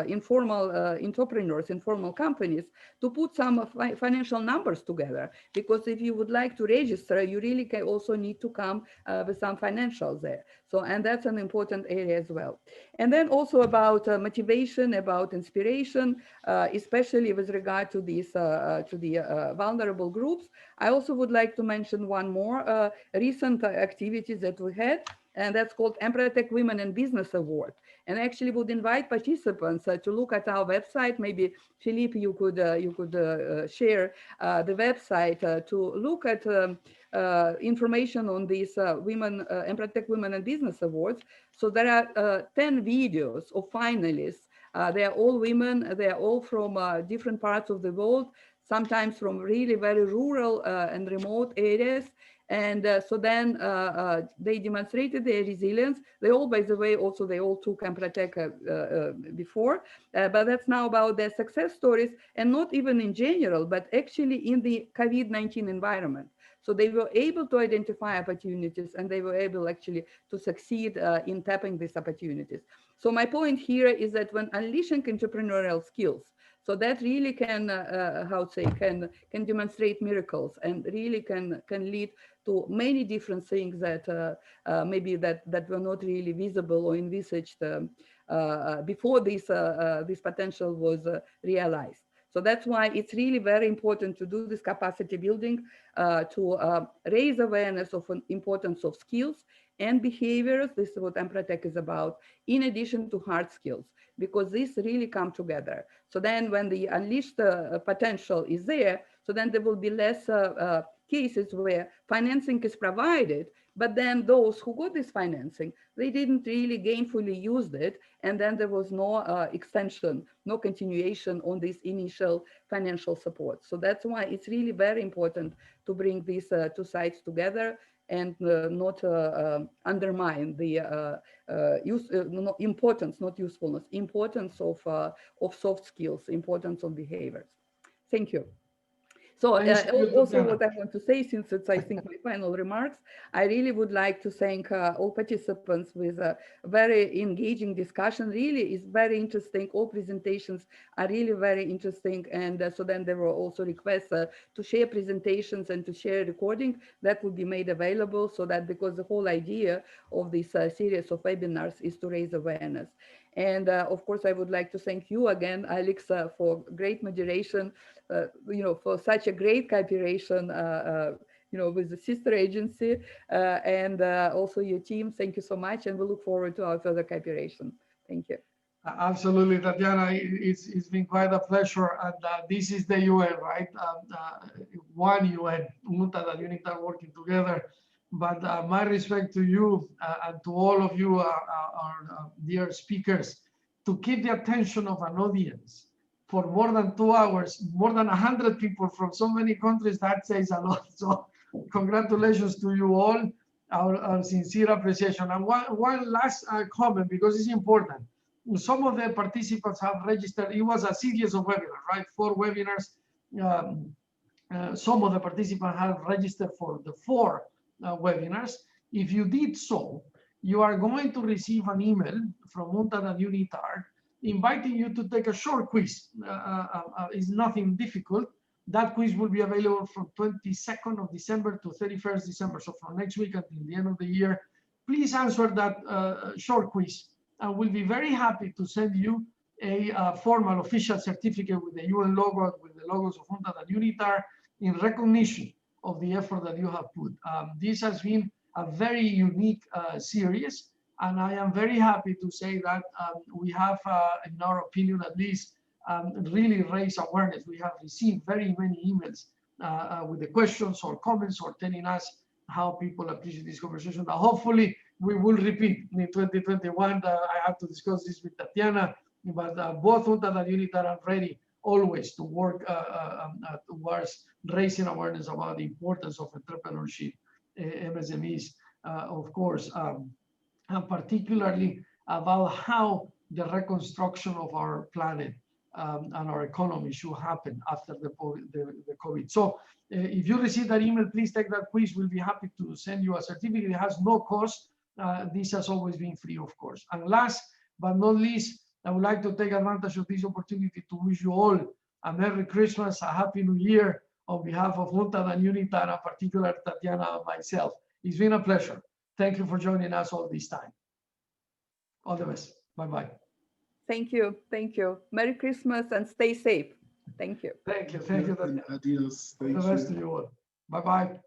informal entrepreneurs, informal companies, to put some financial numbers together. Because if you would like to register, you really can also need to come with some financials there. So, and that's an important area as well. And then also about motivation, about inspiration, especially with regard to these vulnerable groups. I also would like to mention one more recent activities that we had, and that's called Empretec Women in Business Award. And I actually would invite participants to look at our website. Maybe Philippe, you could share the website to look at information on these Empretec Women in Business Awards. So there are 10 videos of finalists. They are all women. They are all from different parts of the world, sometimes from really very rural and remote areas. And so then they demonstrated their resilience. They all, by the way, also they all took Empretec before, but that's now about their success stories, and not even in general, but actually in the COVID-19 environment. So they were able to identify opportunities, and they were able actually to succeed in tapping these opportunities. So my point here is that when unleashing entrepreneurial skills, so that really can, can demonstrate miracles, and really can lead to many different things that maybe that were not really visible or envisaged before this potential was realized. So that's why it's really very important to do this capacity building, to raise awareness of the importance of skills and behaviors. This is what Empretec is about, in addition to hard skills, because these really come together. So then when the unleashed potential is there, so then there will be less cases where financing is provided, but then those who got this financing, they didn't really gainfully use it. And then there was no extension, no continuation on this initial financial support. So that's why it's really very important to bring these two sides together and not undermine the importance, not usefulness, importance of soft skills, importance of behaviors. Thank you. So also what I want to say, since it's, I think, my final remarks, I really would like to thank all participants with a very engaging discussion. Really is very interesting. All presentations are really very interesting. And so then there were also requests to share presentations and to share recording that will be made available, so that, because the whole idea of this series of webinars is to raise awareness. And of course, I would like to thank you again, Alex, for great moderation, for such a great cooperation, with the sister agency, and also your team. Thank you so much, and we look forward to our further cooperation. Thank you. Absolutely, Tatiana. It's been quite a pleasure, and this is the UN, right? One UN, UNCTAD and UNITAR working together. But my respect to you and to all of you, our dear speakers, to keep the attention of an audience for more than 2 hours, more than 100 people from so many countries, that says a lot. So congratulations to you all, our sincere appreciation. And one last comment, because it's important. Some of the participants have registered. It was a series of webinars, right? 4 webinars. Some of the participants have registered for the 4 webinars. If you did so, you are going to receive an email from UNCTAD and UNITAR inviting you to take a short quiz. It's nothing difficult. That quiz will be available from 22nd of December to 31st December. So from next week until the end of the year, please answer that short quiz. And we'll be very happy to send you a formal official certificate with the UN logo, with the logos of UNCTAD and UNITAR, in recognition of the effort that you have put. This has been a very unique series, and I am very happy to say that we have, in our opinion at least, really raised awareness. We have received very many emails with the questions or comments or telling us how people appreciate this conversation. Now, hopefully, we will repeat in 2021. I have to discuss this with Tatiana, but both UNCTAD and UNITAR are ready always to work towards raising awareness about the importance of entrepreneurship, MSMEs, of course, and particularly about how the reconstruction of our planet and our economy should happen after the COVID. So if you receive that email, please take that quiz. We'll be happy to send you a certificate. It has no cost. This has always been free, of course. And last but not least, I would like to take advantage of this opportunity to wish you all a Merry Christmas, a Happy New Year on behalf of UNCTAD and UNITAR, and particularly Tatiana and myself. It's been a pleasure. Thank you for joining us all this time. All the best. Bye-bye. Thank you. Thank you. Merry Christmas and stay safe. Thank you. Thank you. Thank you, Tatiana. Adios. All the best to you all. Bye-bye.